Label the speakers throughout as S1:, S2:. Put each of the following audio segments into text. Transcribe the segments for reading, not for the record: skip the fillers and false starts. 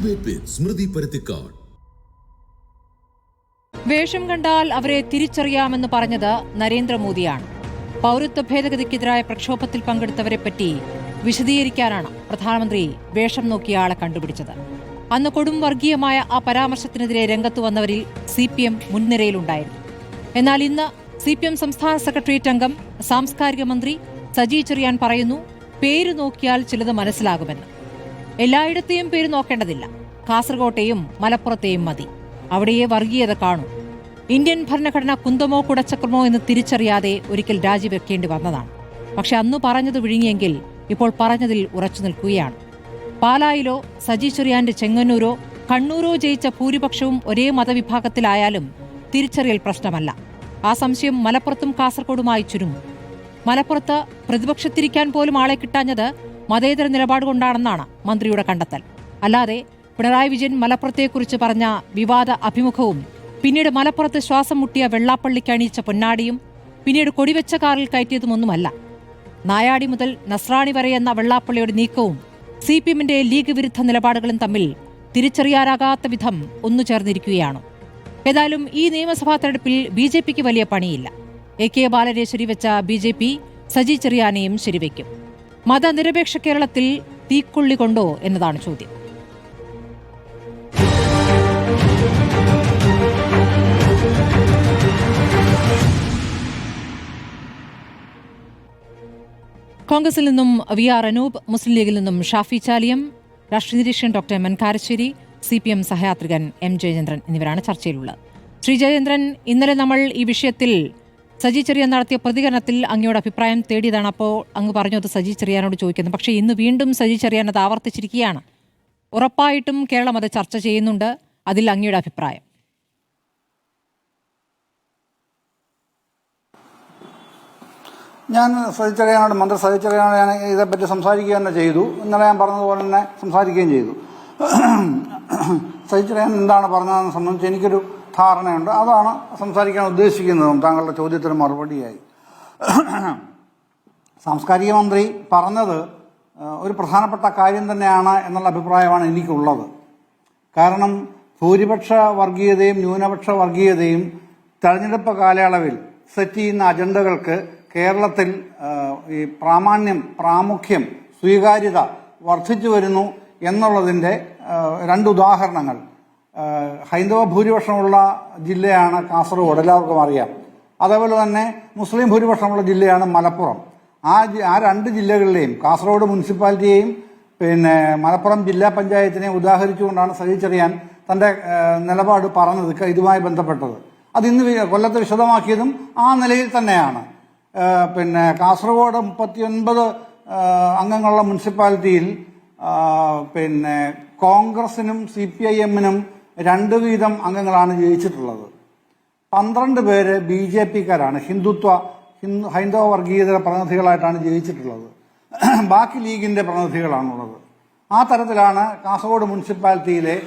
S1: Debate വിത്ത് സ്മൃതി പരുത്തിക്കാട്.
S2: വേഷം കണ്ടാൽ അവരെ തിരിച്ചറിയാമെന്ന് പറഞ്ഞത് നരേന്ദ്രമോദിയാണ്. പൗരത്വ ഭേദഗതിക്കെതിരായ പ്രക്ഷോഭത്തിൽ പങ്കെടുത്തവരെപ്പറ്റി വിശദീകരിക്കാനാണ് പ്രധാനമന്ത്രി വേഷം നോക്കിയ ആളെ കണ്ടുപിടിച്ചത്. അന്ന് കൊടും വർഗീയമായ ആ പരാമർശത്തിനെതിരെ രംഗത്തു വന്നവരിൽ CPM മുൻനിരയിലുണ്ടായിരുന്നു. എന്നാൽ ഇന്ന് CPM സംസ്ഥാന സെക്രട്ടേറിയറ്റ് അംഗം സാംസ്കാരിക മന്ത്രി സജി ചെറിയാൻ പറയുന്നു, പേര് നോക്കിയാൽ ചിലത് മനസ്സിലാകുമെന്ന്. എല്ലായിടത്തെയും പേര് നോക്കേണ്ടതില്ല, കാസർകോട്ടെയും മലപ്പുറത്തെയും മതി, അവിടെയേ വർഗീയത കാണൂ. ഇന്ത്യൻ ഭരണഘടന കുന്തമോ കുടച്ചക്രമോ എന്ന് തിരിച്ചറിയാതെ ഒരിക്കൽ രാജിവെക്കേണ്ടി വന്നതാണ്. പക്ഷെ അന്ന് പറഞ്ഞത് വിഴുങ്ങിയെങ്കിൽ ഇപ്പോൾ പറഞ്ഞതിൽ ഉറച്ചു നിൽക്കുകയാണ്. പാലായിലോ സജി ചെറിയാന്റെ ചെങ്ങന്നൂരോ കണ്ണൂരോ ജയിച്ച ഭൂരിപക്ഷവും ഒരേ മതവിഭാഗത്തിലായാലും തിരിച്ചറിയൽ പ്രശ്നമല്ല. ആ സംശയം മലപ്പുറത്തും കാസർകോടുമായി ചുരുങ്ങും. മലപ്പുറത്ത് പ്രതിപക്ഷത്തിരിക്കാൻ പോലും ആളെ കിട്ടാഞ്ഞത് മതേതര നിലപാട് കൊണ്ടാണെന്നാണ് മന്ത്രിയുടെ കണ്ടെത്തൽ. അല്ലാതെ പിണറായി വിജയൻ മലപ്പുറത്തെക്കുറിച്ച് പറഞ്ഞ വിവാദ അഭിമുഖവും പിന്നീട് മലപ്പുറത്ത് ശ്വാസം മുട്ടിയ വെള്ളാപ്പള്ളിക്ക് അണിയിച്ച പൊന്നാടിയും പിന്നീട് കൊടിവെച്ച കാറിൽ കയറ്റിയതുമൊന്നുമല്ല. നായാടി മുതൽ നസ്രാണി വരെ എന്ന വെള്ളാപ്പള്ളിയുടെ നീക്കവും CPMന്റെ ലീഗ് വിരുദ്ധ നിലപാടുകളും തമ്മിൽ തിരിച്ചറിയാനാകാത്ത വിധം ഒന്നുചേർന്നിരിക്കുകയാണ്. ഏതായാലും ഈ നിയമസഭാ തെരഞ്ഞെടുപ്പിൽ BJPക്ക് വലിയ പണിയില്ല. AK ബാലനെ ശരിവെച്ച BJP സജി ചെറിയാനെയും ശരിവെക്കും. മതനിരപേക്ഷ കേരളത്തിൽ തീക്കൊള്ളി കൊണ്ടോ എന്നതാണ് ചോദ്യം. കോൺഗ്രസിൽ നിന്നും VR അനൂപ്, മുസ്ലിം ലീഗിൽ നിന്നും ഷാഫി ചാലിയം, രാഷ്ട്രീയ നിരീക്ഷകൻ doctor M Karassery, CPM സഹയാത്രികൻ M Jayachandran എന്നിവരാണ് ചർച്ചയിലുള്ളത്. ശ്രീ ജയചന്ദ്രൻ, ഇന്നലെ നമ്മൾ ഈ വിഷയത്തിൽ സജി ചെറിയാൻ നടത്തിയ പ്രതികരണത്തിൽ അങ്ങയുടെ അഭിപ്രായം തേടിയതാണ്. അപ്പോൾ അങ്ങ് പറഞ്ഞു അത് സജി ചെറിയാനോട് ചോദിക്കുന്നു. പക്ഷേ ഇന്ന് വീണ്ടും സജി ചെറിയാൻ അത് ആവർത്തിച്ചിരിക്കുകയാണ്. ഉറപ്പായിട്ടും കേരളം അത് ചർച്ച ചെയ്യുന്നുണ്ട്. അതിൽ അങ്ങയുടെ അഭിപ്രായം?
S3: ഞാൻ സജി ചെറിയാനോട്, മന്ത്രി സജി ചെറിയാനോട് ഞാൻ ഇതേപ്പറ്റി സംസാരിക്കുക തന്നെ ചെയ്തു. ഇന്നലെ ഞാൻ പറഞ്ഞതുപോലെ തന്നെ സംസാരിക്കുകയും ചെയ്തു. സജി ചെറിയാൻ എന്താണ് പറഞ്ഞതെന്ന് സംബന്ധിച്ച് എനിക്കൊരു ധാരണയുണ്ട്. അതാണ് സംസാരിക്കാൻ ഉദ്ദേശിക്കുന്നതും താങ്കളുടെ ചോദ്യത്തിന് മറുപടിയായി. സാംസ്കാരിക മന്ത്രി പറഞ്ഞത് ഒരു പ്രധാനപ്പെട്ട കാര്യം തന്നെയാണ് എന്നുള്ള അഭിപ്രായമാണ് എനിക്കുള്ളത്. കാരണം ഭൂരിപക്ഷ വർഗീയതയും ന്യൂനപക്ഷ വർഗീയതയും തെരഞ്ഞെടുപ്പ് കാലയളവിൽ സെറ്റ് ചെയ്യുന്ന അജണ്ടകൾക്ക് കേരളത്തിൽ ഈ പ്രാമുഖ്യം, സ്വീകാര്യത വർദ്ധിച്ചു വരുന്നു എന്നുള്ളതിൻ്റെ രണ്ട് ഉദാഹരണങ്ങൾ. ഹൈന്ദവ ഭൂരിപക്ഷമുള്ള ജില്ലയാണ് കാസർഗോഡ്, എല്ലാവർക്കും അറിയാം. അതേപോലെ തന്നെ മുസ്ലിം ഭൂരിപക്ഷമുള്ള ജില്ലയാണ് മലപ്പുറം. ആ രണ്ട് ജില്ലകളിലെയും, കാസർഗോഡ് മുനിസിപ്പാലിറ്റിയെയും പിന്നെ മലപ്പുറം ജില്ലാ പഞ്ചായത്തിനെയും ഉദാഹരിച്ചുകൊണ്ടാണ് സജി ചെറിയാൻ തന്റെ നിലപാട് പറഞ്ഞത്, ഇതുമായി ബന്ധപ്പെട്ടത്. അത് ഇന്ന് കൊല്ലത്ത് വിശദമാക്കിയതും ആ നിലയിൽ തന്നെയാണ്. പിന്നെ കാസർഗോഡ് 39 അംഗങ്ങളുള്ള മുനിസിപ്പാലിറ്റിയിൽ പിന്നെ കോൺഗ്രസിനും CPIM-നും 2 വീതം അംഗങ്ങളാണ് ജയിച്ചിട്ടുള്ളത്. 12 പേര് BJPക്കാരാണ്, ഹൈന്ദവ വർഗീയതയുടെ പ്രതിനിധികളായിട്ടാണ് ജയിച്ചിട്ടുള്ളത്. ബാക്കി ലീഗിന്റെ പ്രതിനിധികളാണുള്ളത്. ആ തരത്തിലാണ് കാസർഗോഡ് മുനിസിപ്പാലിറ്റിയിലെ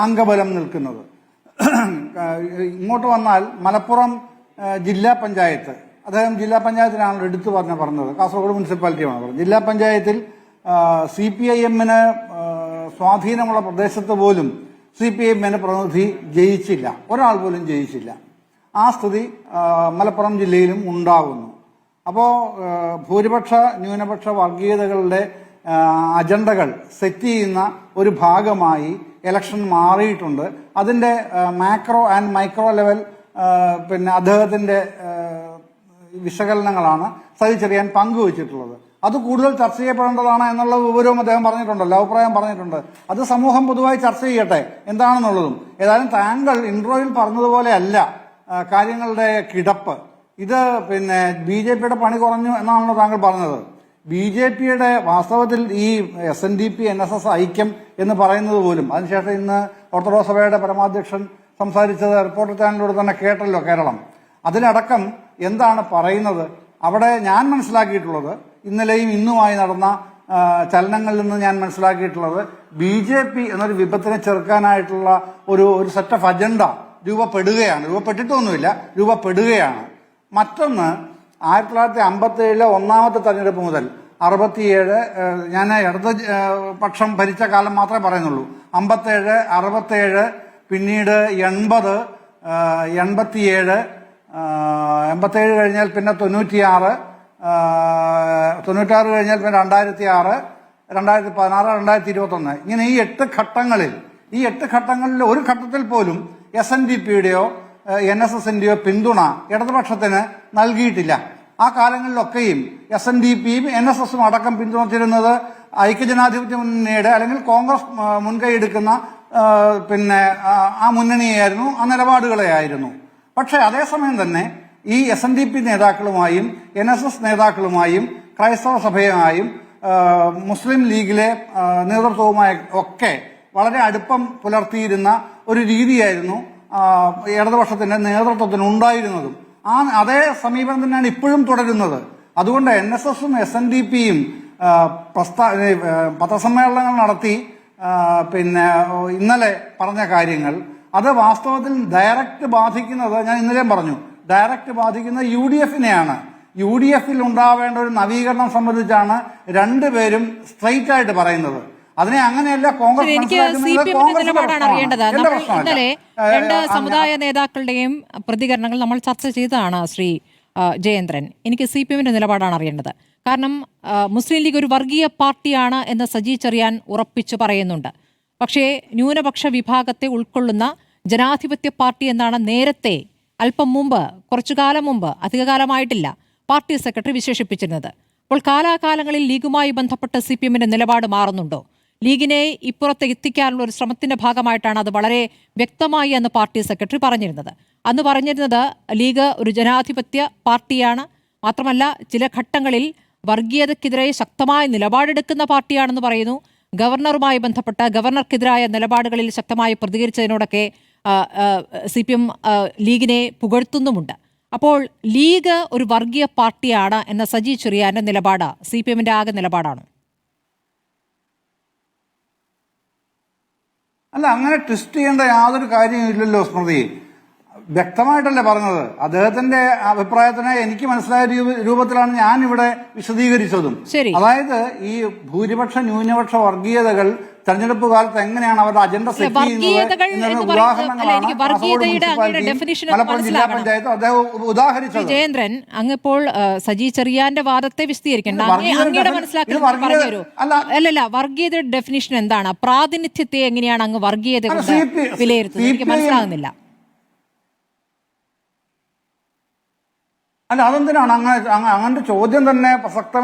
S3: അംഗബലം നിൽക്കുന്നത്. ഇങ്ങോട്ട് വന്നാൽ മലപ്പുറം ജില്ലാ പഞ്ചായത്ത്, അദ്ദേഹം ജില്ലാ പഞ്ചായത്തിനാണല്ലോ എടുത്തു പറഞ്ഞത്, കാസർഗോഡ് മുനിസിപ്പാലിറ്റിയാണ് പറഞ്ഞത്. ജില്ലാ പഞ്ചായത്തിൽ CPIM-ന് സ്വാധീനമുള്ള പ്രദേശത്ത് പോലും CPIM-ന് പ്രതിനിധി ജയിച്ചില്ല, ഒരാൾ പോലും ജയിച്ചില്ല. ആ സ്ഥിതി മലപ്പുറം ജില്ലയിലും ഉണ്ടാകുന്നു. അപ്പോൾ ഭൂരിപക്ഷ ന്യൂനപക്ഷ വർഗീയതകളുടെ അജണ്ടകൾ സെറ്റ് ചെയ്യുന്ന ഒരു ഭാഗമായി ഇലക്ഷൻ മാറിയിട്ടുണ്ട്. അതിന്റെ മാക്രോ ആൻഡ് മൈക്രോ ലെവൽ പിന്നെ അദ്ദേഹത്തിന്റെ വിശകലനങ്ങളാണ് സജി ചെറിയാൻ പങ്കുവച്ചിട്ടുള്ളത്. അത് കൂടുതൽ ചർച്ച ചെയ്യപ്പെടേണ്ടതാണ് എന്നുള്ള വിവരവും അദ്ദേഹം പറഞ്ഞിട്ടുണ്ടല്ലോ, അഭിപ്രായം പറഞ്ഞിട്ടുണ്ട്. അത് സമൂഹം പൊതുവായി ചർച്ച ചെയ്യട്ടെ എന്താണെന്നുള്ളതും. ഏതായാലും താങ്കൾ ഇൻട്രോയിൽ പറഞ്ഞതുപോലെ അല്ല കാര്യങ്ങളുടെ കിടപ്പ്. ഇത് പിന്നെ BJPയുടെ പണി കുറഞ്ഞു എന്നാണല്ലോ താങ്കൾ പറഞ്ഞത്. BJPയുടെ വാസ്തവത്തിൽ ഈ SNDP NSS ഐക്യം എന്ന് പറയുന്നത് പോലും, അതിനുശേഷം ഇന്ന് ഓർത്തഡോക്സ് സഭയുടെ പരമാധ്യക്ഷൻ സംസാരിച്ചത് റിപ്പോർട്ടർ ചാനലിലൂടെ തന്നെ കേട്ടല്ലോ കേരളം. അതിലടക്കം എന്താണ് പറയുന്നത്? അവിടെ ഞാൻ മനസ്സിലാക്കിയിട്ടുള്ളത്, ഇന്നലെയും ഇന്നുമായി നടന്ന ചലനങ്ങളിൽ നിന്ന് ഞാൻ മനസ്സിലാക്കിയിട്ടുള്ളത്, BJP എന്നൊരു വിപത്തിനെ ചെറുക്കാനായിട്ടുള്ള ഒരു സെറ്റ് ഓഫ് അജണ്ട രൂപപ്പെട്ടിട്ടൊന്നുമില്ല, രൂപപ്പെടുകയാണ്. മറ്റൊന്ന്, 1957 ഒന്നാമത്തെ തെരഞ്ഞെടുപ്പ് മുതൽ 67 ഞാൻ ഇടത് പക്ഷം ഭരിച്ച കാലം മാത്രമേ പറയുന്നുള്ളൂ. 57, 67, പിന്നീട് 80, 87, 87 കഴിഞ്ഞാൽ പിന്നെ 96, 96 കഴിഞ്ഞാൽ പിന്നെ 2006, 2016, 2021. ഇങ്ങനെ ഈ 8 ഘട്ടങ്ങളിൽ ഒരു ഘട്ടത്തിൽ പോലും SNDPയുടെയോ NSSന്റെയോ പിന്തുണ ഇടതുപക്ഷത്തിന് നൽകിയിട്ടില്ല. ആ കാലങ്ങളിലൊക്കെയും SNDPയും NSSും അടക്കം പിന്തുണച്ചിരുന്നത് ഐക്യജനാധിപത്യ മുന്നണിയുടെ അല്ലെങ്കിൽ കോൺഗ്രസ് മുൻകൈയെടുക്കുന്ന പിന്നെ ആ മുന്നണിയായിരുന്നു, ആ നിലപാടുകളെയായിരുന്നു. പക്ഷെ അതേസമയം തന്നെ ഈ SNDP നേതാക്കളുമായും NSS നേതാക്കളുമായും ക്രൈസ്തവ സഭയുമായും മുസ്ലിം ലീഗിലെ നേതൃത്വവുമായി ഒക്കെ വളരെ അടുപ്പം പുലർത്തിയിരുന്ന ഒരു രീതിയായിരുന്നു ഇടതുപക്ഷത്തിന്റെ നേതൃത്വത്തിന് ഉണ്ടായിരുന്നതും. അതേ സമീപനം തന്നെയാണ് ഇപ്പോഴും തുടരുന്നത്. അതുകൊണ്ട് NSSും SNDPയും പത്രസമ്മേളനങ്ങൾ നടത്തി പിന്നെ ഇന്നലെ പറഞ്ഞ കാര്യങ്ങൾ അത് വാസ്തവത്തിൽ ഡയറക്റ്റ് ബാധിക്കുന്നത്, ഞാൻ ഇന്നലെയും പറഞ്ഞു, ഡയറക്റ്റ് ബാധിക്കുന്നത് UDFനെയാണ്. UDFിൽ ഉണ്ടാവേണ്ട ഒരു നവീകരണം സംബന്ധിച്ചാണ് രണ്ടുപേരും സ്ട്രെയിറ്റ് ആയിട്ട് പറയുന്നത്. അതിനെ അങ്ങനെയല്ല കോൺഗ്രസ്.
S2: എനിക്ക് CPM നിലപാടാണ് അറിയേണ്ടത്. നമ്മൾ ഇന്നലെ രണ്ട് സമുദായ നേതാക്കളുടെയും പ്രതികരണങ്ങൾ നമ്മൾ ചർച്ച ചെയ്തതാണ് ശ്രീ ജയേന്ദ്രൻ. എനിക്ക് CPMന്റെ നിലപാടാണ് അറിയേണ്ടത്. കാരണം മുസ്ലിം ലീഗ് ഒരു വർഗീയ പാർട്ടിയാണ് എന്ന് സജി ചെറിയാൻ ഉറപ്പിച്ചു പറയുന്നുണ്ട്. പക്ഷേ ന്യൂനപക്ഷ വിഭാഗത്തെ ഉൾക്കൊള്ളുന്ന ജനാധിപത്യ പാർട്ടി എന്നാണ് നേരത്തെ അല്പം മുമ്പ്, കുറച്ചു കാലം മുമ്പ്, അധികകാലമായിട്ടില്ല, പാർട്ടി സെക്രട്ടറി വിശേഷിപ്പിച്ചിരുന്നത്. അപ്പോൾ കാലാകാലങ്ങളിൽ ലീഗുമായി ബന്ധപ്പെട്ട് CPMന്റെ നിലപാട് മാറുന്നുണ്ടോ? ലീഗിനെ ഇപ്പുറത്ത് എത്തിക്കാനുള്ള ഒരു ശ്രമത്തിന്റെ ഭാഗമായിട്ടാണ് അത് വളരെ വ്യക്തമായി എന്ന് പാർട്ടി സെക്രട്ടറി പറഞ്ഞിരുന്നത്. അന്ന് പറഞ്ഞിരുന്നത് ലീഗ് ഒരു ജനാധിപത്യ പാർട്ടിയാണ്, മാത്രമല്ല ചില ഘട്ടങ്ങളിൽ വർഗീയതയ്ക്കെതിരെ ശക്തമായ നിലപാടെടുക്കുന്ന പാർട്ടിയാണെന്ന് പറയുന്നു. ഗവർണറുമായി ബന്ധപ്പെട്ട ഗവർണർക്കെതിരായ നിലപാടുകളിൽ ശക്തമായി പ്രതികരിച്ചതിനോടൊക്കെ CPM ലീഗിനെ പുകഴ്ത്തുന്നുമുണ്ട്. അപ്പോൾ ലീഗ് ഒരു വർഗീയ പാർട്ടിയാണ് എന്ന സജി ചെറിയാന്റെ നിലപാട് CPMന്റെ ആകെ നിലപാടാണ്.
S3: അല്ല, അങ്ങനെ ട്വിസ്റ്റ് ചെയ്യേണ്ട യാതൊരു കാര്യവും ഇല്ലല്ലോ സ്മൃതി. വ്യക്തമായിട്ടല്ലേ പറഞ്ഞത്. അദ്ദേഹത്തിന്റെ അഭിപ്രായത്തിനെ എനിക്ക് മനസ്സിലായ രൂപത്തിലാണ് ഞാൻ ഇവിടെ വിശദീകരിച്ചതും. അതായത് ഈ ഭൂരിപക്ഷ ന്യൂനപക്ഷ വർഗീയതകൾ തെരഞ്ഞെടുപ്പ് കാലത്ത് എങ്ങനെയാണ് അവരുടെ അജണ്ട സെറ്റ് ചെയ്യുന്നത് ഉദാഹരണങ്ങളാണ് മലപ്പുറം ജില്ലാ പഞ്ചായത്ത് അദ്ദേഹം ഉദാഹരിച്ചത്.
S2: ജയേന്ദ്രൻ, അങ്ങിപ്പോൾ സജി ചെറിയാന്റെ വാദത്തെ വിശദീകരിക്കണ്ട, അങ്ങയുടെ മനസ്സിലാക്കി പറഞ്ഞു. അല്ലല്ല, വർഗീയതയുടെ ഡെഫിനിഷൻ എന്താണ്? പ്രാതിനിധ്യത്തെ എങ്ങനെയാണ് അങ്ങ് വർഗീയത വിലയിരുത്തുന്നത്? എനിക്ക് മനസ്സിലാകുന്നില്ല.
S3: അല്ല, അതെന്തിനാണ് അങ്ങനത്തെ ചോദ്യം തന്നെ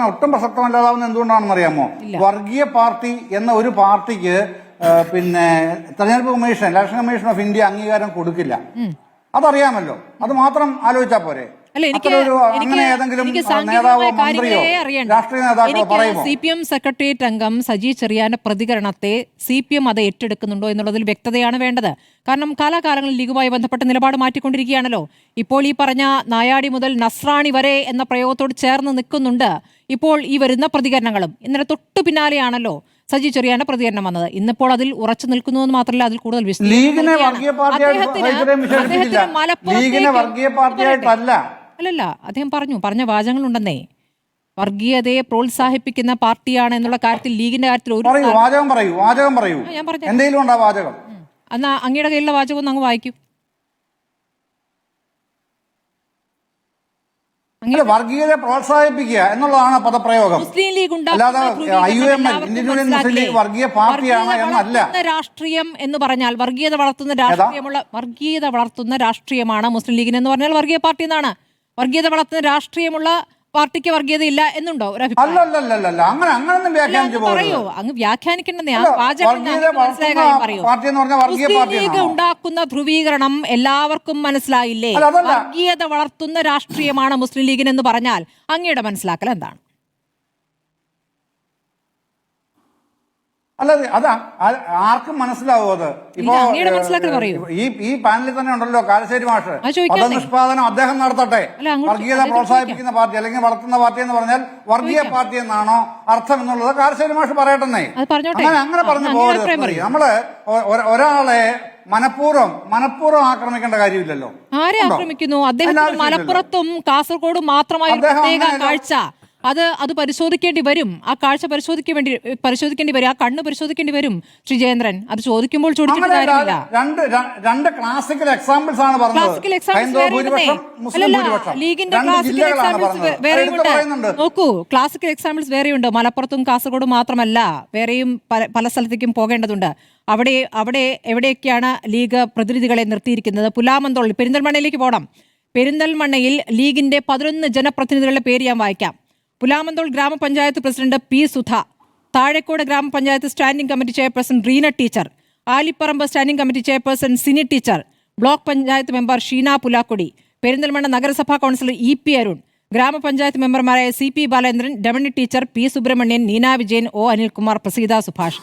S3: ഒട്ടും പ്രസക്തമല്ലാതാവുന്ന എന്തുകൊണ്ടാണെന്ന് അറിയാമോ? വർഗീയ പാർട്ടി എന്ന ഒരു പാർട്ടിക്ക് പിന്നെ തെരഞ്ഞെടുപ്പ് commission, election commission of India അംഗീകാരം കൊടുക്കില്ല. അതറിയാമല്ലോ. അത് മാത്രം ആലോചിച്ചാൽ പോരെ? അങ്ങനെ ഏതെങ്കിലും നേതാവോ മന്ത്രിയോ രാഷ്ട്രീയ നേതാക്കളോ പറയുമോ?
S2: CPM സെക്രട്ടേറിയറ്റ് അംഗം സജി ചെറിയാന്റെ പ്രതികരണത്തെ CPM അത് ഏറ്റെടുക്കുന്നുണ്ടോ എന്നുള്ളതിൽ വ്യക്തതയാണ് വേണ്ടത്. കാരണം കാലാകാലങ്ങളിൽ ലീഗുമായി ബന്ധപ്പെട്ട നിലപാട് മാറ്റിക്കൊണ്ടിരിക്കുകയാണല്ലോ. ഇപ്പോൾ ഈ പറഞ്ഞ നായാടി മുതൽ നസ്രാണി വരെ എന്ന പ്രയോഗത്തോട് ചേർന്ന് നിൽക്കുന്നുണ്ട് ഇപ്പോൾ ഈ വരുന്ന പ്രതികരണങ്ങളും. ഇന്നലെ തൊട്ടു പിന്നാലെയാണല്ലോ സജി ചെറിയാന്റെ പ്രതികരണം വന്നത്. ഇന്നിപ്പോൾ അതിൽ ഉറച്ചു നിൽക്കുന്നു എന്ന് മാത്രമല്ല, അതിൽ കൂടുതൽ അല്ലല്ല, അദ്ദേഹം പറഞ്ഞ വാചകങ്ങളുണ്ടെന്നേ. വർഗീയതയെ പ്രോത്സാഹിപ്പിക്കുന്ന പാർട്ടിയാണ് എന്നുള്ള കാര്യത്തിൽ ലീഗിന്റെ കാര്യത്തിൽ ഒരു
S3: ഞാൻ പറഞ്ഞു.
S2: എന്നാ അങ്ങയുടെ കയ്യിലുള്ള വാചകം ഒന്ന് അങ്ങ് വായിക്കൂ.
S3: വർഗീയതയെ പ്രോത്സാഹിപ്പിക്കുക എന്നുള്ളതാണ് പദപ്രയോഗം.
S2: മുസ്ലിം ലീഗ്
S3: വർഗീയ പാർട്ടിയാണ് എന്നല്ല.
S2: രാഷ്ട്രീയം എന്ന് പറഞ്ഞാൽ വർഗീയത വളർത്തുന്ന രാഷ്ട്രീയമാണ് മുസ്ലിം ലീഗിന് എന്ന് പറഞ്ഞാൽ വർഗീയ പാർട്ടി എന്നാണ്. വർഗീയത വളർത്തുന്ന രാഷ്ട്രീയമുള്ള പാർട്ടിക്ക് വർഗീയത ഇല്ല എന്നുണ്ടോ ഒരു അഭിപ്രായം? പറയോ? അങ്ങ് വ്യാഖ്യാനിക്കണ്ടെന്നേ. മുസ്ലിം ലീഗ് ഉണ്ടാക്കുന്ന ധ്രുവീകരണം എല്ലാവർക്കും മനസ്സിലായില്ലേ? വർഗീയത വളർത്തുന്ന രാഷ്ട്രീയമാണ് മുസ്ലിം ലീഗിനെന്ന് പറഞ്ഞാൽ അങ്ങയുടെ മനസ്സിലാക്കൽ എന്താണ്?
S3: അല്ലാതെ അത് ആർക്കും മനസ്സിലാവും. അത് ഇപ്പോ ഈ പാനലിൽ തന്നെ ഉണ്ടല്ലോ കാരശ്ശേരി മാഷ്. പദനിഷ്പാദനം അദ്ദേഹം നടത്തട്ടെ. വർഗീയത പ്രോത്സാഹിപ്പിക്കുന്ന പാർട്ടി അല്ലെങ്കിൽ വളർത്തുന്ന പാർട്ടി എന്ന് പറഞ്ഞാൽ വർഗീയ പാർട്ടി എന്നാണോ അർത്ഥം എന്നുള്ളത് കാരശ്ശേരി മാഷ് പറയട്ടെ. അങ്ങനെ പറഞ്ഞു പോകരുത്. നമ്മള് ഒരാളെ മനഃപൂർവ്വം ആക്രമിക്കേണ്ട കാര്യമില്ലല്ലോ.
S2: ആരെ ആക്രമിക്കുന്നു? അദ്ദേഹം മലപ്പുറത്തും കാസർഗോഡും മാത്രമായി കാഴ്ച അത് പരിശോധിക്കേണ്ടി വരും. ആ കാഴ്ച പരിശോധിക്കേണ്ടി വരും. ആ കണ്ണ് പരിശോധിക്കേണ്ടി വരും ശ്രീ ജയേന്ദ്രൻ. അത് ചോദിക്കുമ്പോൾ ചോദിക്കേണ്ട കാര്യമില്ല.
S3: രണ്ട് ക്ലാസിക്കൽ എക്സാമ്പിൾസ് ആണ് പറഞ്ഞത്.
S2: ക്ലാസിക്കൽ ലീഗിന്റെ ക്ലാസിക്കൽ എക്സാമ്പിൾസ് വേറെയുണ്ട്. നോക്കൂ, ക്ലാസിക്കൽ എക്സാമ്പിൾസ് വേറെയുണ്ട്. മലപ്പുറത്തും കാസർഗോഡും മാത്രമല്ല, വേറെയും പല സ്ഥലത്തേക്കും പോകേണ്ടതുണ്ട്. അവിടെ എവിടെയൊക്കെയാണ് ലീഗ് പ്രതിനിധികളെ നിർത്തിയിരിക്കുന്നത്? പുലാമന്തോൾ, പെരിന്തൽമണ്ണയിലേക്ക് പോകണം. പെരിന്തൽമണ്ണയിൽ ലീഗിന്റെ 11 ജനപ്രതിനിധികളുടെ പേര് ഞാൻ വായിക്കാം. പുലാമന്തോൾ ഗ്രാമപഞ്ചായത്ത് president P Sudha, Thazhekode Grama Panchayat standing committee chairperson Reena teacher, Alipparamba standing committee chairperson Sini teacher, block panchayat member Sheena Pulakkudi, Perinthalmanna നഗരസഭാ കൗൺസിലർ ഇ.പി. അരുൺ, ഗ്രാമപഞ്ചായത്ത് മെമ്പർമാരായ C P. Balendran, Ramani teacher, P. Subrahmanyan, Neena Vijayan, O. Anilkumar, Praseetha Subhash.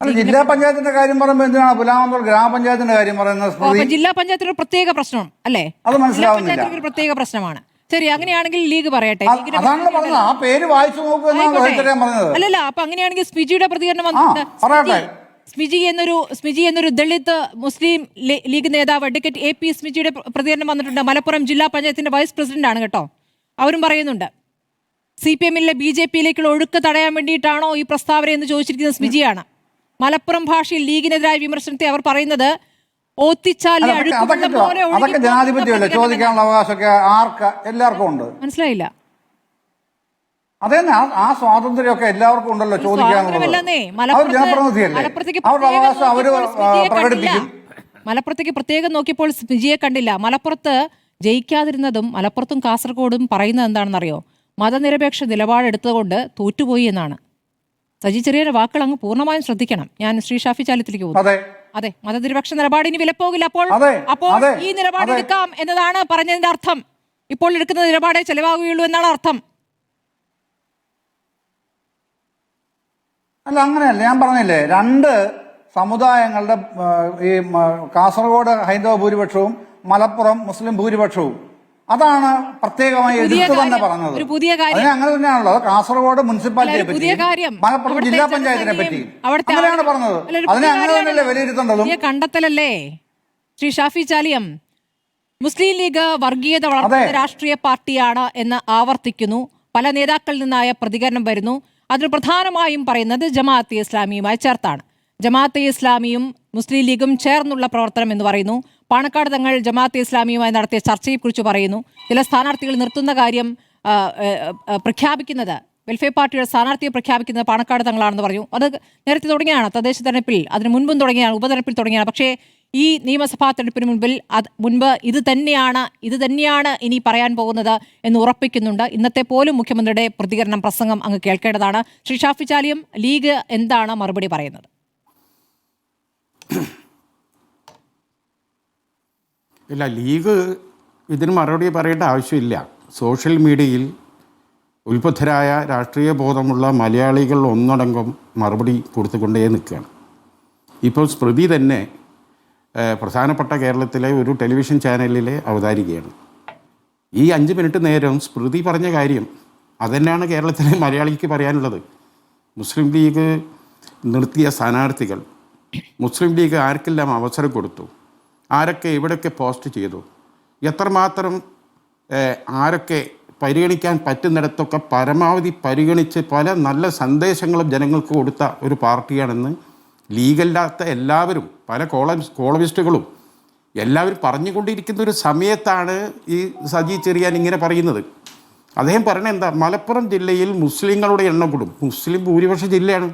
S3: ജില്ലാ പഞ്ചായത്തിന്റെ കാര്യം പറയുമ്പോൾ എന്തിനാണ് പുലാമന്തോൾ ഗ്രാമപഞ്ചായത്തിന്റെ കാര്യം പറയുന്നത്?
S2: ജില്ലാ പഞ്ചായത്തിന് പ്രത്യേക പ്രശ്നം അല്ലേ? അത് മനസ്സിലാവുന്നില്ല. ഒരു പ്രത്യേക പ്രശ്നമാണ്. ശരി, അങ്ങനെയാണെങ്കിൽ ലീഗ് പറയട്ടെ. അല്ലല്ല, അപ്പൊ അങ്ങനെയാണെങ്കിൽ സ്മിജിയുടെ പ്രതികരണം വന്നിട്ടുണ്ട്. സ്മിജി എന്നൊരു ദളിത് മുസ്ലിം ലീഗ് നേതാവ് അഡ്വക്കേറ്റ് A.P. സ്മിജിയുടെ പ്രതികരണം വന്നിട്ടുണ്ട്. മലപ്പുറം ജില്ലാ പഞ്ചായത്തിന്റെ വൈസ് പ്രസിഡന്റ് ആണ് കേട്ടോ. അവരും പറയുന്നുണ്ട്, CPM-ലെ BJP-യിലേക്കുള്ള ഒഴുക്ക് തടയാൻ വേണ്ടിയിട്ടാണോ ഈ പ്രസ്താവന എന്ന് ചോദിച്ചിരിക്കുന്നത് സ്മിജിയാണ്. മലപ്പുറം ഭാഷയിൽ ലീഗിനെതിരായ വിമർശനത്തെ അവർ പറയുന്നത്
S3: അതൊക്കെ ജനാധിപത്യമല്ലേ, ചോദിക്കാനുള്ള അവകാശമൊക്കെ എല്ലാവർക്കും ഉണ്ട്.
S2: മനസ്സിലായില്ല?
S3: അതെ, ആ സ്വാതന്ത്ര്യമൊക്കെ എല്ലാവർക്കും ഉണ്ടല്ലോ ചോദിക്കാനുള്ളത്. അവരുടെ അവകാശം അവര് പ്രകടിപ്പിക്കും.
S2: മലപ്പുറത്തേക്ക് പ്രത്യേകം നോക്കിയപ്പോൾ സ്മിജിയെ കണ്ടില്ല. മലപ്പുറത്ത് ജയിക്കാതിരുന്നതും മലപ്പുറത്തും കാസർഗോഡും പറയുന്നത് എന്താണെന്നറിയോ? മതനിരപേക്ഷ നിലപാടെടുത്തുകൊണ്ട് തോറ്റുപോയി എന്നാണ്. സജി ചെറിയ വാക്കുകൾ അങ്ങ് പൂർണ്ണമായും ശ്രദ്ധിക്കണം. ഞാൻ ശ്രീ ഷാഫി ചാലത്തിലേക്ക് പോകുന്നു. അതെ, മതനിരപേക്ഷ നിലപാട് ഇനി വിലപ്പോകില്ല. അപ്പോൾ ഈ നിലപാട് എടുക്കാം എന്നതാണ് പറഞ്ഞതിന്റെ അർത്ഥം. ഇപ്പോൾ എടുക്കുന്ന നിലപാടേ ചെലവാകുകയുള്ളൂ എന്നാണ് അർത്ഥം.
S3: അല്ല, അങ്ങനെയല്ല. ഞാൻ പറഞ്ഞില്ലേ, രണ്ട് സമുദായങ്ങളുടെ ഈ കാസർഗോഡ് ഹൈന്ദവ ഭൂരിപക്ഷവും മലപ്പുറം മുസ്ലിം ഭൂരിപക്ഷവും, അതാണ് പ്രത്യേകമായി എടുത്തു തന്നെ പറഞ്ഞത്. അതിന് അങ്ങനെ തന്നെയാണല്ലോ. കാസർഗോഡ് മുനിസിപ്പാലിറ്റിയെ പറ്റി, മലപ്പുറം ജില്ലാ പഞ്ചായത്തിനെ പറ്റി അങ്ങനെയാണ് പറഞ്ഞത്. അതിനെ അങ്ങനെ തന്നെയല്ലേ വിലയിരുത്തേണ്ടതും.
S2: കണ്ടെത്തലല്ലേ ശ്രീ ഷാഫി ചാലിയം? മുസ്ലിം ലീഗ് വർഗീയത വളർത്തുന്ന രാഷ്ട്രീയ പാർട്ടിയാണ് എന്ന് ആവർത്തിക്കുന്നു. പല നേതാക്കളിൽ നിന്നായ പ്രതികരണം വരുന്നു. അതിന് പ്രധാനമായും പറയുന്നത് ജമാഅത്തെ ഇസ്ലാമിയുമായി ചേർത്താണ്. ജമാഅത്തെ ഇസ്ലാമിയും മുസ്ലിം ലീഗും ചേർന്നുള്ള പ്രവർത്തനം എന്ന് പറയുന്നു. പാണക്കാട് തങ്ങൾ ജമാഅത്തെ ഇസ്ലാമിയുമായി നടത്തിയ ചർച്ചയെക്കുറിച്ച് പറയുന്നു. ചില സ്ഥാനാർത്ഥികൾ നിർത്തുന്ന കാര്യം പ്രഖ്യാപിക്കുന്നത്, വെൽഫെയർ പാർട്ടിയുടെ സ്ഥാനാർത്ഥിയെ പ്രഖ്യാപിക്കുന്നത് പാണക്കാട് തങ്ങളാണെന്ന് പറഞ്ഞു. അത് നേരത്തെ തുടങ്ങിയാണ്, തദ്ദേശ തെരഞ്ഞെടുപ്പിൽ, അതിന് മുൻപും തുടങ്ങിയാണ്, ഉപതെരഞ്ഞെടുപ്പിൽ തുടങ്ങിയാണ്. പക്ഷേ ഈ നിയമസഭാ തെരഞ്ഞെടുപ്പിന് മുൻപ് ഇത് തന്നെയാണ് ഇനി പറയാൻ പോകുന്നത് എന്ന് ഉറപ്പിക്കുന്നുണ്ട്. ഇന്നത്തെ പോലും മുഖ്യമന്ത്രിയുടെ പ്രതികരണം, പ്രസംഗം അങ്ങ് കേൾക്കേണ്ടതാണ്. ശ്രീ ഷാഫി ചാലിയം, ലീഗ് എന്താണ് മറുപടി പറയുന്നത്?
S4: ഇല്ല, ലീഗ് ഇതിന് മറുപടി പറയേണ്ട ആവശ്യമില്ല. സോഷ്യൽ മീഡിയയിൽ ഉത്ബുദ്ധരായ രാഷ്ട്രീയ ബോധമുള്ള മലയാളികൾ ഒന്നടങ്കം മറുപടി കൊടുത്തുകൊണ്ടേ നിൽക്കുകയാണ്. ഇപ്പോൾ സ്മൃതി തന്നെ പ്രധാനപ്പെട്ട കേരളത്തിലെ ഒരു ടെലിവിഷൻ ചാനലിലെ അവതാരികയാണ്. ഈ 5 മിനിറ്റ് നേരം സ്മൃതി പറഞ്ഞ കാര്യം അതുതന്നെയാണ് കേരളത്തിലെ മലയാളിക്ക് പറയാനുള്ളത്. മുസ്ലിം ലീഗ് നിർത്തിയ സ്ഥാനാർത്ഥികൾ, മുസ്ലിം ലീഗ് ആർക്കെല്ലാം അവസരം കൊടുത്തു, ആരൊക്കെ എവിടെയൊക്കെ പോസ്റ്റ് ചെയ്തു, എത്രമാത്രം ആരൊക്കെ പരിഗണിക്കാൻ പറ്റുന്നിടത്തൊക്കെ പരമാവധി പരിഗണിച്ച് പല നല്ല സന്ദേശങ്ങളും ജനങ്ങൾക്ക് കൊടുത്ത ഒരു പാർട്ടിയാണെന്ന് ലീഗല്ലാത്ത എല്ലാവരും, പല കോളമിസ്റ്റുകളും എല്ലാവരും പറഞ്ഞുകൊണ്ടിരിക്കുന്ന ഒരു സമയത്താണ് ഈ സജി ചെറിയാൻ ഇങ്ങനെ പറയുന്നത്. അദ്ദേഹം പറയണത് എന്താ? മലപ്പുറം ജില്ലയിൽ മുസ്ലിങ്ങളുടെ എണ്ണം കൂടും. മുസ്ലിം ഭൂരിപക്ഷ ജില്ലയാണ്.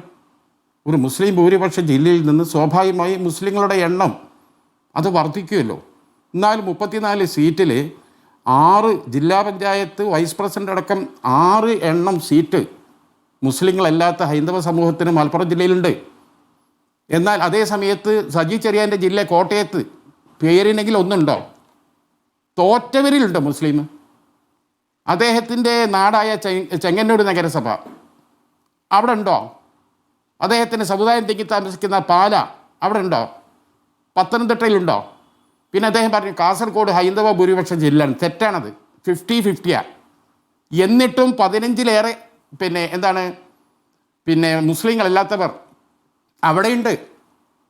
S4: ഒരു മുസ്ലിം ഭൂരിപക്ഷ ജില്ലയിൽ നിന്ന് സ്വാഭാവികമായി മുസ്ലിങ്ങളുടെ എണ്ണം അത് വർദ്ധിക്കുമല്ലോ. എന്നാലും 34 സീറ്റിൽ 6 ജില്ലാ പഞ്ചായത്ത് വൈസ് പ്രസിഡന്റ് അടക്കം 6 എണ്ണം സീറ്റ് മുസ്ലിങ്ങളല്ലാത്ത ഹൈന്ദവ സമൂഹത്തിന് മലപ്പുറം ജില്ലയിലുണ്ട്. എന്നാൽ അതേ സമയത്ത് സജി ചെറിയാൻ്റെ ജില്ല കോട്ടയത്ത് പേരിനെങ്കിൽ ഒന്നുണ്ടോ? തോറ്റവരിലുണ്ട് മുസ്ലിം. അദ്ദേഹത്തിൻ്റെ നാടായ ചെങ്ങന്നൂർ നഗരസഭ അവിടെ ഉണ്ടോ? അദ്ദേഹത്തിൻ്റെ സമുദായം തിങ്ങി താമസിക്കുന്ന പാല അവിടെ ഉണ്ടോ? പത്തനംതിട്ടയിലുണ്ടോ? പിന്നെ അദ്ദേഹം പറഞ്ഞു കാസർഗോഡ് ഹൈന്ദവ ഭൂരിപക്ഷ ജില്ലയാണ്. തെറ്റാണത്. 50-50. എന്നിട്ടും 15-ലേറെ മുസ്ലിങ്ങളല്ലാത്തവർ അവിടെയുണ്ട്.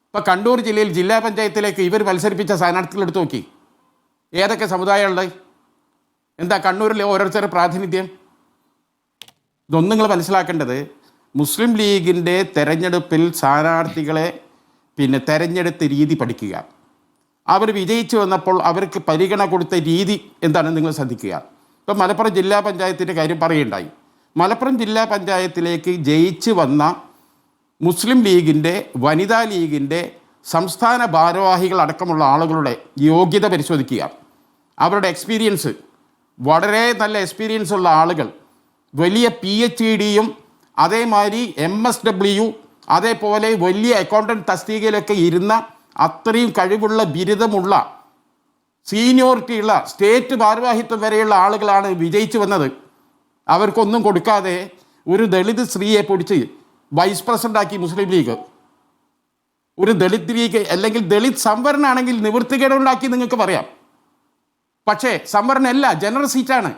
S4: ഇപ്പോൾ കണ്ണൂർ ജില്ലയിൽ ജില്ലാ പഞ്ചായത്തിലേക്ക് ഇവർ മത്സരിപ്പിച്ച സ്ഥാനാർത്ഥികൾ എടുത്തു നോക്കി. ഏതൊക്കെ സമുദായമുള്ളത്? എന്താ കണ്ണൂരിലെ ഓരോരുത്തരുടെ പ്രാതിനിധ്യം? ഇതൊന്നും നിങ്ങൾ മനസ്സിലാക്കേണ്ടത്, മുസ്ലിം ലീഗിൻ്റെ തെരഞ്ഞെടുപ്പിൽ സ്ഥാനാർത്ഥികളെ തെരഞ്ഞെടുത്ത രീതി പഠിക്കുക. അവർ വിജയിച്ചു വന്നപ്പോൾ അവർക്ക് പരിഗണന കൊടുത്ത രീതി എന്താണെന്ന് നിങ്ങൾ ശ്രദ്ധിക്കുക. ഇപ്പം മലപ്പുറം ജില്ലാ പഞ്ചായത്തിൻ്റെ കാര്യം പറയുകയുണ്ടായി. മലപ്പുറം ജില്ലാ പഞ്ചായത്തിലേക്ക് ജയിച്ച് വന്ന മുസ്ലിം ലീഗിൻ്റെ, വനിതാ ലീഗിൻ്റെ സംസ്ഥാന ഭാരവാഹികൾ അടക്കമുള്ള ആളുകളുടെ യോഗ്യത പരിശോധിക്കുക. അവരുടെ വളരെ നല്ല എക്സ്പീരിയൻസ് ഉള്ള ആളുകൾ, വലിയ PhDയും അതേമാതിരി MSW, അതേപോലെ വലിയ അക്കൗണ്ടൻറ്റ് തസ്തികയിലൊക്കെ ഇരുന്ന അത്രയും കഴിവുള്ള ബിരുദമുള്ള സീനിയോറിറ്റിയുള്ള സ്റ്റേറ്റ് ഭാരവാഹിത്വം വരെയുള്ള ആളുകളാണ് വിജയിച്ചു വന്നത്. അവർക്കൊന്നും കൊടുക്കാതെ ഒരു ദളിത് സ്ത്രീയെ പിടിച്ച് വൈസ് പ്രസിഡൻ്റാക്കി മുസ്ലിം ലീഗ്. ഒരു ദളിത് ലീഗ് അല്ലെങ്കിൽ ദളിത് സംവരണമാണെങ്കിൽ നിവൃത്തികേടുണ്ടാക്കി നിങ്ങൾക്ക് പറയാം. പക്ഷേ സംവരണമല്ല, ജനറൽ സീറ്റാണ്.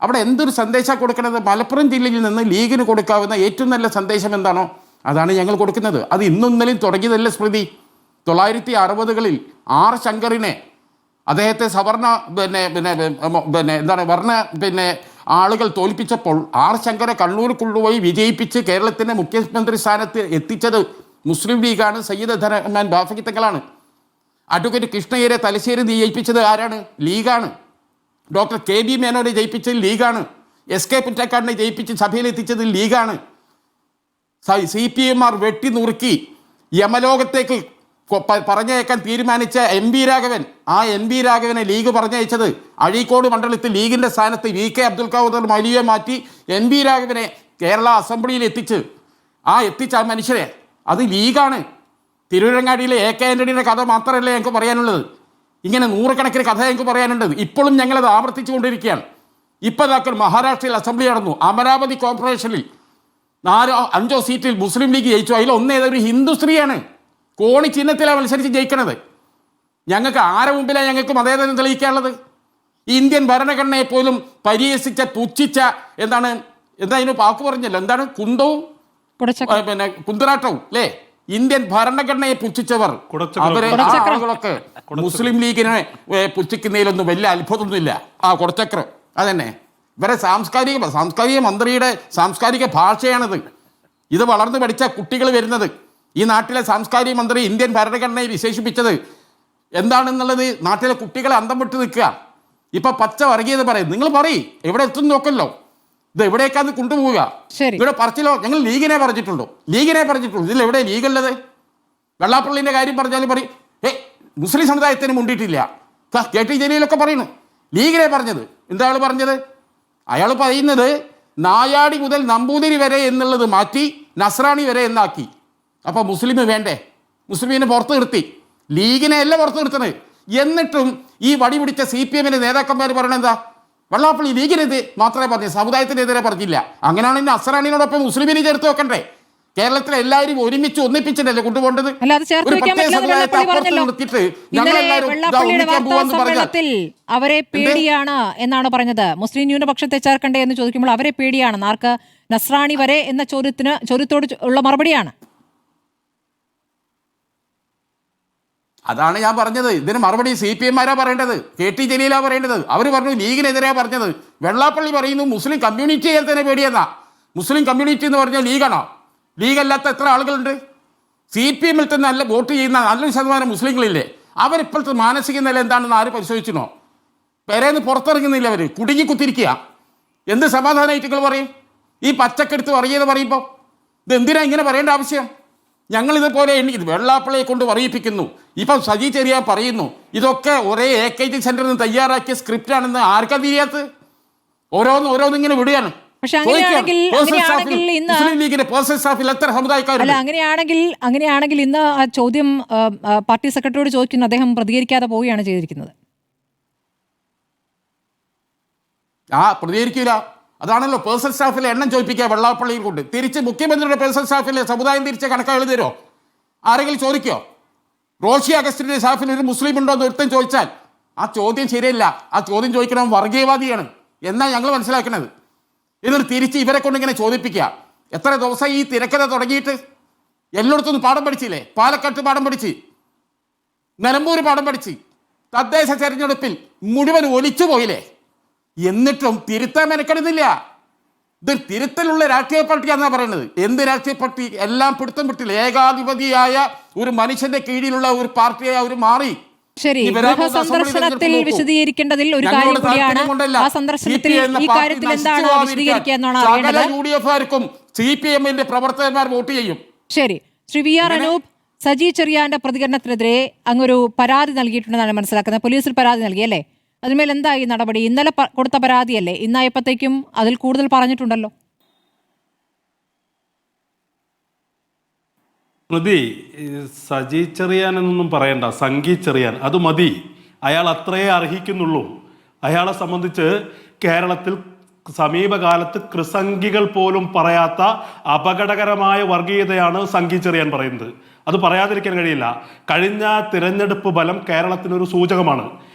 S4: അവിടെ എന്തൊരു സന്ദേശം കൊടുക്കുന്നത്? മലപ്പുറം ജില്ലയിൽ നിന്ന് ലീഗിന് കൊടുക്കാവുന്ന ഏറ്റവും നല്ല സന്ദേശം എന്താണോ അതാണ് ഞങ്ങൾ കൊടുക്കുന്നത്. അത് ഇന്നും ഇന്നലെയും തുടങ്ങിയതല്ല സ്മൃതി. 1960കളിൽ R. ശങ്കറിനെ, അദ്ദേഹത്തെ സവർണ വർണ്ണ ആളുകൾ തോൽപ്പിച്ചപ്പോൾ R. ശങ്കറെ കണ്ണൂർ കൊണ്ടുപോയി വിജയിപ്പിച്ച് കേരളത്തിൻ്റെ മുഖ്യമന്ത്രി സ്ഥാനത്ത് എത്തിച്ചത് മുസ്ലിം ലീഗാണ്, സയ്യിദ് റഹ്മാൻ ബാഫഖി തങ്ങളാണ്. അഡ്വക്കേറ്റ് കൃഷ്ണയ്യരെ തലശ്ശേരി ജയിപ്പിച്ചത് ആരാണ്? ലീഗാണ്. ഡോക്ടർ KB മേനോനെ ജയിപ്പിച്ചത് ലീഗാണ്. SK പുറ്റക്കാടിനെ ജയിപ്പിച്ച് സഭയിലെത്തിച്ചത് ലീഗാണ്. CPMമാർ വെട്ടി നുറുക്കി യമലോകത്തേക്ക് പറഞ്ഞയക്കാൻ തീരുമാനിച്ച MV രാഘവൻ, ആ MV രാഘവനെ ലീഗ് പറഞ്ഞയച്ചത് അഴീക്കോട് മണ്ഡലത്തിൽ ലീഗിൻ്റെ സ്ഥാനത്ത് VK അബ്ദുൽ ഖാദർ മൗലവിയെ മാറ്റി MV രാഘവനെ കേരള അസംബ്ലിയിൽ എത്തിച്ച് എത്തിച്ച ആ മനുഷ്യരെ അത് ലീഗാണ്. തിരുവരങ്ങാടിയിലെ AK ആൻ്റണിയുടെ കഥ മാത്രമല്ല ഞങ്ങൾക്ക് പറയാനുള്ളത്, ഇങ്ങനെ നൂറുകണക്കിന് കഥ ഞങ്ങൾക്ക് പറയാനുണ്ട്. ഇപ്പോഴും ഞങ്ങളത് ആവർത്തിച്ചു കൊണ്ടിരിക്കുകയാണ്. ഇപ്പോൾ മഹാരാഷ്ട്രയിൽ അസംബ്ലി നടന്നു. അമരാവതി കോർപ്പറേഷനിൽ 4-5 സീറ്റിൽ മുസ്ലിം ലീഗ് ജയിച്ചു. അതിലൊന്നേതൊരു ഹിന്ദു സ്ത്രീയാണ്. കോണി ചിഹ്നത്തിലാണ് മത്സരിച്ച് ജയിക്കണത്. ഞങ്ങൾക്ക് ആരെ മുമ്പിലാണ് ഞങ്ങൾക്ക് മതേതരം തെളിയിക്കാനുള്ളത്? ഇന്ത്യൻ ഭരണഘടനയെ പോലും പരിഹസിച്ച, പുച്ഛിച്ച, എന്താ അതിന് വാക്ക് പറഞ്ഞല്ലോ, എന്താണ് കുന്തവും കുന്തറാട്ടവും അല്ലേ? ഇന്ത്യൻ ഭരണഘടനയെ പുച്ഛിച്ചവർ അവരെ ആളുകളൊക്കെ മുസ്ലിം ലീഗിനെ പുച്ഛിക്കുന്നതിലൊന്നും വലിയ അത്ഭുതമൊന്നുമില്ല. കൊടച്ചക്രം അതന്നെ ഇവരെ സാംസ്കാരിക മന്ത്രിയുടെ സാംസ്കാരിക ഭാഷയാണിത്. ഇത് വളർന്നു പഠിച്ച കുട്ടികൾ വരുന്നത്. ഈ നാട്ടിലെ സാംസ്കാരിക മന്ത്രി ഇന്ത്യൻ ഭരണഘടനയെ വിശേഷിപ്പിച്ചത് എന്താണെന്നുള്ളത് നാട്ടിലെ കുട്ടികളെ അന്തം വിട്ട് നിൽക്കുക. ഇപ്പൊ പച്ച വർഗീയത പറയും. നിങ്ങൾ പറയും എവിടെ എത്തും നോക്കല്ലോ, ഇത് എവിടേക്കാന്ന് കൊണ്ടുപോവുക. ഇവിടെ പറച്ചിലോ ഞങ്ങൾ ലീഗിനെ പറഞ്ഞിട്ടുള്ളൂ. ഇതിൽ എവിടെ ലീഗുള്ളത്? വെള്ളാപ്പള്ളിന്റെ കാര്യം പറഞ്ഞാലും പറയും മുസ്ലിം സമുദായത്തിന് മുണ്ടിയിട്ടില്ല. KT ജലീലൊക്കെ പറയുന്നു ലീഗിനെ പറഞ്ഞത്. എന്താ പറഞ്ഞത്? അയാൾ പറയുന്നത് നായാടി മുതൽ നമ്പൂതിരി വരെ എന്നുള്ളത് മാറ്റി നസ്രാണി വരെ എന്നാക്കി. അപ്പോൾ മുസ്ലിം വേണ്ടേ? മുസ്ലിമിനെ പുറത്ത് നിർത്തി, ലീഗിനെ അല്ല പുറത്ത് നിർത്തണത്. എന്നിട്ടും ഈ വടി പിടിച്ച CPMന്റെ നേതാക്കന്മാർ പറയണത് എന്താ? വെള്ളാപ്പള്ളി ലീഗിനെതിരെ മാത്രമേ പറഞ്ഞു, സമുദായത്തിനെതിരെ പറഞ്ഞില്ല. അങ്ങനെയാണെങ്കിൽ നസ്രാണിനോടൊപ്പം മുസ്ലിമിനെ ചേർത്ത് വെക്കണ്ടേ? കേരളത്തിലെ എല്ലാവരും ഒരുമിച്ച് ഒന്നിപ്പിച്ചിട്ടല്ലേ കൊണ്ടുപോകേണ്ടത്?
S2: അവരെ പേടിയാണ് എന്നാണ് പറഞ്ഞത്. മുസ്ലിം ന്യൂനപക്ഷത്തെ ചേർക്കണ്ടേ എന്ന് ചോദിക്കുമ്പോൾ അവരെ പേടിയാണ്. നാർക്ക് നസ്രാണി വരെ എന്ന ചോദ്യത്തോട് ഉള്ള മറുപടിയാണ്.
S4: അതാണ് ഞാൻ പറഞ്ഞത്. ഇതിന് മറുപടി CPMമാരാ പറയേണ്ടത്, KT ജലീലാ പറയേണ്ടത്. അവർ പറഞ്ഞു ലീഗിനെതിരെയാ പറഞ്ഞത്. വെള്ളാപ്പള്ളി പറയുന്നു മുസ്ലിം കമ്മ്യൂണിറ്റിയെ തന്നെ പേടിയെന്നാ. മുസ്ലിം കമ്മ്യൂണിറ്റി എന്ന് പറഞ്ഞാൽ ലീഗാണോ? ലീഗല്ലാത്ത എത്ര ആളുകളുണ്ട്? CPMൽ തന്നെ നല്ല വോട്ട് ചെയ്യുന്ന നല്ലൊരു ശതമാനം മുസ്ലിങ്ങളില്ലേ? അവരിപ്പോഴത്തെ മാനസിക നില എന്താണെന്ന് ആര് പരിശോധിച്ചിനോ? പെരേന്ന് പുറത്തിറങ്ങുന്നില്ല, അവർ കുടുങ്ങി കുത്തിരിക്കുക. എന്ത് സമാധാനമായിട്ട് പറയും? ഈ പച്ചക്കെടുത്ത് പറയത് പറയുമ്പോൾ ഇത് എന്തിനാ ഇങ്ങനെ പറയേണ്ട ആവശ്യം? ഞങ്ങളിതുപോലെ വെള്ളാപ്പള്ളിയെ കൊണ്ട് പറയിപ്പിക്കുന്നു. ഇപ്പം സജി ചെറിയാൻ പറയുന്നു ഇതൊക്കെ ഒരേ AKT സെന്ററിൽ നിന്ന് തയ്യാറാക്കിയ സ്ക്രിപ്റ്റാണെന്ന് ആർക്കാ തിരിയാത്തത്? ഓരോന്നിങ്ങനെ വിടുകയാണ്.
S2: അങ്ങനെയാണെങ്കിൽ ഇന്ന് ആ ചോദ്യം പാർട്ടി സെക്രട്ടറിയോട് ചോദിക്കുന്നു, അദ്ദേഹം പ്രതികരിക്കാതെ പോവുകയാണ് ചെയ്തിരിക്കുന്നത്.
S4: പ്രതികരിക്കില്ല. അതാണല്ലോ പേഴ്സണൽ സ്റ്റാഫിലെ എണ്ണം ചോദിപ്പിക്കുക വെള്ളാപ്പള്ളിയിൽ കൊണ്ട്. തിരിച്ച് മുഖ്യമന്ത്രിയുടെ പേഴ്സണൽ സ്റ്റാഫിലെ സമുദായം തിരിച്ച കണക്കാൾ തരുമോ? ആരെങ്കിലും ചോദിക്കോ? റോഷി അഗസ്റ്റിന്റെ സ്റ്റാഫിൽ ഒരു മുസ്ലിം ഉണ്ടോ എന്ന് ഒരുത്തൻ ചോദിച്ചാൽ ആ ചോദ്യം ശരിയല്ല. ആ ചോദ്യം ചോദിക്കണം വർഗീയവാദിയാണ് എന്നാണ് ഞങ്ങൾ മനസ്സിലാക്കുന്നത്. എന്നിട്ട് തിരിച്ച് ഇവരെ കൊണ്ട് ഇങ്ങനെ ചോദിപ്പിക്കുക. എത്ര ദിവസം ഈ തിരക്കഥ തുടങ്ങിയിട്ട്? എല്ലായിടത്തും പാഠം പഠിച്ചില്ലേ? പാലക്കാട്ട് പാഠം പഠിച്ച്, നിലമ്പൂർ പാഠം പഠിച്ച്, തദ്ദേശ തെരഞ്ഞെടുപ്പിൽ മുഴുവൻ ഒലിച്ചു പോയില്ലേ? എന്നിട്ടും തിരുത്താൻ മെനക്കെടുന്നില്ല. ഇത് തിരുത്തലുള്ള രാഷ്ട്രീയ പാർട്ടിയാണെന്നാ പറയുന്നത്. എന്ത് രാഷ്ട്രീയ പാർട്ടി? എല്ലാം പിടുത്തം വിട്ടില്ല. ഏകാധിപതിയായ ഒരു മനുഷ്യന്റെ കീഴിലുള്ള ഒരു പാർട്ടിയായി അവർ മാറി.
S2: ശരി, സന്ദർശനത്തിൽ വിശദീകരിക്കേണ്ടതിൽ ഒരു കാര്യം കൂടിയാണ്. ആ സന്ദർശനത്തിൽ ഈ കാര്യത്തിൽ എന്താണ് വിശദീകരിക്കുക എന്നാണ് അറിയേണ്ടത്.
S4: UDF-കാർക്കും CPM-ന്റെ പ്രവർത്തകന്മാർ വോട്ട് ചെയ്യും.
S2: ശരി, ശ്രീ VR അനൂപ്, സജി ചെറിയാന്റെ പ്രതികരണത്തിനെതിരെ അങ്ങൊരു പരാതി നൽകിയിട്ടുണ്ടെന്നാണ് മനസ്സിലാക്കുന്നത്. പോലീസിൽ പരാതി നൽകിയല്ലേ? അതിന്മേൽ എന്തായി നടപടി? ഇന്നലെ കൊടുത്ത പരാതിയല്ലേ? ഇന്നായപ്പോഴത്തേക്കും അതിൽ കൂടുതൽ പറഞ്ഞിട്ടുണ്ടല്ലോ.
S5: മതി, സജി ചെറിയാൻ എന്നൊന്നും പറയണ്ട, സംഗി ചെറിയാൻ അത് മതി. അയാൾ അത്രയേ അർഹിക്കുന്നുള്ളൂ. അയാളെ സംബന്ധിച്ച് കേരളത്തിൽ സമീപകാലത്ത് കൃസംഗികൾ പോലും പറയാത്ത അപകടകരമായ വർഗീയതയാണ് സംഗി ചെറിയാൻ പറയുന്നത്. അത് പറയാതിരിക്കാൻ കഴിയില്ല. കഴിഞ്ഞ തിരഞ്ഞെടുപ്പ് ഫലം കേരളത്തിനൊരു സൂചകമാണ്.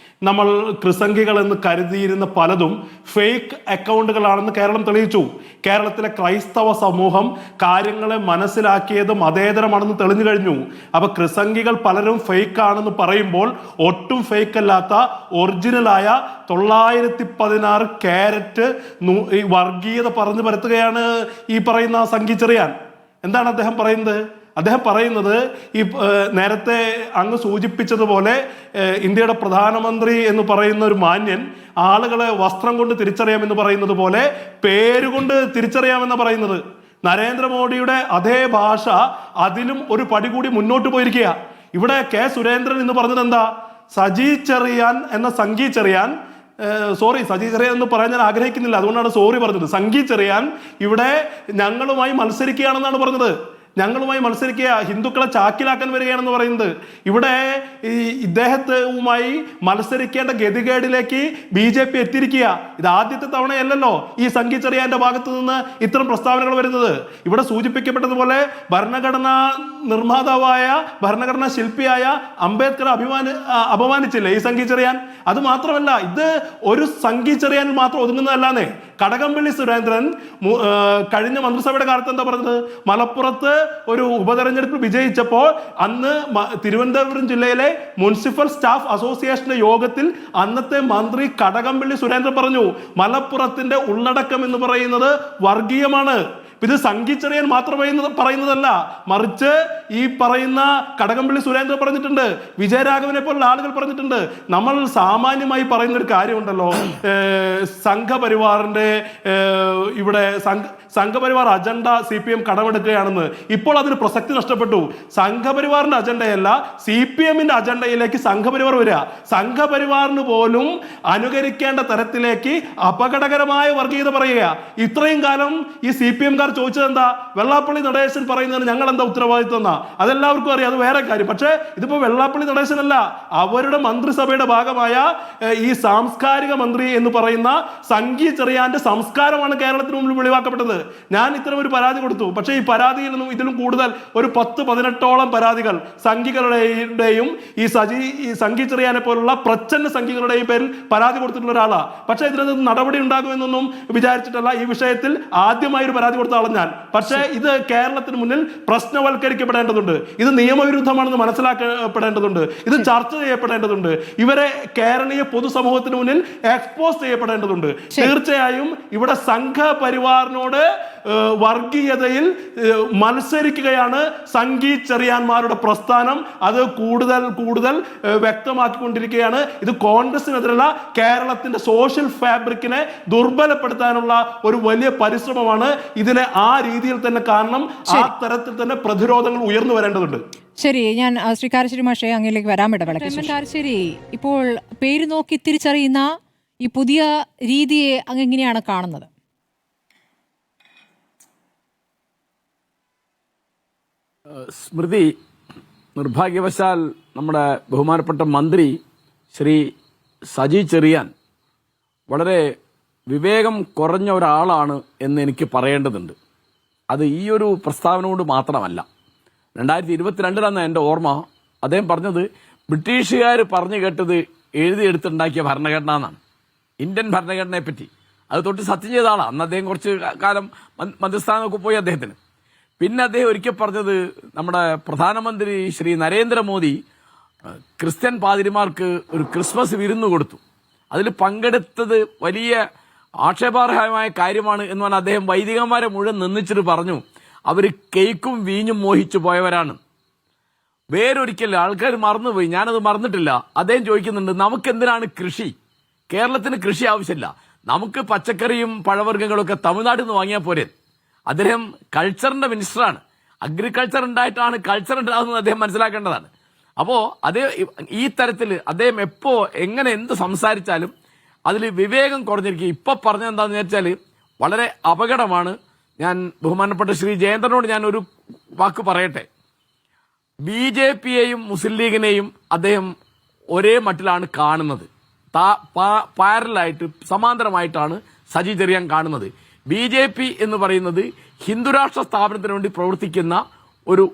S5: നമ്മൾ കൃസംഗികൾ എന്ന് കരുതിയിരുന്ന പലതും ഫേക്ക് അക്കൗണ്ടുകളാണെന്ന് കേരളം തെളിയിച്ചു. കേരളത്തിലെ ക്രൈസ്തവ സമൂഹം കാര്യങ്ങളെ മനസ്സിലാക്കിയത് മതേതരമാണെന്ന് തെളിഞ്ഞു കഴിഞ്ഞു. അപ്പൊ കൃസംഗികൾ പലരും ഫേക്ക് ആണെന്ന് പറയുമ്പോൾ ഒട്ടും ഫേക്ക് അല്ലാത്ത ഒറിജിനലായ 916 ക്യാരറ്റ് വർഗീയത പറഞ്ഞു പരത്തുകയാണ് ഈ പറയുന്ന സംഗി ചെറിയാൻ. എന്താണ് അദ്ദേഹം പറയുന്നത്? അദ്ദേഹം പറയുന്നത് ഈ നേരത്തെ അങ്ങ് സൂചിപ്പിച്ചതുപോലെ ഇന്ത്യയുടെ പ്രധാനമന്ത്രി എന്ന് പറയുന്ന ഒരു മാന്യൻ ആളുകളെ വസ്ത്രം കൊണ്ട് തിരിച്ചറിയാമെന്ന് പറയുന്നത് പോലെ പേരുകൊണ്ട് തിരിച്ചറിയാമെന്ന് പറയുന്നത്. നരേന്ദ്രമോദിയുടെ അതേ ഭാഷ അതിലും ഒരു പടി കൂടി മുന്നോട്ട് പോയിരിക്കുക. ഇവിടെ കെ സുരേന്ദ്രൻ എന്ന് പറഞ്ഞത് എന്താ? സജി ചെറിയാൻ എന്ന സംഗി ചെറിയാൻ, സോറി സജി ചെറിയാൻ എന്ന് പറയാൻ ഞാൻ ആഗ്രഹിക്കുന്നില്ല, അതുകൊണ്ടാണ് സോറി പറഞ്ഞത്. സംഗി ചെറിയാൻ ഇവിടെ ഞങ്ങളുമായി മത്സരിക്കുകയാണെന്നാണ് പറഞ്ഞത്. ഞങ്ങളുമായി മത്സരിക്കുക, ഹിന്ദുക്കളെ ചാക്കിലാക്കാൻ വരികയാണെന്ന് പറയുന്നത്. ഇവിടെ ഈ ഇദ്ദേഹവുമായി മത്സരിക്കേണ്ട ഗതികേടിലേക്ക് BJP എത്തിയിരിക്കുക. ഇത് ആദ്യത്തെ തവണയല്ലല്ലോ ഈ സംഗി ചെറിയാന്റെ ഭാഗത്ത് നിന്ന് ഇത്തരം പ്രസ്താവനകൾ വരുന്നത്. ഇവിടെ സൂചിപ്പിക്കപ്പെട്ടതുപോലെ ഭരണഘടനാ നിർമ്മാതാവായ ഭരണഘടനാ ശില്പിയായ അംബേദ്കർ അപമാനിച്ചില്ലേ ഈ സംഗി ചെറിയാൻ? അത് മാത്രമല്ല, ഇത് ഒരു സംഗി ചെറിയാനിൽ മാത്രം ഒതുങ്ങുന്നതല്ലാന്നേ. കടകംപള്ളി സുരേന്ദ്രൻ കഴിഞ്ഞ മന്ത്രിസഭയുടെ കാലത്ത് എന്താ പറഞ്ഞത്? മലപ്പുറത്ത് ഒരു ഉപതെരഞ്ഞെടുപ്പ് വിജയിച്ചപ്പോൾ അന്ന് തിരുവനന്തപുരം ജില്ലയിലെ മുനിസിപ്പൽ സ്റ്റാഫ് അസോസിയേഷന്റെ യോഗത്തിൽ അന്നത്തെ മന്ത്രി കടകംപള്ളി സുരേന്ദ്രൻ പറഞ്ഞു, മലപ്പുറത്തിന്റെ ഉള്ളടക്കം എന്ന് പറയുന്നത് വർഗീയമാണ്. ഇത് സംഗി ചെറിയാൻ മാത്രമേ പറയുന്നതല്ല, മറിച്ച് ഈ പറയുന്ന കടകംപള്ളി സുരേന്ദ്രൻ പറഞ്ഞിട്ടുണ്ട്, വിജയരാഘവനെ പോലുള്ള ആളുകൾ പറഞ്ഞിട്ടുണ്ട്. നമ്മൾ സാമാന്യമായി പറയുന്ന ഒരു കാര്യമുണ്ടല്ലോ, സംഘപരിവാറിന്റെ ഇവിടെ സംഘപരിവാർ അജണ്ട CPM കടമെടുക്കുകയാണെന്ന്. ഇപ്പോൾ അതിന് പ്രസക്തി നഷ്ടപ്പെട്ടു. സംഘപരിവാറിന്റെ അജണ്ടയല്ല CPM-ന്റെ അജണ്ടയിലേക്ക് സംഘപരിവാർ വരിക. സംഘപരിവാറിന് പോലും അനുകരിക്കേണ്ട തരത്തിലേക്ക് അപകടകരമായ വർഗീയത പറയുക. ഇത്രയും കാലം ഈ CPM-കാർ ചോദിച്ചത് എന്താ? വെള്ളാപ്പള്ളി നടേശൻ പറയുന്നതിന് ഞങ്ങൾ എന്താ ഉത്തരവാദിത്വം എന്നാ? അതെല്ലാവർക്കും അറിയാം, അത് വേറെ കാര്യം. പക്ഷേ ഇതിപ്പോ വെള്ളാപ്പള്ളി നടേശനല്ല, അവരുടെ മന്ത്രിസഭയുടെ ഭാഗമായ ഈ സാംസ്കാരിക മന്ത്രി എന്ന് പറയുന്ന സംഗി ചെറിയാന്റെ സംസ്കാരമാണ് കേരളത്തിന് മുമ്പിൽ വെളിവാക്കപ്പെട്ടത്. ഞാൻ ഇത്തരം ഒരു പരാതി കൊടുത്തു. പക്ഷേ ഈ പരാതിയിൽ നിന്നും ഇതിലും കൂടുതൽ ഒരു 10-18ഓളം പരാതികൾ സംഘികളുടെയും ഈ സംഗി ചെറിയാനെ പോലുള്ള പ്രച്ഛന്ന സംഘികളുടെയും പേരിൽ പരാതി കൊടുത്തിട്ടുള്ള ഒരാളാണ്. പക്ഷേ ഇതിനകത്ത് നടപടി ഉണ്ടാകുമെന്നൊന്നും വിചാരിച്ചിട്ടല്ല ഈ വിഷയത്തിൽ ആദ്യമായി ഒരു പരാതി കൊടുത്ത ആളും ഞാൻ. പക്ഷേ ഇത് കേരളത്തിന് മുന്നിൽ പ്രശ്നവൽക്കരിക്കപ്പെടേണ്ടതുണ്ട്. ഇത് നിയമവിരുദ്ധമാണെന്ന് മനസ്സിലാക്കപ്പെടേണ്ടതുണ്ട്. ഇത് ചർച്ച ചെയ്യപ്പെടേണ്ടതുണ്ട്. ഇവരെ കേരളീയ പൊതുസമൂഹത്തിന് മുന്നിൽ എക്സ്പോസ് ചെയ്യപ്പെടേണ്ടതുണ്ട്. തീർച്ചയായും ഇവിടെ സംഘപരിവാറിനോട് വർഗീയതയിൽ മത്സരിക്കുകയാണ് സംഗി ചെറിയാന്മാരുടെ പ്രസ്ഥാനം. അത് കൂടുതൽ കൂടുതൽ വ്യക്തമാക്കിക്കൊണ്ടിരിക്കുകയാണ്. ഇത് കോൺഗ്രസിനെതിരെയുള്ള കേരളത്തിന്റെ സോഷ്യൽ ഫാബ്രിക്കിനെ ദുർബലപ്പെടുത്താനുള്ള ഒരു വലിയ പരിശ്രമമാണ്. ഇതിനെ ആ രീതിയിൽ തന്നെ കാണണം. ആ തരത്തിൽ തന്നെ പ്രതിരോധങ്ങൾ ഉയർന്നു വരേണ്ടതുണ്ട്.
S2: ശരി, ഞാൻ ശ്രീ കാരശ്ശേരി മാഷെ അങ്ങിലേക്ക് വരാൻ വിടവളെ. കാരശ്ശേരി, ഇപ്പോൾ പേര് നോക്കി തിരിച്ചറിയുന്ന ഈ പുതിയ രീതിയെ അങ്ങ് എങ്ങനെയാണ് കാണുന്നത്?
S6: സ്മൃതി, നിർഭാഗ്യവശാൽ നമ്മുടെ ബഹുമാനപ്പെട്ട മന്ത്രി ശ്രീ സജി ചെറിയാൻ വളരെ വിവേകം കുറഞ്ഞ ഒരാളാണ് എന്ന് എനിക്ക് പറയേണ്ടതുണ്ട്. അത് ഈ ഒരു പ്രസ്താവന കൊണ്ട് മാത്രമല്ല. 2022 എൻ്റെ ഓർമ്മ, അദ്ദേഹം പറഞ്ഞത് ബ്രിട്ടീഷുകാർ പറഞ്ഞു കേട്ടത് എഴുതിയെടുത്തുണ്ടാക്കിയ ഭരണഘടന എന്നാണ്, ഇന്ത്യൻ ഭരണഘടനയെ പറ്റി. അത് തൊട്ട് സത്യം ചെയ്ത ആളാണ്. അന്ന് അദ്ദേഹം കുറച്ച് കാലം മന്ത്രിസ്ഥാനമൊക്കെ പോയി അദ്ദേഹത്തിന്. പിന്നെ അദ്ദേഹം ഒരിക്കൽ പറഞ്ഞത് നമ്മുടെ പ്രധാനമന്ത്രി ശ്രീ നരേന്ദ്രമോദി ക്രിസ്ത്യൻ പാതിരിമാർക്ക് ഒരു ക്രിസ്മസ് വിരുന്ന് കൊടുത്തു. അതിൽ പങ്കെടുത്തത് വലിയ ആക്ഷേപാർഹമായ കാര്യമാണ് എന്ന് പറഞ്ഞാൽ അദ്ദേഹം വൈദികന്മാരെ മുഴുവൻ നിന്ദിച്ചിട്ട് പറഞ്ഞു അവർ കേക്കും വീഞ്ഞും മോഹിച്ചു പോയവരാണ്. വേറൊരിക്കൽ ആൾക്കാർ മറന്നുപോയി, ഞാനത് മറന്നിട്ടില്ല. അദ്ദേഹം ചോദിക്കുന്നുണ്ട്, നമുക്ക് എന്തിനാണ് കൃഷി? കേരളത്തിന് കൃഷി ആവശ്യമില്ല, നമുക്ക് പച്ചക്കറിയും പഴവർഗ്ഗങ്ങളൊക്കെ തമിഴ്നാട്ടിൽ നിന്ന് വാങ്ങിയാൽ പോരെ. അദ്ദേഹം കൾച്ചറിന്റെ മിനിസ്റ്ററാണ്. അഗ്രികൾച്ചർ ഉണ്ടായിട്ടാണ് കൾച്ചർ ഉണ്ടാകുന്നത് അദ്ദേഹം മനസ്സിലാക്കേണ്ടതാണ്. അപ്പോ അതേ ഈ തരത്തിൽ അദ്ദേഹം എപ്പോ എങ്ങനെ എന്ത് സംസാരിച്ചാലും അതിൽ വിവേകം കുറഞ്ഞിരിക്കും. ഇപ്പൊ പറഞ്ഞെന്താന്ന് വെച്ചാൽ വളരെ അപകടമാണ്. ഞാൻ ബഹുമാനപ്പെട്ട ശ്രീ ജയേന്ദ്രനോട് ഞാൻ ഒരു വാക്ക് പറയട്ടെ. BJPയെയും മുസ്ലിം ലീഗിനെയും അദ്ദേഹം ഒരേ മട്ടിലാണ് കാണുന്നത്. പാരലായിട്ട് സമാന്തരമായിട്ടാണ് സജി ചെറിയാൻ കാണുന്നത്. BJP എന്ന് പറയുന്നത് ഹിന്ദുരാഷ്ട്ര സ്ഥാപനത്തിന് വേണ്ടി പ്രവർത്തിക്കുന്ന ഒരു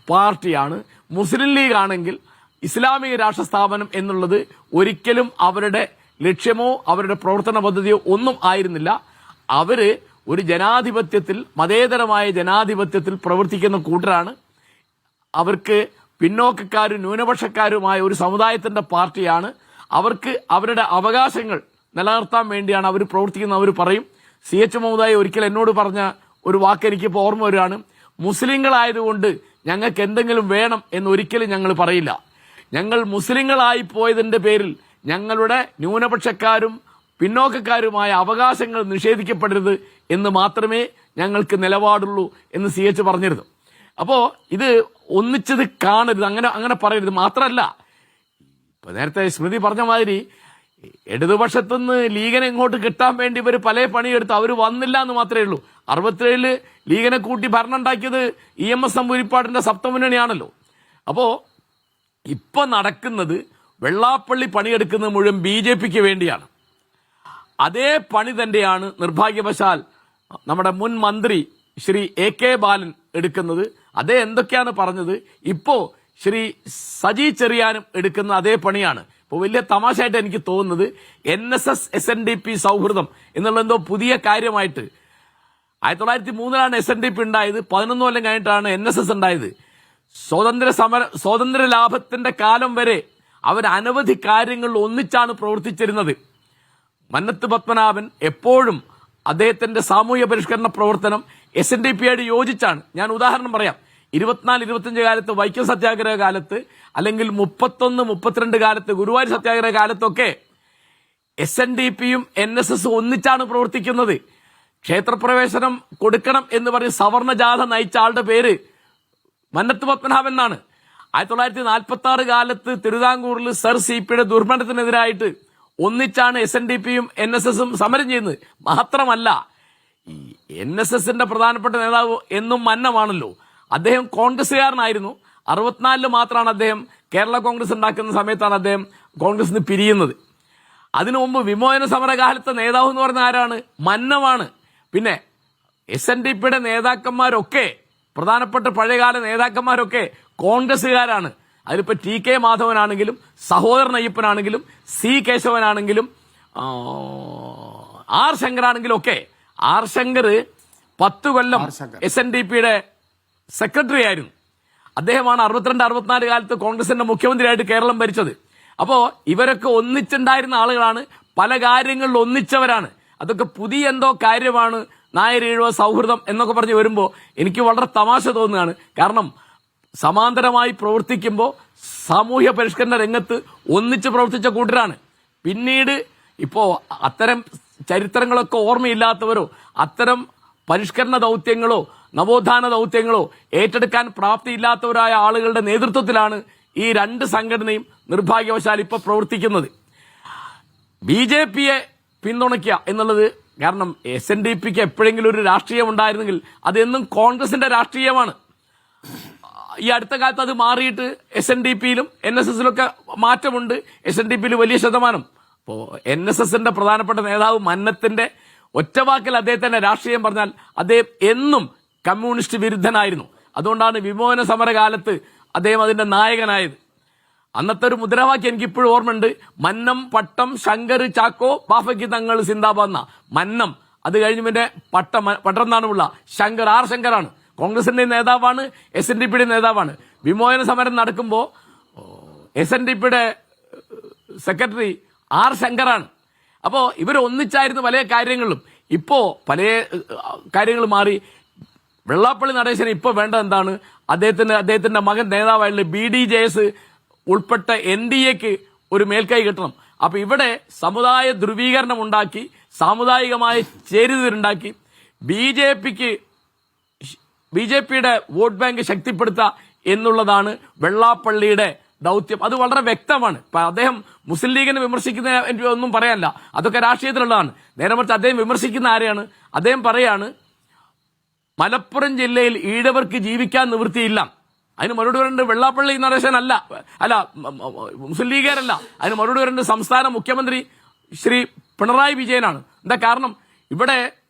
S6: പാർട്ടിയാണ്. മുസ്ലിം ലീഗ് ആണെങ്കിൽ ഇസ്ലാമിക രാഷ്ട്ര സ്ഥാപനം എന്നുള്ളത് ഒരിക്കലും അവരുടെ ലക്ഷ്യമോ അവരുടെ പ്രവർത്തന പദ്ധതിയോ ഒന്നും ആയിരുന്നില്ല. അവര് ഒരു ജനാധിപത്യത്തിൽ, മതേതരമായ ജനാധിപത്യത്തിൽ പ്രവർത്തിക്കുന്ന കൂട്ടരാണ്. അവർക്ക് പിന്നോക്കക്കാരും ന്യൂനപക്ഷക്കാരുമായ ഒരു സമുദായത്തിന്റെ പാർട്ടിയാണ്. അവർക്ക് അവരുടെ അവകാശങ്ങൾ നിലനിർത്താൻ വേണ്ടിയാണ് അവർ പ്രവർത്തിക്കുന്നത്. അവർ പറയും, CH മഹോദയ ഒരിക്കൽ എന്നോട് പറഞ്ഞ ഒരു വാക്ക് എനിക്കിപ്പോൾ ഓർമ്മ വരികയാണ്. മുസ്ലിങ്ങളായതുകൊണ്ട് ഞങ്ങൾക്ക് എന്തെങ്കിലും വേണം എന്ന് ഒരിക്കലും ഞങ്ങൾ പറയില്ല. ഞങ്ങൾ മുസ്ലിങ്ങളായി പോയതിന്റെ പേരിൽ ഞങ്ങളുടെ ന്യൂനപക്ഷക്കാരും പിന്നോക്കക്കാരുമായ അവകാശങ്ങൾ നിഷേധിക്കപ്പെടരുത് എന്ന് മാത്രമേ ഞങ്ങൾക്ക് നിലപാടുള്ളൂ എന്ന് CH പറഞ്ഞിരുന്നു. അപ്പോ ഇത് ഒന്നിച്ചത് കാണരുത്, അങ്ങനെ പറയരുത്. മാത്രമല്ല, ഇപ്പൊ നേരത്തെ സ്മൃതി പറഞ്ഞ മാതിരി ഇടതുപക്ഷത്തുനിന്ന് ലീഗിനെ ഇങ്ങോട്ട് കിട്ടാൻ വേണ്ടി ഇവർ പല പണിയെടുത്ത് അവർ വന്നില്ല എന്ന് മാത്രമേ ഉള്ളൂ. 67 ലീഗിനെ കൂട്ടി ഭരണം ഉണ്ടാക്കിയത് EMS നമ്പൂതിരിപ്പാടിന്റെ സപ്തമുന്നണിയാണല്ലോ. അപ്പോ ഇപ്പൊ നടക്കുന്നത് വെള്ളാപ്പള്ളി പണിയെടുക്കുന്നത് മുഴുവൻ BJPക്ക് വേണ്ടിയാണ്. അതേ പണി തന്നെയാണ് നിർഭാഗ്യവശാൽ നമ്മുടെ മുൻ മന്ത്രി ശ്രീ AK ബാലൻ എടുക്കുന്നത്. അതേ എന്തൊക്കെയാണ് പറഞ്ഞത് ഇപ്പോ ശ്രീ സജി ചെറിയാനും എടുക്കുന്ന അതേ പണിയാണ്. ഇപ്പോൾ വലിയ തമാശയായിട്ട് എനിക്ക് തോന്നുന്നത് NSS SNDP സൗഹൃദം എന്നുള്ള എന്തോ പുതിയ കാര്യമായിട്ട് 1903 SNDP ഉണ്ടായത്. 11 കൊല്ലം കഴിഞ്ഞിട്ടാണ് NSS ഉണ്ടായത്. സ്വാതന്ത്ര്യ ലാഭത്തിന്റെ കാലം വരെ അവർ അനവധി കാര്യങ്ങൾ ഒന്നിച്ചാണ് പ്രവർത്തിച്ചിരുന്നത്. മന്നത്ത് പത്മനാഭൻ എപ്പോഴും അദ്ദേഹത്തിന്റെ സാമൂഹ്യ പരിഷ്കരണ പ്രവർത്തനം SNDPയോട് യോജിച്ചാണ്. ഞാൻ ഉദാഹരണം പറയാം. 24-25 കാലത്ത് വൈക്കം സത്യാഗ്രഹ കാലത്ത്, അല്ലെങ്കിൽ 31-32 കാലത്ത് ഗുരുവായൂർ സത്യാഗ്രഹ കാലത്തൊക്കെ SNDPയും NSS ഒന്നിച്ചാണ് പ്രവർത്തിക്കുന്നത്. ക്ഷേത്രപ്രവേശനം കൊടുക്കണം എന്ന് പറഞ്ഞ് സവർണ ജാഥ നയിച്ച ആളുടെ പേര് മന്നത്ത് പത്മനാഭൻ എന്നാണ്. 1946 കാലത്ത് തിരുവിതാംകൂറിൽ സർ CPയുടെ ദുർഭരണത്തിനെതിരായിട്ട് ഒന്നിച്ചാണ് SNDPയും NSSും സമരം ചെയ്യുന്നത്. മാത്രമല്ല, ഈ NSSന്റെ പ്രധാനപ്പെട്ട നേതാവ് എന്നും മന്നമാണല്ലോ. അദ്ദേഹം കോൺഗ്രസ്സുകാരനായിരുന്നു. 64 മാത്രമാണ് അദ്ദേഹം കേരള കോൺഗ്രസ് ഉണ്ടാക്കുന്ന സമയത്താണ് അദ്ദേഹം കോൺഗ്രസിൽ നിന്ന് പിരിയുന്നത്. അതിനു മുമ്പ് വിമോചന സമരകാലത്തെ നേതാവ് എന്ന് പറയുന്ന ആരാണ്? മന്നമാണ്. പിന്നെ SNDPയുടെ നേതാക്കന്മാരൊക്കെ, പ്രധാനപ്പെട്ട പഴയകാല നേതാക്കന്മാരൊക്കെ കോൺഗ്രസ്സുകാരാണ്. അതിലിപ്പോ TK മാധവനാണെങ്കിലും സഹോദരൻ അയ്യപ്പനാണെങ്കിലും C കേശവനാണെങ്കിലും R ശങ്കറാണെങ്കിലും ഒക്കെ. R ശങ്കർ 10 കൊല്ലം SNDPയുടെ സെക്രട്ടറി ആയിരുന്നു. അദ്ദേഹമാണ് 62-64 കാലത്ത് കോൺഗ്രസിന്റെ മുഖ്യമന്ത്രിയായിട്ട് കേരളം ഭരിച്ചത്. അപ്പോ ഇവരൊക്കെ ഒന്നിച്ചുണ്ടായിരുന്ന ആളുകളാണ്, പല കാര്യങ്ങളിൽ ഒന്നിച്ചവരാണ്. അതൊക്കെ പുതിയ എന്തോ കാര്യമാണ്, നായർ ഈഴവ സൗഹൃദം എന്നൊക്കെ പറഞ്ഞ് വരുമ്പോൾ എനിക്ക് വളരെ തമാശ തോന്നുകയാണ്. കാരണം സമാന്തരമായി പ്രവർത്തിക്കുമ്പോൾ സാമൂഹ്യ പരിഷ്കരണ രംഗത്ത് ഒന്നിച്ച് പ്രവർത്തിച്ച കൂട്ടരാണ്. പിന്നീട് ഇപ്പോ അത്തരം ചരിത്രങ്ങളൊക്കെ ഓർമ്മയില്ലാത്തവരോ അത്തരം പരിഷ്കരണ ദൗത്യങ്ങളോ നവോത്ഥാന ദൗത്യങ്ങളോ ഏറ്റെടുക്കാൻ പ്രാപ്തിയില്ലാത്തവരായ ആളുകളുടെ നേതൃത്വത്തിലാണ് ഈ രണ്ട് സംഘടനയും നിർഭാഗ്യവശാൽ ഇപ്പൊ പ്രവർത്തിക്കുന്നത്. BJPയെ പിന്തുണയ്ക്കുക എന്നുള്ളത്, കാരണം SNDPക്ക് എപ്പോഴെങ്കിലും ഒരു രാഷ്ട്രീയം ഉണ്ടായിരുന്നെങ്കിൽ അതെന്നും കോൺഗ്രസിന്റെ രാഷ്ട്രീയമാണ്. ഈ അടുത്ത കാലത്ത് അത് മാറിയിട്ട് SNDPയിലും NSSലൊക്കെ മാറ്റമുണ്ട്. SNDPയിൽ വലിയ ശതമാനം. അപ്പോ NSSന്റെ പ്രധാനപ്പെട്ട നേതാവ് മന്നത്തിന്റെ ഒറ്റവാക്കിൽ അദ്ദേഹത്തിന്റെ രാഷ്ട്രീയം പറഞ്ഞാൽ അദ്ദേഹം എന്നും കമ്മ്യൂണിസ്റ്റ് വിരുദ്ധനായിരുന്നു. അതുകൊണ്ടാണ് വിമോചന സമരകാലത്ത് അദ്ദേഹം അതിന്റെ നായകനായത്. അന്നത്തെ ഒരു മുദ്രാവാക്യം എനിക്കിപ്പോഴും ഓർമ്മയുണ്ട്. മന്നം പട്ടം ശങ്കർ ചാക്കോ ബാഫയ്ക്ക് തങ്ങൾ സിന്ദാബാദ്. മന്നം, അത് കഴിഞ്ഞ് പിന്നെ പട്ടം എന്നാണുള്ള ശങ്കർ, R ശങ്കറാണ്. കോൺഗ്രസിന്റെ നേതാവാണ്, SNDPയുടെ നേതാവാണ്. വിമോചന സമരം നടക്കുമ്പോൾ SNDPയുടെ സെക്രട്ടറി R. ശങ്കറാണ്. അപ്പോൾ ഇവർ ഒന്നിച്ചായിരുന്നു പല കാര്യങ്ങളിലും. ഇപ്പോൾ പല കാര്യങ്ങൾ മാറി. വെള്ളാപ്പള്ളി നടേശന് ഇപ്പോൾ വേണ്ടത് എന്താണ്? അദ്ദേഹത്തിന്റെ മകൻ നേതാവായിട്ടുള്ള BDJS ഉൾപ്പെട്ട NDAക്ക് ഒരു മേൽക്കൈ കിട്ടണം. അപ്പൊ ഇവിടെ സമുദായ ധ്രുവീകരണം ഉണ്ടാക്കി, സാമുദായികമായ ചേരിതിരുണ്ടാക്കി BJPയുടെ വോട്ട് ബാങ്ക് ശക്തിപ്പെടുത്തുക എന്നുള്ളതാണ് വെള്ളാപ്പള്ളിയുടെ ദൗത്യം. അത് വളരെ വ്യക്തമാണ്. അദ്ദേഹം മുസ്ലിം ലീഗിനെ വിമർശിക്കുന്ന എനിക്ക് ഒന്നും പറയാനില്ല, അതൊക്കെ രാഷ്ട്രീയത്തിലുള്ളതാണ്. നേരെ മറിച്ച് അദ്ദേഹം വിമർശിക്കുന്ന ആരെയാണ്? അദ്ദേഹം പറയാണ് മലപ്പുറം ജില്ലയിൽ ഈഴവർക്ക് ജീവിക്കാൻ നിവൃത്തിയില്ല. അതിന് മറുപടി പറയേണ്ടത് വെള്ളാപ്പള്ളി നടേശനല്ല, അല്ല മുസ്ലിം ലീഗുകാരല്ല. അതിന് മറുപടി പറയേണ്ടത് സംസ്ഥാന മുഖ്യമന്ത്രി ശ്രീ പിണറായി വിജയനാണ്. എന്താ കാരണം? ഇവിടെ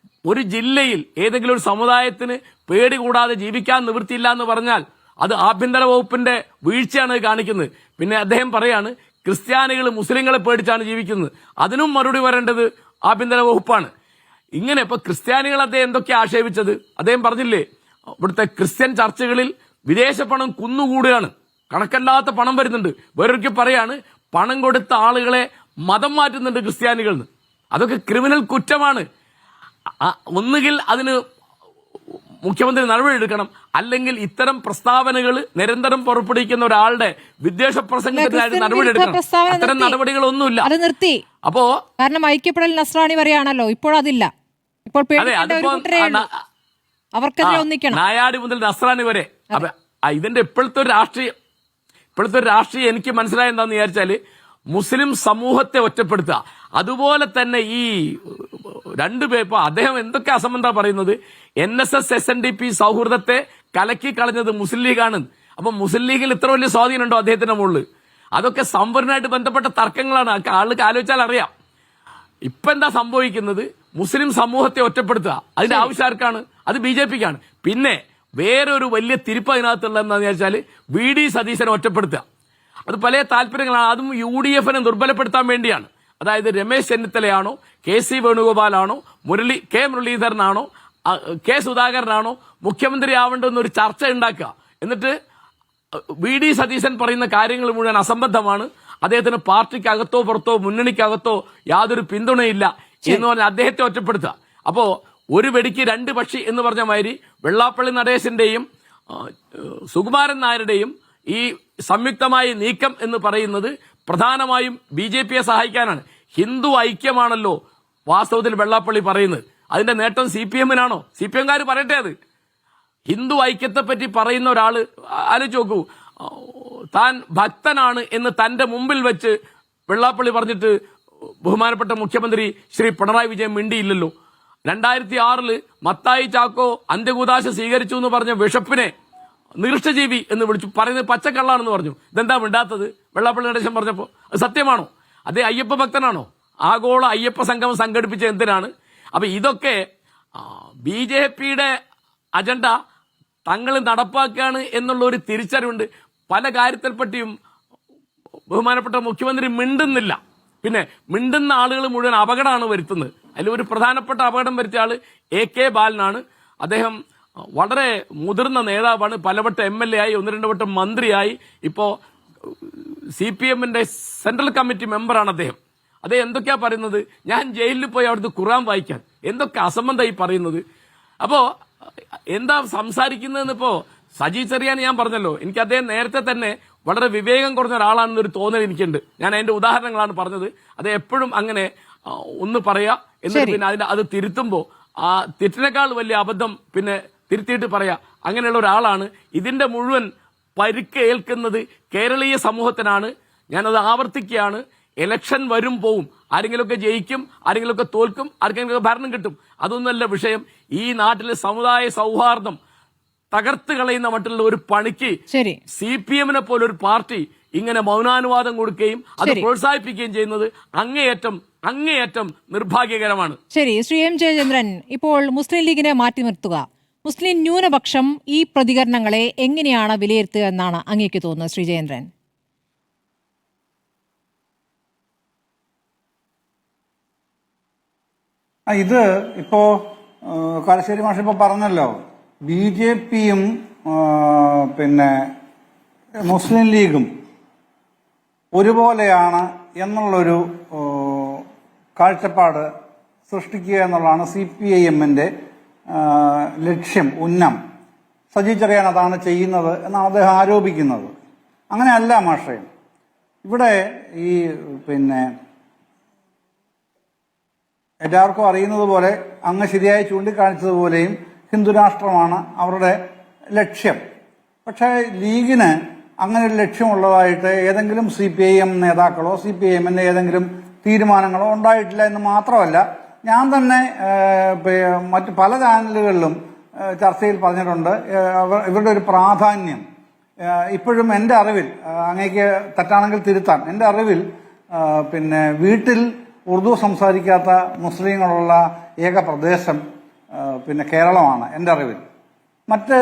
S6: ഒരു ജില്ലയിൽ ഏതെങ്കിലും ഒരു സമുദായത്തിന് പേടി കൂടാതെ ജീവിക്കാൻ നിവൃത്തിയില്ല എന്ന് പറഞ്ഞാൽ അത് ആഭ്യന്തര വകുപ്പിന്റെ വീഴ്ചയാണ് കാണിക്കുന്നത്. പിന്നെ അദ്ദേഹം പറയാണ് ക്രിസ്ത്യാനികൾ മുസ്ലിങ്ങളെ പേടിച്ചാണ് ജീവിക്കുന്നത്. അതിനും മറുപടി വരേണ്ടത് ആഭ്യന്തര വകുപ്പാണ്. ഇങ്ങനെ ഇപ്പൊ ക്രിസ്ത്യാനികൾ അദ്ദേഹം എന്തൊക്കെയാ ആക്ഷേപിച്ചത്? അദ്ദേഹം പറഞ്ഞില്ലേ, ഇവിടുത്തെ ക്രിസ്ത്യൻ ചർച്ചുകളിൽ വിദേശ പണം കുന്നുകൂടുകയാണ്, കണക്കല്ലാത്ത പണം വരുന്നുണ്ട്. വേറൊരിക്കൽ പറയാണ് പണം കൊടുത്ത ആളുകളെ മതം മാറ്റുന്നുണ്ട് ക്രിസ്ത്യാനികൾ. അതൊക്കെ ക്രിമിനൽ കുറ്റമാണ്. ഒന്നുകിൽ അതിന് മുഖ്യമന്ത്രി നടപടിയെടുക്കണം, അല്ലെങ്കിൽ ഇത്തരം പ്രസ്താവനകൾ നിരന്തരം പുറപ്പെടുവിക്കുന്ന ഒരാളുടെ വിദ്വേഷ പ്രസംഗത്തിനായിട്ട് നടപടിയെടുക്കണം. അത്തരം നടപടികളൊന്നുമില്ല.
S2: അത് നിർത്തി.
S6: അപ്പോ
S2: കാരണം ഐക്യപ്പെടൽ നസ്രാണി പറയാണല്ലോ, ഇപ്പോൾ അതില്ല. ഇപ്പോൾ അവർക്കെതിരെ ഒന്നിക്കണം.
S6: നായാടി മുതൽ നസ്രാണി വരെ. അപ്പൊ ഇതിന്റെ ഇപ്പോഴത്തെ ഒരു രാഷ്ട്രീയം എനിക്ക് മനസ്സിലായ എന്താന്ന് വിചാരിച്ചാല് മുസ്ലിം സമൂഹത്തെ ഒറ്റപ്പെടുത്തുക. അതുപോലെ തന്നെ ഈ രണ്ടുപേർ ഇപ്പൊ അദ്ദേഹം എന്തൊക്കെ അസംബന്ധ പറയുന്നത്, NSS SNDP സൗഹൃദത്തെ കലക്കി കളഞ്ഞത് മുസ്ലിം ലീഗാണ്. അപ്പൊ മുസ്ലിം ലീഗിൽ ഇത്ര വലിയ സ്വാധീനമുണ്ടോ അദ്ദേഹത്തിന്റെ മുകളിൽ? അതൊക്കെ സംവരണമായിട്ട് ബന്ധപ്പെട്ട തർക്കങ്ങളാണ്. ആളുകൾക്ക് ആലോചിച്ചാൽ അറിയാം. ഇപ്പൊ എന്താ സംഭവിക്കുന്നത്? മുസ്ലിം സമൂഹത്തെ ഒറ്റപ്പെടുത്തുക. അതിന്റെ ആവശ്യം ആർക്കാണ്? അത് BJPക്കാണ്. പിന്നെ വേറൊരു വലിയ തിരിപ്പ് അതിനകത്തുള്ള എന്താണെന്ന് വെച്ചാൽ VD സതീശനെ ഒറ്റപ്പെടുത്തുക. അത് പല താല്പര്യങ്ങളാണ്. അതും UDFനെ ദുർബലപ്പെടുത്താൻ വേണ്ടിയാണ്. അതായത് രമേശ് ചെന്നിത്തലയാണോ, KC വേണുഗോപാലാണോ, K മുരളീധരനാണോ, K സുധാകരനാണോ മുഖ്യമന്ത്രി ആവേണ്ടെന്നൊരു ചർച്ച ഉണ്ടാക്കുക. എന്നിട്ട് VD സതീശൻ പറയുന്ന കാര്യങ്ങൾ മുഴുവൻ അസംബന്ധമാണ്, അദ്ദേഹത്തിന് പാർട്ടിക്കകത്തോ പുറത്തോ മുന്നണിക്കകത്തോ യാതൊരു പിന്തുണയില്ല എന്ന് പറഞ്ഞ് അദ്ദേഹത്തെ ഒറ്റപ്പെടുത്തുക. അപ്പോ ഒരു വെടിക്ക് രണ്ട് പക്ഷി എന്ന് പറഞ്ഞ മാതിരി വെള്ളാപ്പള്ളി നടേശന്റെയും സുകുമാരൻ നായരുടെയും ഈ സംയുക്തമായ നീക്കം എന്ന് പറയുന്നത് പ്രധാനമായും BJPയെ സഹായിക്കാനാണ്. ഹിന്ദു ഐക്യമാണല്ലോ വാസ്തവത്തിൽ വെള്ളാപ്പള്ളി പറയുന്നത്. അതിന്റെ നേട്ടം CPMനാണോ? CPMകാർ പറയട്ടെ. അത് ഹിന്ദു ഐക്യത്തെ പറ്റി പറയുന്ന ഒരാള് ആലോചിച്ച് നോക്കൂ, താൻ ഭക്തനാണ് എന്ന് തന്റെ മുമ്പിൽ വെച്ച് വെള്ളാപ്പള്ളി പറഞ്ഞിട്ട് ബഹുമാനപ്പെട്ട മുഖ്യമന്ത്രി ശ്രീ പിണറായി വിജയൻ മിണ്ടിയില്ലല്ലോ. 2006 മത്തായി ചാക്കോ അന്ത്യകൂദാശ സ്വീകരിച്ചു എന്ന് പറഞ്ഞ ബിഷപ്പിനെ നികൃഷ്ടജീവി എന്ന് വിളിച്ചു, പറയുന്നത് പച്ചക്കള്ളാണെന്ന് പറഞ്ഞു. ഇതെന്താ മിണ്ടാത്തത്? വെള്ളാപ്പള്ളി നടേശൻ പറഞ്ഞപ്പോ അത് സത്യമാണോ? അതേ അയ്യപ്പ ഭക്തനാണോ? ആഗോള അയ്യപ്പ സംഗമം സംഘടിപ്പിച്ച എന്തിനാണ്? അപ്പൊ ഇതൊക്കെ BJPയുടെ അജണ്ട തങ്ങൾ നടപ്പാക്കുകയാണ് എന്നുള്ള ഒരു തിരിച്ചറിവുണ്ട്. പല കാര്യത്തിൽപ്പറ്റിയും ബഹുമാനപ്പെട്ട മുഖ്യമന്ത്രി മിണ്ടുന്നില്ല. പിന്നെ മിണ്ടുന്ന ആളുകൾ മുഴുവൻ അപകടമാണ് വരുത്തുന്നത്. അതിൽ ഒരു പ്രധാനപ്പെട്ട അപകടം വരുത്തിയ ആള് AK ബാലനാണ്. അദ്ദേഹം വളരെ മുതിർന്ന നേതാവാണ്. പലവട്ടം MLA ആയി, 1-2 വട്ടം മന്ത്രിയായി. ഇപ്പോ CPMന്റെ സെൻട്രൽ കമ്മിറ്റി മെമ്പറാണ് അദ്ദേഹം. അദ്ദേഹം എന്തൊക്കെയാ പറയുന്നത്? ഞാൻ ജയിലിൽ പോയി അവിടുന്ന് ഖുർആൻ വായിക്കാൻ. എന്തൊക്കെ അസംബന്ധമായി പറയുന്നത്. അപ്പോ എന്താ സംസാരിക്കുന്നതെന്ന് ഇപ്പോ സജി ചെറിയാൻ ഞാൻ പറഞ്ഞല്ലോ, എനിക്ക് അദ്ദേഹം നേരത്തെ തന്നെ വളരെ വിവേകം കുറഞ്ഞ ഒരാളാണെന്നൊരു തോന്നൽ എനിക്കുണ്ട്. ഞാൻ അതിന്റെ ഉദാഹരണങ്ങളാണ് പറഞ്ഞത്. അത് എപ്പോഴും അങ്ങനെ ഒന്ന് പറയാ എന്നിട്ട് പിന്നെ അത് തിരുത്തുമ്പോ ആ തെറ്റിനേക്കാൾ വലിയ അബദ്ധം പിന്നെ തിരുത്തിയിട്ട് പറയാ, അങ്ങനെയുള്ള ഒരാളാണ്. ഇതിന്റെ മുഴുവൻ പരിക്ക് ഏൽക്കുന്നത് കേരളീയ സമൂഹത്തിനാണ്. ഞാനത് ആവർത്തിക്കുകയാണ്. ഇലക്ഷൻ വരും പോവും, ആരെങ്കിലുമൊക്കെ ജയിക്കും, ആരെങ്കിലുമൊക്കെ തോൽക്കും, ആർക്കെങ്കിലുമൊക്കെ ഭരണം കിട്ടും. അതൊന്നുമല്ല വിഷയം. ഈ നാട്ടിലെ സമുദായ സൗഹാർദ്ദം തകർത്ത് കളയുന്ന മറ്റുള്ള ഒരു പണിക്ക് CPMനെ പോലെ ഒരു പാർട്ടി ഇങ്ങനെ മൗനാനുവാദം കൊടുക്കുകയും അത് പ്രോത്സാഹിപ്പിക്കുകയും ചെയ്യുന്നത് അങ്ങേയറ്റം നിർഭാഗ്യകരമാണ്.
S2: ശരി, ശ്രീ M. ജയചന്ദ്രൻ, ഇപ്പോൾ മുസ്ലിം ലീഗിനെ മാറ്റി നിർത്തുക, മുസ്ലിം ന്യൂനപക്ഷം ഈ പ്രതികരണങ്ങളെ എങ്ങനെയാണ് വിലയിരുത്തുക എന്നാണ് അങ്ങേക്ക് തോന്നുന്നത് ശ്രീ ജയേന്ദ്രൻ?
S3: ഇത് ഇപ്പോ കാരശ്ശേരി മാഷ് ഇപ്പൊ പറഞ്ഞല്ലോ, BJPയും പിന്നെ മുസ്ലിം ലീഗും ഒരുപോലെയാണ് എന്നുള്ളൊരു കാഴ്ചപ്പാട് സൃഷ്ടിക്കുക എന്നുള്ളതാണ് CPIM-ന്റെ ലക്ഷ്യം, ഉന്നം. സജി ചെറിയാൻ അതാണ് ചെയ്യുന്നത് എന്നാണ് അദ്ദേഹം ആരോപിക്കുന്നത്. അങ്ങനെയല്ല മാഷേ. ഇവിടെ ഈ എല്ലാവർക്കും അറിയുന്നത് പോലെ, അങ്ങ് ശരിയായി ചൂണ്ടിക്കാണിച്ചതുപോലെയും ഹിന്ദുരാഷ്ട്രമാണ് അവരുടെ ലക്ഷ്യം. പക്ഷേ ലീഗിന് അങ്ങനെ ഒരു ലക്ഷ്യമുള്ളതായിട്ട് ഏതെങ്കിലും CPIM നേതാക്കളോ CPIM-ന്റെ ഏതെങ്കിലും തീരുമാനങ്ങളോ ഉണ്ടായിട്ടില്ല എന്ന് മാത്രമല്ല, ഞാൻ തന്നെ മറ്റ് പല ചാനലുകളിലും ചർച്ചയിൽ പറഞ്ഞിട്ടുണ്ട്. ഇവരുടെ ഒരു പ്രാധാന്യം ഇപ്പോഴും എൻ്റെ അറിവിൽ, അങ്ങേക്ക് തെറ്റാണെങ്കിൽ തിരുത്താം, എൻ്റെ അറിവിൽ വീട്ടിൽ ഉറുദു സംസാരിക്കാത്ത മുസ്ലിങ്ങളുള്ള ഏക പ്രദേശം കേരളമാണ് എൻ്റെ അറിവിൽ. മറ്റ്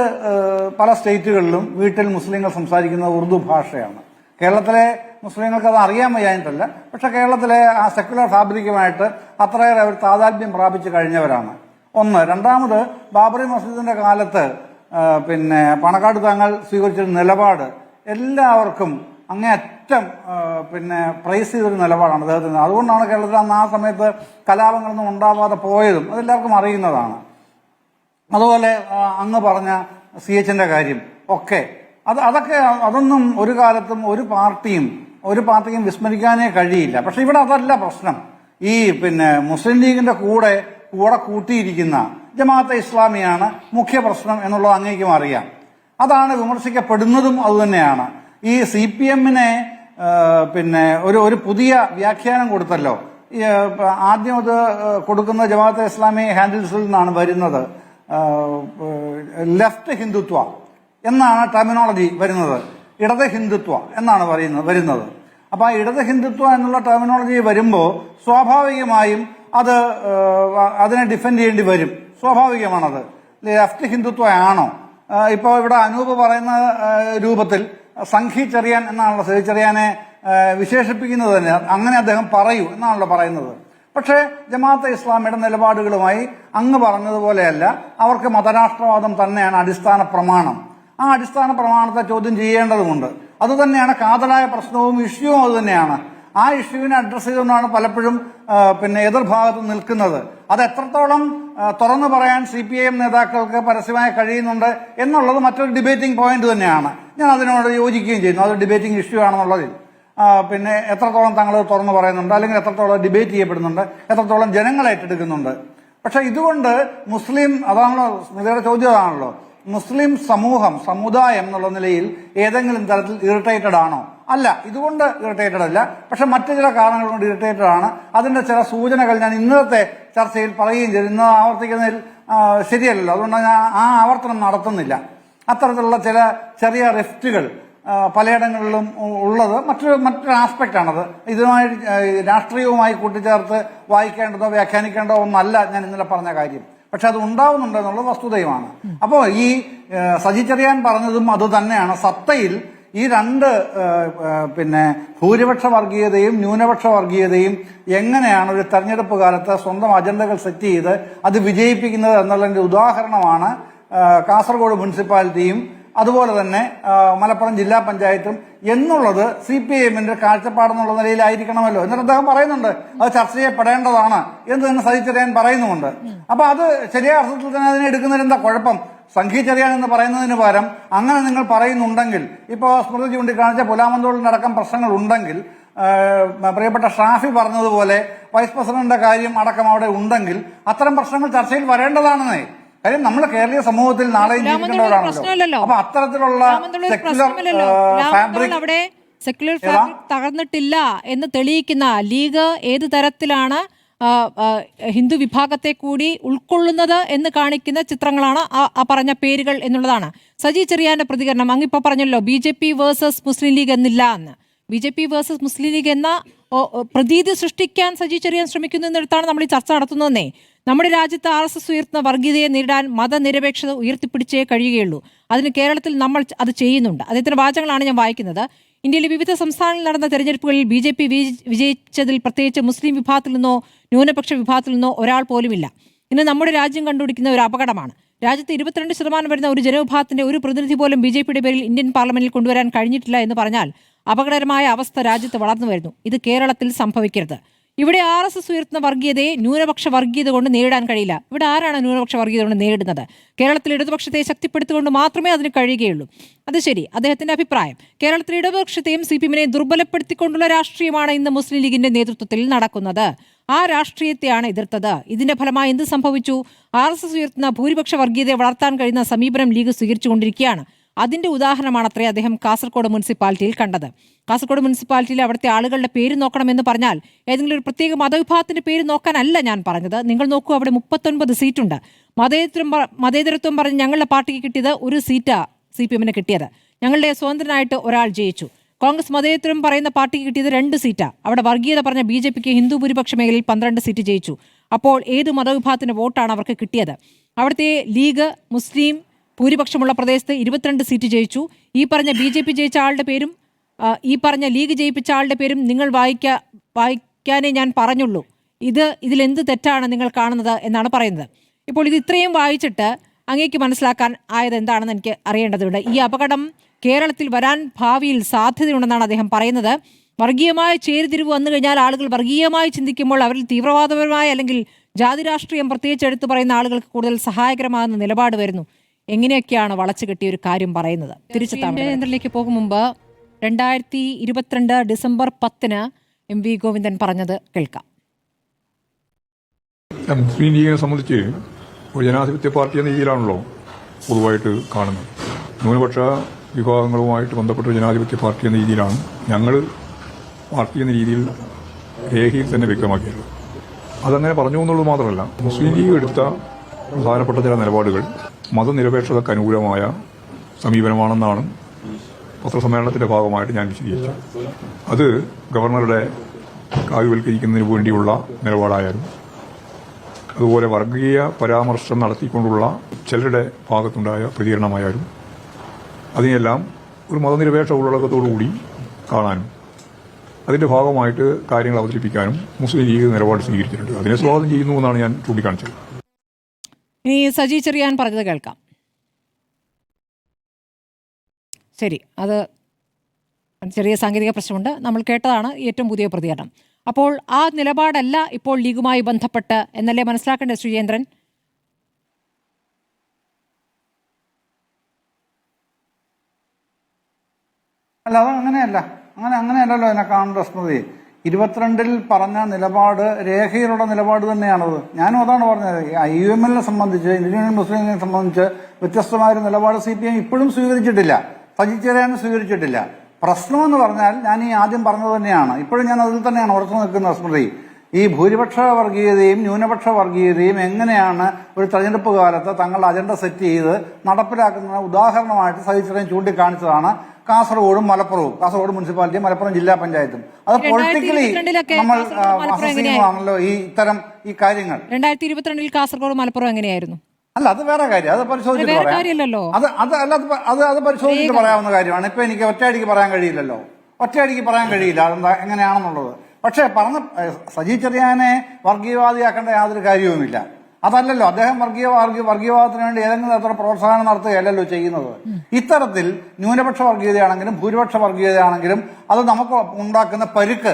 S3: പല സ്റ്റേറ്റുകളിലും വീട്ടിൽ മുസ്ലിങ്ങൾ സംസാരിക്കുന്നത് ഉറുദു ഭാഷയാണ്. കേരളത്തിലെ മുസ്ലിങ്ങൾക്ക് അത് അറിയാൻ വയ്യാഞ്ഞിട്ടല്ല, പക്ഷെ കേരളത്തിലെ ആ സെക്കുലർ ഫാബ്രിക്കുമായിട്ട് അത്രയേറെ അവർ താതാത്മ്യം പ്രാപിച്ചു കഴിഞ്ഞവരാണ്. ഒന്ന്. രണ്ടാമത്, ബാബറി മസ്ജിദിന്റെ കാലത്ത് പണക്കാട് തങ്ങൾ സ്വീകരിച്ചൊരു നിലപാട് എല്ലാവർക്കും അങ്ങേയറ്റം പ്രൈസ് ചെയ്തൊരു നിലപാടാണ് അദ്ദേഹത്തിന്. അതുകൊണ്ടാണ് കേരളത്തിൽ അന്ന് ആ സമയത്ത് കലാപങ്ങളൊന്നും ഉണ്ടാവാതെ പോയതും അതെല്ലാവർക്കും അറിയുന്നതാണ്. അതുപോലെ അങ്ങ് പറഞ്ഞ CH-ന്റെ കാര്യം ഒക്കെ അതൊന്നും ഒരു കാലത്തും ഒരു പാർട്ടിയും വിസ്മരിക്കാനേ കഴിയില്ല. പക്ഷെ ഇവിടെ അതല്ല പ്രശ്നം. ഈ മുസ്ലിം ലീഗിന്റെ കൂടെ കൂട്ടിയിരിക്കുന്ന ജമാഅത്തെ ഇസ്ലാമിയാണ് മുഖ്യ പ്രശ്നം എന്നുള്ളത് അങ്ങേക്കും അറിയാം. അതാണ് വിമർശിക്കപ്പെടുന്നതും അതുതന്നെയാണ്. ഈ CPM-നെ ഒരു പുതിയ വ്യാഖ്യാനം കൊടുത്തല്ലോ. ആദ്യം അത് കൊടുക്കുന്ന ജമാഅത്തെ ഇസ്ലാമി ഹാൻഡിൽസിൽ നിന്നാണ് വരുന്നത്. ലെഫ്റ്റ് ഹിന്ദുത്വ എന്നാണ് ടെർമിനോളജി വരുന്നത്. ഇടത് ഹിന്ദുത്വ എന്നാണ് വരുന്നത്. അപ്പൊ ആ ഇടത് ഹിന്ദുത്വ എന്നുള്ള ടെർമിനോളജി വരുമ്പോൾ സ്വാഭാവികമായും അതിനെ ഡിഫെൻഡ് ചെയ്യേണ്ടി വരും. സ്വാഭാവികമാണത്. ലെഫ്റ്റ് ഹിന്ദുത്വ ആണോ? ഇപ്പോൾ ഇവിടെ അനൂപ് പറയുന്ന രൂപത്തിൽ സംഘി ചെറിയാൻ എന്നാണല്ലോ സജി ചെറിയാനെ വിശേഷിപ്പിക്കുന്നത് തന്നെ. അങ്ങനെ അദ്ദേഹം പറയൂ എന്നാണല്ലോ പറയുന്നത്. പക്ഷേ ജമാഅത്തെ ഇസ്ലാമിയുടെ നിലപാടുകളുമായി അങ്ങ് പറഞ്ഞതുപോലെയല്ല. അവർക്ക് മതരാഷ്ട്രവാദം തന്നെയാണ് അടിസ്ഥാന പ്രമാണം. ആ അടിസ്ഥാന പ്രമാണത്തെ ചോദ്യം ചെയ്യേണ്ടതുണ്ട്. അതുതന്നെയാണ് കാതലായ പ്രശ്നവും ഇഷ്യൂവും അതുതന്നെയാണ്. ആ ഇഷ്യൂവിനെ അഡ്രസ് ചെയ്തുകൊണ്ടാണ് പലപ്പോഴും എതിർഭാഗത്ത് നിൽക്കുന്നത്. അത് എത്രത്തോളം തുറന്നു പറയാൻ CPIM നേതാക്കൾക്ക് പരസ്യമായി കഴിയുന്നുണ്ട് എന്നുള്ളത് മറ്റൊരു ഡിബേറ്റിംഗ് പോയിന്റ് തന്നെയാണ്. ഞാൻ അതിനോട് യോജിക്കുകയും ചെയ്യുന്നു. അത് ഡിബേറ്റിംഗ് ഇഷ്യൂ ആണെന്നുള്ളതിൽ എത്രത്തോളം തങ്ങൾ തുറന്നു പറയുന്നുണ്ട്, അല്ലെങ്കിൽ എത്രത്തോളം ഡിബേറ്റ് ചെയ്യപ്പെടുന്നുണ്ട്, എത്രത്തോളം ജനങ്ങൾ ഏറ്റെടുക്കുന്നുണ്ട്. പക്ഷെ ഇതുകൊണ്ട് അതാണല്ലോ സ്മൃതിയുടെ ചോദ്യം, അതാണല്ലോ മുസ്ലിം സമുദായം എന്നുള്ള നിലയിൽ ഏതെങ്കിലും തരത്തിൽ ഇറിറ്റേറ്റഡ് ആണോ? അല്ല, ഇതുകൊണ്ട് ഇറിറ്റേറ്റഡ് അല്ല. പക്ഷെ മറ്റു ചില കാരണങ്ങൾ കൊണ്ട് ഇറിറ്റേറ്റഡ് ആണ്. അതിന്റെ ചില സൂചനകൾ ഞാൻ ഇന്നത്തെ ചർച്ചയിൽ പറയുകയും ചെയ്തു. ഇന്ന് ആവർത്തിക്കുന്നതിൽ ശരിയല്ലല്ലോ, അതുകൊണ്ട് ഞാൻ ആ ആവർത്തനം നടത്തുന്നില്ല. അത്തരത്തിലുള്ള ചില ചെറിയ റിഫ്റ്റുകൾ പലയിടങ്ങളിലും ഉള്ളത് മറ്റൊരു ആസ്പെക്റ്റാണത്. ഇതുമായി രാഷ്ട്രീയവുമായി കൂട്ടിച്ചേർത്ത് വായിക്കേണ്ടതോ വ്യാഖ്യാനിക്കേണ്ടതോ ഒന്നല്ല ഞാൻ ഇന്നലെ പറഞ്ഞ കാര്യം. പക്ഷെ അത് ഉണ്ടാവുന്നുണ്ട് എന്നുള്ളത് വസ്തുതയുമാണ്. അപ്പോൾ ഈ സജി ചെറിയാൻ പറഞ്ഞതും അത് തന്നെയാണ്. സത്തയിൽ ഈ രണ്ട് ഭൂരിപക്ഷ വർഗീയതയും ന്യൂനപക്ഷ വർഗീയതയും എങ്ങനെയാണ് ഒരു തെരഞ്ഞെടുപ്പ് കാലത്ത് സ്വന്തം അജണ്ടകൾ സെറ്റ് ചെയ്ത് അത് വിജയിപ്പിക്കുന്നത് എന്നുള്ളതിന്റെ ഉദാഹരണമാണ് കാസർഗോഡ് മുനിസിപ്പാലിറ്റിയും അതുപോലെ തന്നെ മലപ്പുറം ജില്ലാ പഞ്ചായത്തും എന്നുള്ളത് CPIM-ന്റെ കാഴ്ചപ്പാടെന്നുള്ള നിലയിലായിരിക്കണമല്ലോ. എന്നിട്ട് അദ്ദേഹം പറയുന്നുണ്ട് അത് ചർച്ച ചെയ്യപ്പെടേണ്ടതാണ് എന്ന് തന്നെ സജി ചെറിയാൻ പറയുന്നുമുണ്ട്. അപ്പൊ അത് ശരിയായ അർത്ഥത്തിൽ തന്നെ അതിനെ എടുക്കുന്നതിന് എന്താ കുഴപ്പം? സംഘി ചെറിയാൻ എന്ന് പറയുന്നതിന് പകരം അങ്ങനെ നിങ്ങൾ പറയുന്നുണ്ടെങ്കിൽ, ഇപ്പോൾ സ്മൃതി ചൂണ്ടിക്കാണിച്ച പുലാമന്തോളിനടക്കം പ്രശ്നങ്ങൾ ഉണ്ടെങ്കിൽ, പ്രിയപ്പെട്ട ഷാഫി പറഞ്ഞതുപോലെ വൈസ് പ്രസിഡന്റിന്റെ കാര്യം അടക്കം അവിടെ ഉണ്ടെങ്കിൽ അത്തരം പ്രശ്നങ്ങൾ ചർച്ചയിൽ വരേണ്ടതാണെന്നേ. കാര്യം നമ്മൾ കേരളീയ സമൂഹത്തിൽ നാളെ ജീവിക്കേണ്ടവരാണല്ലോ. അപ്പൊ അത്തരത്തിലുള്ള
S2: സെക്യുലർ ഫാബ്രിക് തകർന്നിട്ടില്ല എന്ന് തെളിയിക്കുന്ന ലീഗ് ഏത് തരത്തിലാണ് ഹിന്ദു വിഭാഗത്തെ കൂടി ഉൾക്കൊള്ളുന്നത് എന്ന് കാണിക്കുന്ന ചിത്രങ്ങളാണ് ആ പറഞ്ഞ പേരുകൾ എന്നുള്ളതാണ് സജി ചെറിയാന്റെ പ്രതികരണം. അങ്ങിപ്പോ പറഞ്ഞല്ലോ BJP വേഴ്സസ് മുസ്ലിം ലീഗ് എന്നില്ല എന്ന്. BJP വേഴ്സസ് മുസ്ലിം ലീഗ് എന്ന പ്രതീതി സൃഷ്ടിക്കാൻ സജി ചെറിയാൻ ശ്രമിക്കുന്നു എന്നിടത്താണ് നമ്മൾ ഈ ചർച്ച നടത്തുന്നതെന്നേ. നമ്മുടെ രാജ്യത്ത് RSS ഉയർത്തുന്ന വർഗീയതയെ നേരിടാൻ മതനിരപേക്ഷത ഉയർത്തിപ്പിടിച്ചേ കഴിയുകയുള്ളൂ. അതിന് കേരളത്തിൽ നമ്മൾ അത് ചെയ്യുന്നുണ്ട്. അദ്ദേഹത്തിന്റെ വാചകങ്ങളാണ് ഞാൻ വായിക്കുന്നത്. ഇന്ത്യയിലെ വിവിധ സംസ്ഥാനങ്ങളിൽ നടന്ന തെരഞ്ഞെടുപ്പുകളിൽ BJP വിജയിച്ചതിൽ പ്രത്യേകിച്ച് മുസ്ലിം വിഭാഗത്തിൽ നിന്നോ ന്യൂനപക്ഷ വിഭാഗത്തിൽ നിന്നോ ഒരാൾ പോലുമില്ല. ഇന്ന് നമ്മുടെ രാജ്യം കണ്ടുപിടിക്കുന്ന ഒരു അപകടമാണ്. രാജ്യത്ത് 22% വരുന്ന ഒരു ജനവിഭാഗത്തിന്റെ ഒരു പ്രതിനിധി പോലും BJPയുടെ പേരിൽ ഇന്ത്യൻ പാർലമെന്റിൽ കൊണ്ടുവരാൻ കഴിഞ്ഞിട്ടില്ല എന്ന് പറഞ്ഞാൽ അപകടകരമായ അവസ്ഥ രാജ്യത്ത് വളർന്നു വരുന്നു. ഇത് കേരളത്തിൽ സംഭവിക്കരുത്. ഇവിടെ RSS ഉയർത്തുന്ന വർഗീയതയെ ന്യൂനപക്ഷ വർഗീയത കൊണ്ട് നേരിടാൻ കഴിയില്ല. ഇവിടെ ആരാണ് ന്യൂനപക്ഷ വർഗീയത കൊണ്ട് നേരിടുന്നത്? കേരളത്തിൽ ഇടതുപക്ഷത്തെ ശക്തിപ്പെടുത്തിക്കൊണ്ട് മാത്രമേ അതിന് കഴിയുകയുള്ളൂ. അത് ശരി, അദ്ദേഹത്തിന്റെ അഭിപ്രായം. കേരളത്തിൽ ഇടതുപക്ഷത്തെയും CPM-നെ ദുർബലപ്പെടുത്തിക്കൊണ്ടുള്ള രാഷ്ട്രീയമാണ് ഇന്ന് മുസ്ലിം ലീഗിന്റെ നേതൃത്വത്തിൽ നടക്കുന്നത്. ആ രാഷ്ട്രീയത്തെയാണ് എതിർത്തത്. ഇതിന്റെ ഫലമായി എന്ത് സംഭവിച്ചു? RSS ഉയർത്തുന്ന ഭൂരിപക്ഷ വർഗീയതയെ വളർത്താൻ കഴിയുന്ന സമീപനം ലീഗ് സ്വീകരിച്ചുകൊണ്ടിരിക്കുകയാണ്. അതിന്റെ ഉദാഹരണമാണത്രേ അദ്ദേഹം കാസർഗോഡ് മുനിസിപ്പാലിറ്റിയിൽ കണ്ടത്. കാസർഗോഡ് മുനിസിപ്പാലിറ്റിയിൽ അവിടുത്തെ ആളുകളുടെ പേര് നോക്കണമെന്ന് പറഞ്ഞാൽ ഏതെങ്കിലും ഒരു പ്രത്യേക മതവിഭാഗത്തിന്റെ പേര് നോക്കാനല്ല ഞാൻ പറഞ്ഞത്. നിങ്ങൾ നോക്കൂ, അവിടെ 39 സീറ്റുണ്ട്. മതേതരത്വം പറഞ്ഞ് ഞങ്ങളുടെ പാർട്ടിക്ക് കിട്ടിയത് ഒരു സീറ്റാ CPM-ന് കിട്ടിയത്. ഞങ്ങളുടെ സ്വതന്ത്രനായിട്ട് ഒരാൾ ജയിച്ചു. കോൺഗ്രസ് മതേതരം പറയുന്ന പാർട്ടിക്ക് കിട്ടിയത് 2 സീറ്റാ. അവിടെ വർഗീയത പറഞ്ഞ BJP-ക്ക് ഹിന്ദു ഭൂരിപക്ഷ മേഖലയിൽ 12 സീറ്റ് ജയിച്ചു. അപ്പോൾ ഏത് മതവിഭാഗത്തിന്റെ വോട്ടാണ് അവർക്ക് കിട്ടിയത്? അവിടുത്തെ ലീഗ് മുസ്ലിം ഭൂരിപക്ഷമുള്ള പ്രദേശത്ത് 22 സീറ്റ് ജയിച്ചു. ഈ പറഞ്ഞ BJP ജയിച്ച ആളുടെ പേരും ഈ പറഞ്ഞ ലീഗ് ജയിപ്പിച്ച ആളുടെ പേരും നിങ്ങൾ വായിക്കാനേ ഞാൻ പറഞ്ഞുള്ളൂ. ഇതിലെന്ത് തെറ്റാണ് നിങ്ങൾ കാണുന്നത് എന്നാണ് പറയുന്നത്. ഇപ്പോൾ ഇത് ഇത്രയും വായിച്ചിട്ട് അങ്ങേക്ക് മനസ്സിലാക്കാൻ ആയത് എന്താണെന്ന് എനിക്ക് അറിയേണ്ടതുണ്ട്. ഈ അപകടം കേരളത്തിൽ വരാൻ ഭാവിയിൽ സാധ്യതയുണ്ടെന്നാണ് അദ്ദേഹം പറയുന്നത്. വർഗീയമായ ചേരിതിരിവ് വന്നു കഴിഞ്ഞാൽ ആളുകൾ വർഗീയമായി ചിന്തിക്കുമ്പോൾ അവരിൽ തീവ്രവാദപരമായ അല്ലെങ്കിൽ ജാതി രാഷ്ട്രീയം പ്രത്യേകിച്ച് എടുത്തു പറയുന്ന ആളുകൾക്ക് കൂടുതൽ സഹായകരമാകുന്ന നിലപാട് വരുന്നു. എങ്ങനെയൊക്കെയാണ് വളച്ചു കെട്ടിയ ഒരു കാര്യം പറയുന്നത്? തിരിച്ചു കേന്ദ്രത്തിലേക്ക് പോകും മുമ്പ് 2022 ഡിസംബർ 10 MV ഗോവിന്ദൻ പറഞ്ഞത് കേൾക്കാം.
S7: മുസ്ലിം ലീഗിനെ സംബന്ധിച്ച് ഒരു ജനാധിപത്യ പാർട്ടി എന്ന രീതിയിലാണല്ലോ പൊതുവായിട്ട് കാണുന്നത്. ന്യൂനപക്ഷ വിഭാഗങ്ങളുമായിട്ട് ബന്ധപ്പെട്ട ഒരു ജനാധിപത്യ പാർട്ടി എന്ന രീതിയിലാണ് ഞങ്ങൾ പാർട്ടി എന്ന രീതിയിൽ രേഖയിൽ തന്നെ വ്യക്തമാക്കിയത്. അതങ്ങനെ പറഞ്ഞു എന്നുള്ളത് മാത്രമല്ല, മുസ്ലിം ലീഗ് എടുത്ത പ്രധാനപ്പെട്ട ചില നിലപാടുകൾ മതനിരപേക്ഷതയ്ക്ക് അനുകൂലമായ സമീപനമാണെന്നാണ് പത്രസമ്മേളനത്തിന്റെ ഭാഗമായിട്ട് ഞാൻ വിശദീകരിച്ചത്. അത് ഗവർണറുടെ കാവ്യവൽക്കരിക്കുന്നതിന് വേണ്ടിയുള്ള നിലപാടായാലും അതുപോലെ വർഗീയ പരാമർശം നടത്തിക്കൊണ്ടുള്ള ചിലരുടെ ഭാഗത്തുണ്ടായ പ്രതികരണമായാലും അതിനെല്ലാം ഒരു മതനിരപേക്ഷ ഉള്ളടക്കത്തോടുകൂടി കാണാനും അതിന്റെ ഭാഗമായിട്ട് കാര്യങ്ങൾ അവതരിപ്പിക്കാനും മുസ്ലിം ലീഗ് നിലപാട് സ്വീകരിച്ചിട്ടുണ്ട്. അതിനെ സ്വാഗതം ചെയ്യുന്നു എന്നാണ് ഞാൻ ചൂണ്ടിക്കാണിച്ചത്.
S2: ഇനി സജി ചെറിയാൻ പറഞ്ഞത് കേൾക്കാം. ശരി, അത് ചെറിയ സാങ്കേതിക പ്രശ്നമുണ്ട്. നമ്മൾ കേട്ടതാണ് ഏറ്റവും പുതിയ പ്രതികരണം. അപ്പോൾ ആ നിലപാടല്ല ഇപ്പോൾ ലീഗുമായി ബന്ധപ്പെട്ട് എന്നല്ലേ മനസ്സിലാക്കേണ്ടത് ശ്രീജേന്ദ്രൻ?
S3: അല്ല, അത് അങ്ങനെയല്ലല്ലോ എന്നെ കാണേണ്ട സ്മൃതി. 22 പറഞ്ഞ നിലപാട് രേഖയിലുള്ള നിലപാട് തന്നെയാണത്. ഞാനും അതാണ് പറഞ്ഞത്. IUML-നെ സംബന്ധിച്ച്, ഇന്ത്യൻ യൂണിയൻ മുസ്ലിം ലീഗിനെ സംബന്ധിച്ച് വ്യത്യസ്തമായൊരു നിലപാട് CPM ഇപ്പോഴും സ്വീകരിച്ചിട്ടില്ല, സജി ചെറിയാനും സ്വീകരിച്ചിട്ടില്ല. പ്രശ്നമെന്ന് പറഞ്ഞാൽ ഞാൻ ഈ ആദ്യം പറഞ്ഞത് തന്നെയാണ്. ഇപ്പോഴും ഞാൻ അതിൽ തന്നെയാണ് ഉറച്ചു നിൽക്കുന്ന സ്മൃതി. ഈ ഭൂരിപക്ഷ വർഗീയതയും ന്യൂനപക്ഷ വർഗീയതയും എങ്ങനെയാണ് ഒരു തെരഞ്ഞെടുപ്പ് കാലത്ത് തങ്ങളുടെ അജണ്ട സെറ്റ് ചെയ്ത് നടപ്പിലാക്കുന്ന ഉദാഹരണമായിട്ട് സജി ചെറിയാൻ ചൂണ്ടിക്കാണിച്ചതാണ് കാസർഗോഡും മലപ്പുറവും, കാസർഗോഡ് മുനിസിപ്പാലിറ്റിയും മലപ്പുറം ജില്ലാ പഞ്ചായത്തും. അത് പൊളിറ്റിക്കലി നമ്മൾ ആണല്ലോ ഈ കാര്യങ്ങൾ.
S2: 2022 കാസർഗോഡ് മലപ്പുറം എങ്ങനെയായിരുന്നു?
S3: അല്ല, അത് വേറെ കാര്യം. അത് പരിശോധിച്ചിട്ട് പറയാം. അത് പരിശോധിച്ചിട്ട് പറയാവുന്ന കാര്യമാണ്. ഇപ്പൊ എനിക്ക് ഒറ്റയടിക്ക് പറയാൻ കഴിയില്ലല്ലോ. അതെന്താ എങ്ങനെയാണെന്നുള്ളത്. പക്ഷേ സജി ചെറിയാനെ വർഗീയവാദിയാക്കേണ്ട യാതൊരു കാര്യവുമില്ല. അതല്ലല്ലോ അദ്ദേഹം വർഗീയവാദത്തിന് വേണ്ടി ഏതെങ്കിലും തരത്തിലുള്ള പ്രോത്സാഹനം നടത്തുകയല്ലല്ലോ ചെയ്യുന്നത്. ഇത്തരത്തിൽ ന്യൂനപക്ഷ വർഗീയതയാണെങ്കിലും ഭൂരിപക്ഷ വർഗീയതയാണെങ്കിലും അത് നമുക്ക് ഉണ്ടാക്കുന്ന പരുക്ക്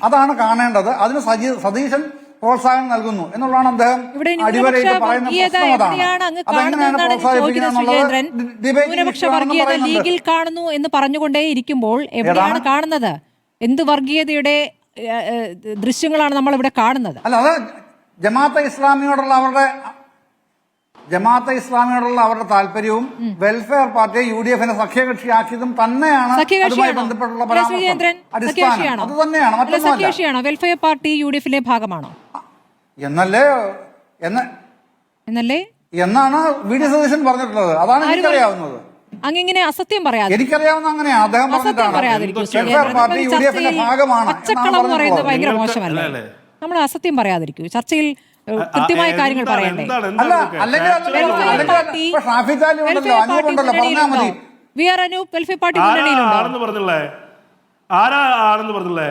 S3: അതാണ് കാണേണ്ടത്. അതിന് സതീശൻ പ്രോത്സാഹനം നൽകുന്നു എന്നുള്ളതാണ് അദ്ദേഹം അടിവരയിട്ട് പറയുന്ന പ്രശ്നം. അതെങ്ങനെയാണ് പ്രോത്സാഹിപ്പിക്കുന്നത്
S2: ലീഗിൽ കാണുന്നു എന്ന് പറഞ്ഞുകൊണ്ടേ ഇരിക്കുമ്പോൾ എവിടെയാണ് കാണുന്നത്? എന്ത് വർഗീയതയുടെ ദൃശ്യങ്ങളാണ് നമ്മൾ ഇവിടെ കാണുന്നത്?
S3: അല്ല, അത് ജമാഅത്തെ ഇസ്ലാമിയോടുള്ള അവരുടെ താല്പര്യവും വെൽഫെയർ പാർട്ടിയെ UDF-നെ സഖ്യകക്ഷിയാക്കിയതും തന്നെയാണ് അതുമായി ബന്ധപ്പെട്ടുള്ള പരാമർശം. അടിസ്ഥാനം അത് തന്നെയാണ്, മറ്റൊന്നുമല്ല.
S2: വെൽഫെയർ പാർട്ടി UDF-ലെ ഭാഗമാണോ
S3: എന്നാണ് VD സതീശൻ പറഞ്ഞിട്ടുള്ളത്. അതാണ് എനിക്കറിയാവുന്നത്.
S2: അങ്ങനെ അസത്യം പറയാതെ,
S3: എനിക്കറിയാവുന്ന അങ്ങനെയാണ് അദ്ദേഹം
S2: പച്ചക്കളം പറയുന്നത് ഭയങ്കര മോശമല്ലേ? നമ്മൾ അസത്യം പറയാതിരിക്കൂ. ചർച്ചയിൽ കൃത്യമായ കാര്യങ്ങൾ പറയണ്ടേ?
S5: ആരാണെന്ന് പറഞ്ഞില്ലേ?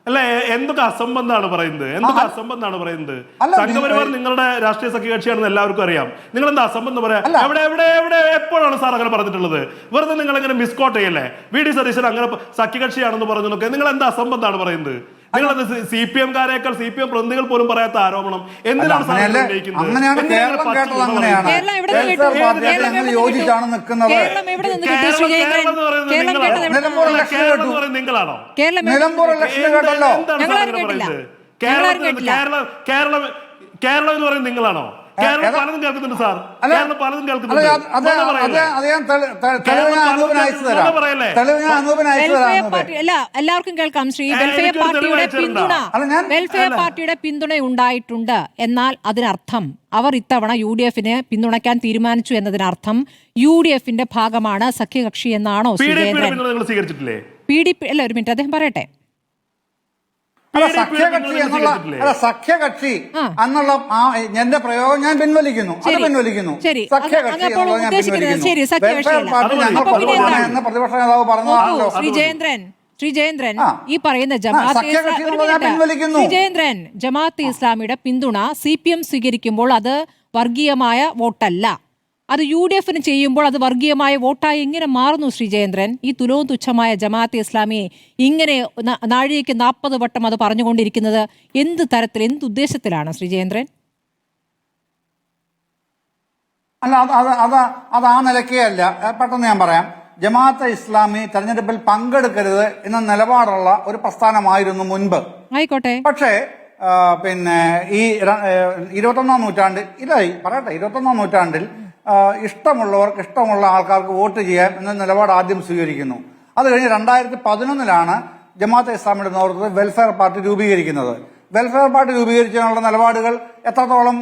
S5: അല്ല എന്തൊക്കെ അസംബന്ധമാണ് പറയുന്നത്, എന്തൊക്കെ അസംബന്ധമാണ് പറയുന്നത്? സംഘപരിവാർ നിങ്ങളുടെ രാഷ്ട്രീയ സഖ്യകക്ഷിയാണെന്ന് എല്ലാവർക്കും അറിയാം. നിങ്ങൾ എന്താ അസംബന്ധം പറയാ? എവിടെ എവിടെ എവിടെ എപ്പോഴാണ് സാർ അങ്ങനെ പറഞ്ഞിട്ടുള്ളത്? വെറുതെ നിങ്ങൾ അങ്ങനെ മിസ്കോട്ട് ചെയ്യല്ലേ? വി.ഡി. സതീശൻ അങ്ങനെ സഖ്യകക്ഷിയാണെന്ന് പറഞ്ഞൊക്കെ നിങ്ങൾ എന്താ അസംബന്ധമാണ് പറയുന്നത്? നിങ്ങളത് CPM കാരേക്കാൾ CPM പ്രതിനിധികൾ പോലും പറയാത്ത ആരോപണം എന്തിനാണ് സാർ ഉന്നയിക്കുന്നത്?
S3: അങ്ങനെയാണ് കേരളം കേട്ടത്, അങ്ങനെയാണ് യോജിച്ചാണ് നിൽക്കുന്നത്.
S5: നിങ്ങളാണോ
S3: നിലമ്പൂർ ഇലക്ഷൻ കേട്ടല്ലോ?
S5: കേരളം എന്ന് പറയുന്നത് നിങ്ങളാണോ? കേരളം പലതും കേൾക്കുന്നുണ്ട് സാർ, കേരളം പലതും കേൾക്കുന്നുണ്ട്.
S2: എല്ലാവർക്കും കേൾക്കാം. ശ്രീ വെൽഫെയർ പാർട്ടിയുടെ പിന്തുണ ഉണ്ടായിട്ടുണ്ട്. എന്നാൽ അതിനർത്ഥം അവർ ഇത്തവണ UDF-നെ പിന്തുണയ്ക്കാൻ തീരുമാനിച്ചു എന്നതിനർത്ഥം UDF-ന്റെ ഭാഗമാണ് സഖ്യകക്ഷി എന്നാണോ സുരേന്ദ്രൻ? PDP അല്ല, ഒരു മിനിറ്റ് അദ്ദേഹം പറയട്ടെ.
S3: സഖ്യകക്ഷി എന്നുള്ള എന്റെ പ്രയോഗം ഞാൻ പിൻവലിക്കുന്നു. അത് പിൻവലിക്കുന്നു. സഖ്യകക്ഷി എന്നുള്ളത് ഞാൻ പിൻവലിക്കുന്നു. വെൽഫെയർ പാർട്ടി ഞങ്ങൾ പൊതുവാണെന്ന് പ്രതിപക്ഷ നേതാവ് പറഞ്ഞതാണല്ലോ.
S2: ശ്രീജേന്ദ്രൻ ഈ പറയുന്ന ജമാഅത്തെ ഇസ്ലാമിയുടെ പിന്തുണ CPM സ്വീകരിക്കുമ്പോൾ അത് വർഗീയമായ വോട്ടല്ല, അത് UDF-ന് ചെയ്യുമ്പോൾ അത് വർഗീയമായ വോട്ടായി എങ്ങനെ മാറുന്നു ശ്രീജേന്ദ്രൻ? ഈ തുലവും തുച്ഛമായ ജമാഅത്തെ ഇസ്ലാമിയെ ഇങ്ങനെ നാഴികയ്ക്ക് 40 വട്ടം അത് പറഞ്ഞുകൊണ്ടിരിക്കുന്നത് എന്ത് തരത്തിൽ, എന്ത് ഉദ്ദേശത്തിലാണ് ശ്രീജേന്ദ്രൻ?
S3: അല്ല, അത് ആ നിലക്കേ അല്ല. പെട്ടെന്ന് ഞാൻ പറയാം. ജമാഅത്തെ ഇസ്ലാമി തെരഞ്ഞെടുപ്പിൽ പങ്കെടുക്കരുത് എന്ന നിലപാടുള്ള ഒരു പ്രസ്ഥാനമായിരുന്നു മുൻപ്.
S2: ആയിക്കോട്ടെ.
S3: പക്ഷേ പിന്നെ ഈ 21-ാം നൂറ്റാണ്ടിൽ 21-ാം നൂറ്റാണ്ടിൽ ഇഷ്ടമുള്ളവർക്ക് ഇഷ്ടമുള്ള ആൾക്കാർക്ക് വോട്ട് ചെയ്യാം എന്ന നിലപാട് ആദ്യം സ്വീകരിക്കുന്നു. അത് കഴിഞ്ഞ് 2011-ലാണ് ജമാഅത്തെ ഇസ്ലാമിയുടെ നേതൃത്വത്തിൽ വെൽഫെയർ പാർട്ടി രൂപീകരിക്കുന്നത്. വെൽഫെയർ പാർട്ടി രൂപീകരിച്ചതിനുള്ള നിലപാടുകൾ എത്രത്തോളം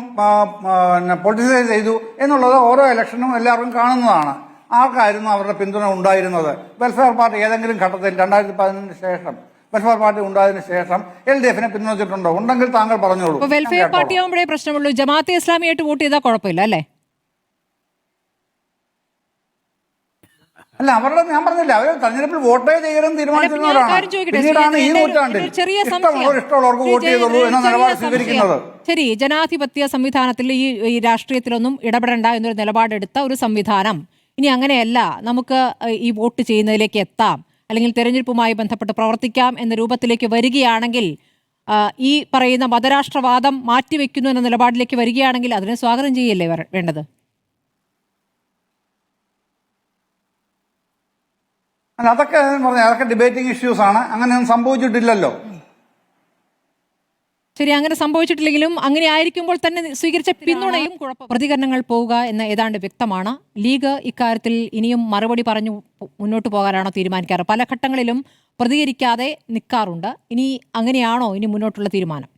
S3: പൊളിറ്റിസൈസ് ചെയ്തു എന്നുള്ളത് ഓരോ ഇലക്ഷനും എല്ലാവർക്കും കാണുന്നതാണ്. ആർക്കായിരുന്നു അവരുടെ പിന്തുണ ഉണ്ടായിരുന്നത്? വെൽഫെയർ പാർട്ടി ഏതെങ്കിലും ഘട്ടത്തിൽ 2015 ശേഷം വെൽഫെയർ പാർട്ടി ഉണ്ടായതിനു ശേഷം LDF-നെ പിന്തുണച്ചിട്ടുണ്ടോ? ഉണ്ടെങ്കിൽ താങ്കൾ പറഞ്ഞോളൂ.
S2: വെൽഫെയർ പാർട്ടി ആകുമ്പോഴേ പ്രശ്നമുള്ളൂ. ജമാഅത്തെ ഇസ്ലാമിയായിട്ട് വോട്ട് ചെയ്താൽ കുഴപ്പമില്ല അല്ലേ?
S3: അല്ല, അവരുടെ ഞാൻ പറഞ്ഞില്ല, അവർ തെരഞ്ഞെടുപ്പിൽ വോട്ടേ ചെയ്യണം തീരുമാനിച്ചിരുന്നവരാണ്. പിന്നീടാണ് ഈ നൂറ്റാണ്ടിൽ ഇഷ്ടമുള്ളവർക്ക് വോട്ട് ചെയ്തോളൂ എന്ന നിലപാട് സ്വീകരിക്കുന്നത്.
S2: ശരി, ജനാധിപത്യ സംവിധാനത്തിൽ ഈ രാഷ്ട്രീയത്തിലൊന്നും ഇടപെടേണ്ട എന്നൊരു നിലപാടെടുത്ത ഒരു സംവിധാനം ഇനി അങ്ങനെയല്ല, നമുക്ക് ഈ വോട്ട് ചെയ്യുന്നതിലേക്ക് എത്താം, അല്ലെങ്കിൽ തെരഞ്ഞെടുപ്പുമായി ബന്ധപ്പെട്ട് പ്രവർത്തിക്കാം എന്ന രൂപത്തിലേക്ക് വരികയാണെങ്കിൽ, ഈ പറയുന്ന മതരാഷ്ട്രവാദം മാറ്റിവെക്കുന്നു എന്ന നിലപാടിലേക്ക് വരികയാണെങ്കിൽ അതിനെ സ്വാഗതം ചെയ്യല്ലേ വേണ്ടത്?
S3: അതൊക്കെ ഡിബേറ്റിംഗ് ഇഷ്യൂസ് ആണ്. അങ്ങനെയൊന്നും സംഭവിച്ചിട്ടില്ലല്ലോ.
S2: ശരി, അങ്ങനെ സംഭവിച്ചിട്ടില്ലെങ്കിലും അങ്ങനെ ആയിരിക്കുമ്പോൾ തന്നെ സ്വീകരിച്ച പിന്തുണയും പ്രതികരണങ്ങൾ പോവുക എന്ന് ഏതാണ്ട് വ്യക്തമാണ്. ലീഗ് ഇക്കാര്യത്തിൽ ഇനിയും മറുപടി പറഞ്ഞു മുന്നോട്ട് പോകാനാണോ തീരുമാനിക്കാറ്? പല ഘട്ടങ്ങളിലും പ്രതികരിക്കാതെ നിൽക്കാറുണ്ട്. ഇനി അങ്ങനെയാണോ ഇനി മുന്നോട്ടുള്ള തീരുമാനം?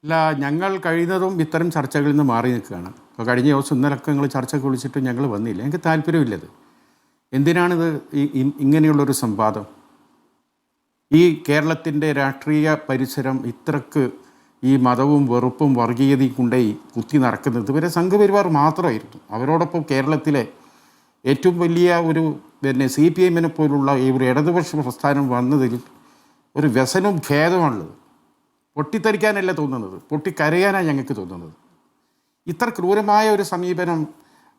S4: അല്ല, ഞങ്ങൾ കഴിയുന്നതും ഇത്തരം ചർച്ചകളിൽ നിന്ന് മാറി നിൽക്കുകയാണ്. ഇപ്പോൾ കഴിഞ്ഞ ദിവസം ഇന്നലൊക്കെ ഞങ്ങൾ ചർച്ചയ്ക്ക് വിളിച്ചിട്ട് ഞങ്ങൾ വന്നില്ല. എനിക്ക് താല്പര്യമില്ലത്. എന്തിനാണിത് ഇങ്ങനെയുള്ളൊരു സംവാദം? ഈ കേരളത്തിൻ്റെ രാഷ്ട്രീയ പരിസരം ഇത്രക്ക് ഈ മതവും വെറുപ്പും വർഗീയതയും കൊണ്ടുപോയി കുത്തി നടക്കുന്നത് ഇതുവരെ സംഘപരിവാർ മാത്രമായിരുന്നു. അവരോടൊപ്പം കേരളത്തിലെ ഏറ്റവും വലിയ ഒരു CPM-നെ പോലുള്ള ഈ ഒരു ഇടതുപക്ഷ പ്രസ്ഥാനം വന്നതിൽ ഒരു വ്യസനവും ഖേദമാണുള്ളത്. പൊട്ടിത്തെറിക്കാനല്ല തോന്നുന്നത്, പൊട്ടിക്കരയാനാണ് ഞങ്ങൾക്ക് തോന്നുന്നത്. ഇത്ര ക്രൂരമായ ഒരു സമീപനം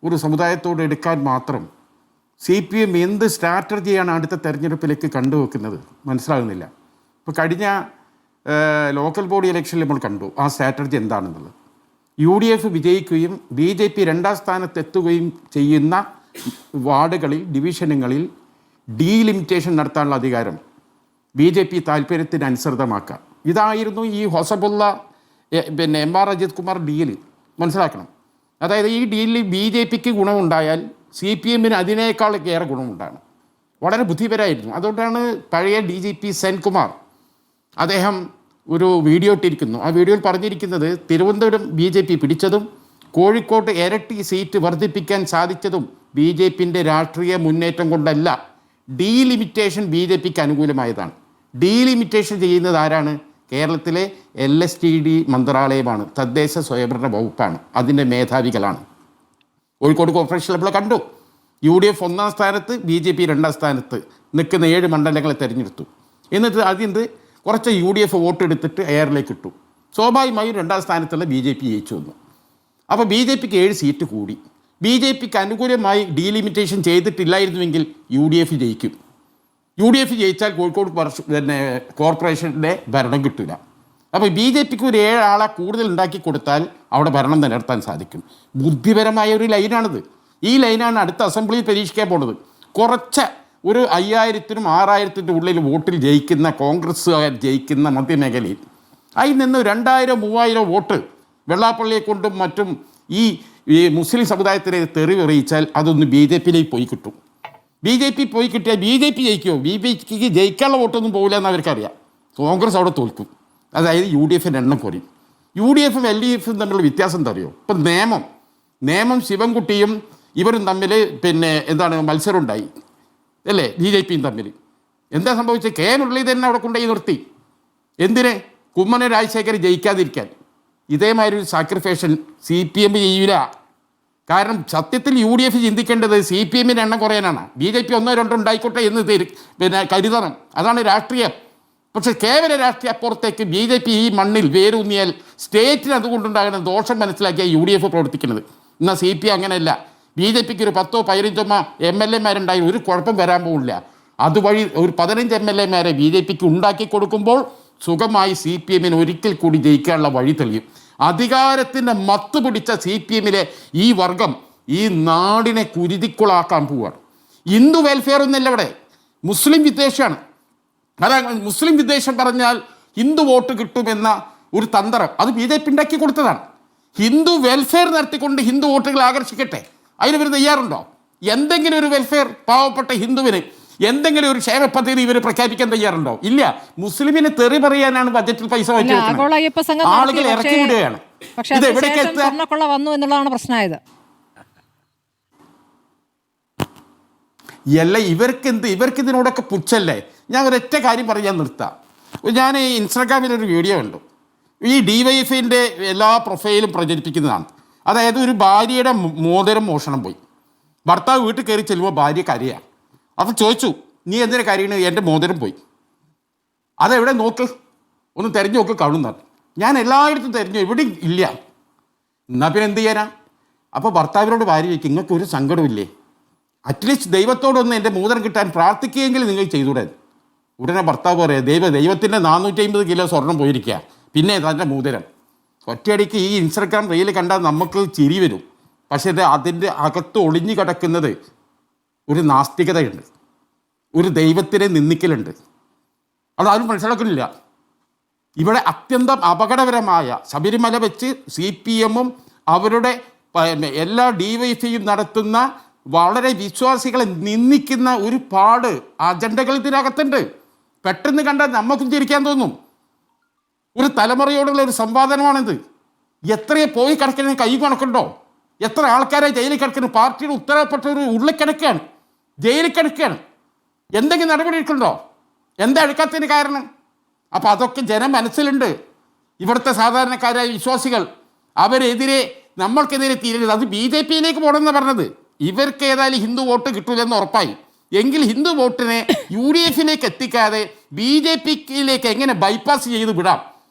S4: ഒരു സമുദായത്തോട് എടുക്കാൻ മാത്രം CPM എന്ത് സ്ട്രാറ്റജിയാണ് അടുത്ത തെരഞ്ഞെടുപ്പിലേക്ക് കണ്ടുവെക്കുന്നത് മനസ്സിലാകുന്നില്ല. ഇപ്പോൾ കഴിഞ്ഞ ലോക്കൽ ബോഡി ഇലക്ഷനിൽ നമ്മൾ കണ്ടു ആ സ്ട്രാറ്റജി എന്താണെന്നുള്ളത്. UDF വിജയിക്കുകയും BJP 2ാം സ്ഥാനത്തെത്തുകയും ചെയ്യുന്ന വാർഡുകളിൽ, ഡിവിഷനുകളിൽ ഡീലിമിറ്റേഷൻ നടത്താനുള്ള അധികാരം BJP താല്പര്യത്തിന് അനുസൃതമാക്കുക. ഇതായിരുന്നു ഈ ഹൊസബുള്ള MR അജിത് കുമാർ ഡീല്. മനസ്സിലാക്കണം. അതായത് ഈ ഡീലിൽ BJPക്ക് ഗുണമുണ്ടായാൽ CPM-ന് അതിനേക്കാൾ ഏറെ ഗുണമുണ്ടാണ്. വളരെ ബുദ്ധിപരമായിരുന്നു. അതുകൊണ്ടാണ് പഴയ DGP സെൻകുമാർ അദ്ദേഹം ഒരു വീഡിയോ ഇട്ടിരിക്കുന്നു. ആ വീഡിയോയിൽ പറഞ്ഞിരിക്കുന്നത് തിരുവനന്തപുരം BJP പിടിച്ചതും കോഴിക്കോട്ട് ഇരട്ടി സീറ്റ് വർദ്ധിപ്പിക്കാൻ സാധിച്ചതും BJP-ൻ്റെ രാഷ്ട്രീയ മുന്നേറ്റം കൊണ്ടല്ല, ഡീലിമിറ്റേഷൻ BJPക്ക് അനുകൂലമായതാണ്. ഡീലിമിറ്റേഷൻ ചെയ്യുന്നത് ആരാണ്? കേരളത്തിലെ LSTD മന്ത്രാലയമാണ്, തദ്ദേശ സ്വയംഭരണ വകുപ്പാണ്, അതിൻ്റെ മേധാവികളാണ്. കോഴിക്കോട് കോർപ്പറേഷൻ നമ്മൾ കണ്ടു. UDF 1ാം സ്ഥാനത്ത്, BJP 2ാം സ്ഥാനത്ത്. നിൽക്കുന്ന 7 മണ്ഡലങ്ങളെ തിരഞ്ഞെടുത്തു. എന്നിട്ട് അതിൻ്റെ കുറച്ച് UDF വോട്ട് എടുത്തിട്ട് എയറിലേക്ക് ഇട്ടു. സ്വാഭാവികമായും 2ാം സ്ഥാനത്തുള്ള BJP ജയിച്ചു വന്നു. അപ്പോൾ BJPക്ക് 7 സീറ്റ് കൂടി. BJPക്ക് അനുകൂലമായി ഡീലിമിറ്റേഷൻ ചെയ്തിട്ടില്ലായിരുന്നുവെങ്കിൽ UDF ജയിക്കും. UDF ജയിച്ചാൽ കോഴിക്കോട് കോർപ്പറേഷൻ്റെ ഭരണം കിട്ടില്ല. അപ്പോൾ BJPക്ക് ഒരു 7 ആളെ കൂടുതൽ ഉണ്ടാക്കി കൊടുത്താൽ അവിടെ ഭരണം നിലനിർത്താൻ സാധിക്കും. ബുദ്ധിപരമായ ഒരു ലൈനാണിത്. ഈ ലൈനാണ് അടുത്ത അസംബ്ലിയിൽ പരീക്ഷിക്കാൻ പോകുന്നത്. കുറച്ച് ഒരു 5000-നും 6000-ൻ്റെ ഉള്ളിൽ വോട്ടിൽ ജയിക്കുന്ന കോൺഗ്രസ്സുകാർ ജയിക്കുന്ന മധ്യമേഖലയിൽ അതിൽ നിന്ന് 2000-3000 വോട്ട് വെള്ളാപ്പള്ളിയെ കൊണ്ടും മറ്റും ഈ മുസ്ലിം സമുദായത്തിനെ തെറി അറിയിച്ചാൽ അതൊന്ന് BJPയിലേക്ക് പോയി കിട്ടും. BJP പോയി കിട്ടിയാൽ BJP ജയിക്കുമോ? BJPക്ക് ജയിക്കാനുള്ള വോട്ടൊന്നും പോകില്ല എന്ന് അവർക്കറിയാം. കോൺഗ്രസ് അവിടെ തോൽക്കും. അതായത് UDFൻ്റെ എണ്ണം കുറയും. UDFും LDFും തമ്മിലുള്ള വ്യത്യാസം എന്താ അറിയോ? ഇപ്പം നിയമം ശിവൻകുട്ടിയും ഇവരും തമ്മിൽ മത്സരം ഉണ്ടായി അല്ലേ, BJPയും തമ്മിൽ. എന്താ സംഭവിച്ചത്? K മുരളീധരനെ അവിടെ കൊണ്ടുപോയി നിർത്തി. എന്തിന്? കുമ്മനം രാജശേഖർ ജയിക്കാതിരിക്കാൻ. ഇതേമാതിരി ഒരു സാക്രിഫൈഷൻ CPM ചെയ്യൂല. കാരണം സത്യത്തിൽ UDF ചിന്തിക്കേണ്ടത് CPMൻ്റെ എണ്ണം കുറയാനാണ്. BJP 1-2 ഉണ്ടായിക്കോട്ടെ എന്ന് കരുതണം. അതാണ് രാഷ്ട്രീയം. പക്ഷേ കേവല രാഷ്ട്രീയ അപ്പുറത്തേക്ക് BJP ഈ മണ്ണിൽ വേരൂന്നിയാൽ സ്റ്റേറ്റിന് അതുകൊണ്ടുണ്ടാകുന്ന ദോഷം മനസ്സിലാക്കിയ UDF പ്രവർത്തിക്കുന്നത്. എന്നാൽ CPM അങ്ങനെയല്ല. BJPക്ക് ഒരു 10-15 MLA-മാരുണ്ടായി ഒരു കുഴപ്പം വരാൻ പോകില്ല. അതുവഴി ഒരു 15 MLA-മാരെ BJPക്ക് ഉണ്ടാക്കി കൊടുക്കുമ്പോൾ സുഖമായി CPMന് ഒരിക്കൽ കൂടി ജയിക്കാനുള്ള വഴി തെളിയും. അധികാരത്തിൻ്റെ മത്ത് പിടിച്ച CPMലെ ഈ വർഗം ഈ നാടിനെ കുരുതിക്കുളാക്കാൻ പോവുകയാണ്. ഹിന്ദു വെൽഫെയർ ഒന്നല്ല ഇവിടെ, മുസ്ലിം വിദ്വേഷമാണ്. അതാണ് മുസ്ലിം വിദ്വേഷം പറഞ്ഞാൽ ഹിന്ദു വോട്ട് കിട്ടുമെന്ന ഒരു തന്ത്രം അത് BJP ഉണ്ടാക്കി കൊടുത്തതാണ്. ഹിന്ദു വെൽഫെയർ നടത്തിക്കൊണ്ട് ഹിന്ദു വോട്ടുകൾ ആകർഷിക്കട്ടെ, അതിന് ഇവർ തയ്യാറുണ്ടോ? എന്തെങ്കിലും ഒരു വെൽഫെയർ പാവപ്പെട്ട ഹിന്ദുവിന് എന്തെങ്കിലും ഒരു ക്ഷേമ പദ്ധതി ഇവർ പ്രഖ്യാപിക്കാൻ തയ്യാറുണ്ടോ? ഇല്ല. മുസ്ലിമിന് തെറി പറയാനാണ് ബജറ്റിൽ പൈസ ആളുകൾ ഇറക്കി വിടുകയാണ്. ഇത് എവിടേക്ക്
S2: വന്നു എന്നുള്ളതാണ് പ്രശ്നമായത്.
S4: അല്ല, ഇവർക്ക് ഇതിനോടൊക്കെ പുച്ഛല്ലേ? ഞാൻ ഒരൊറ്റ കാര്യം പറയാൻ നിർത്താം. ഞാൻ ഇൻസ്റ്റാഗ്രാമിലൊരു വീഡിയോ കണ്ടു. ഈ DYFIൻ്റെ എല്ലാ പ്രൊഫൈലും പ്രചരിപ്പിക്കുന്നതാണ്. അതായത് ഒരു ഭാര്യയുടെ മോതിരം മോഷണം പോയി. ഭർത്താവ് വീട്ടിൽ കയറി ചെല്ലുമ്പോൾ ഭാര്യ കരയാണ്. അപ്പോൾ ചോദിച്ചു, നീ എന്തിനാ കരയണ്? എൻ്റെ മോതിരം പോയി. അതെവിടെ നോക്ക്, ഒന്ന് തിരഞ്ഞു നോക്ക്, കാണുന്നതാണ്. ഞാൻ എല്ലായിടത്തും തിരഞ്ഞു, എവിടെയും ഇല്ല. എന്നാൽ പിന്നെ എന്ത് ചെയ്യാനാ? അപ്പോൾ ഭർത്താവിനോട് ഭാര്യ ചോദിക്കും, നിങ്ങൾക്ക് ഒരു സങ്കടമില്ലേ? അറ്റ്ലീസ്റ്റ് ദൈവത്തോടൊന്ന് എൻ്റെ മോതിരം കിട്ടാൻ പ്രാർത്ഥിക്കുകയെങ്കിലും നിങ്ങൾ ചെയ്തുകൂടെ? ഉടനെ ഭർത്താവ് പറയാം, ദൈവത്തിൻ്റെ 450 കിലോ സ്വർണം പോയിരിക്കുക, പിന്നെ തൻ്റെ മോതിരം. ഒറ്റയടിക്ക് ഈ ഇൻസ്റ്റാഗ്രാം റീൽ കണ്ടാൽ നമുക്ക് ചിരി വരും. പക്ഷേ അതിൻ്റെ അകത്ത് ഒളിഞ്ഞു കിടക്കുന്നത് ഒരു നാസ്തികതയുണ്ട്, ഒരു ദൈവത്തിനെ നിന്ദിക്കലുണ്ട്. അതാരും മനസ്സിലാക്കുന്നില്ല. ഇവിടെ അത്യന്തം അപകടകരമായ ശബരിമല വെച്ച് CPMും അവരുടെ എല്ലാ DYFIയും നടത്തുന്ന വളരെ വിശ്വാസികളെ നിന്ദിക്കുന്ന ഒരുപാട് അജണ്ടകൾ ഇതിനകത്തുണ്ട്. പെട്ടെന്ന് കണ്ടാൽ നമുക്കും ചിരിക്കാൻ തോന്നും. ഒരു തലമുറയോടുള്ള ഒരു സംവാദനമാണിത്. എത്രയെ പോയി കിടക്കുന്ന കൈ കണക്കുണ്ടോ? എത്ര ആൾക്കാരെ ജയിലിൽ കിടക്കുന്നു? പാർട്ടിയുടെ ഉത്തരവാദപ്പെട്ടവർ ഉള്ളിക്കിടക്കുകയാണ്, ജയിലിൽ കിടക്കുകയാണ്. എന്തെങ്കിലും നടപടി എടുക്കണ്ടോ? എന്താ എടുക്കാത്തതിന് കാരണം? അപ്പോൾ അതൊക്കെ ജനം മനസ്സിലുണ്ട്. ഇവിടുത്തെ സാധാരണക്കാരായ വിശ്വാസികൾ അവരെതിരെ നമ്മൾക്കെതിരെ തീരുന്നത് അത് BJPയിലേക്ക് പോകണമെന്ന് പറഞ്ഞത്. ഇവർക്ക് ഏതായാലും ഹിന്ദു വോട്ട് കിട്ടൂലെന്ന് ഉറപ്പായി. എങ്കിൽ ഹിന്ദു വോട്ടിനെ UDFിലേക്ക് എത്തിക്കാതെ BJPയിലേക്ക് എങ്ങനെ ബൈപ്പാസ് ചെയ്ത് വിടാം?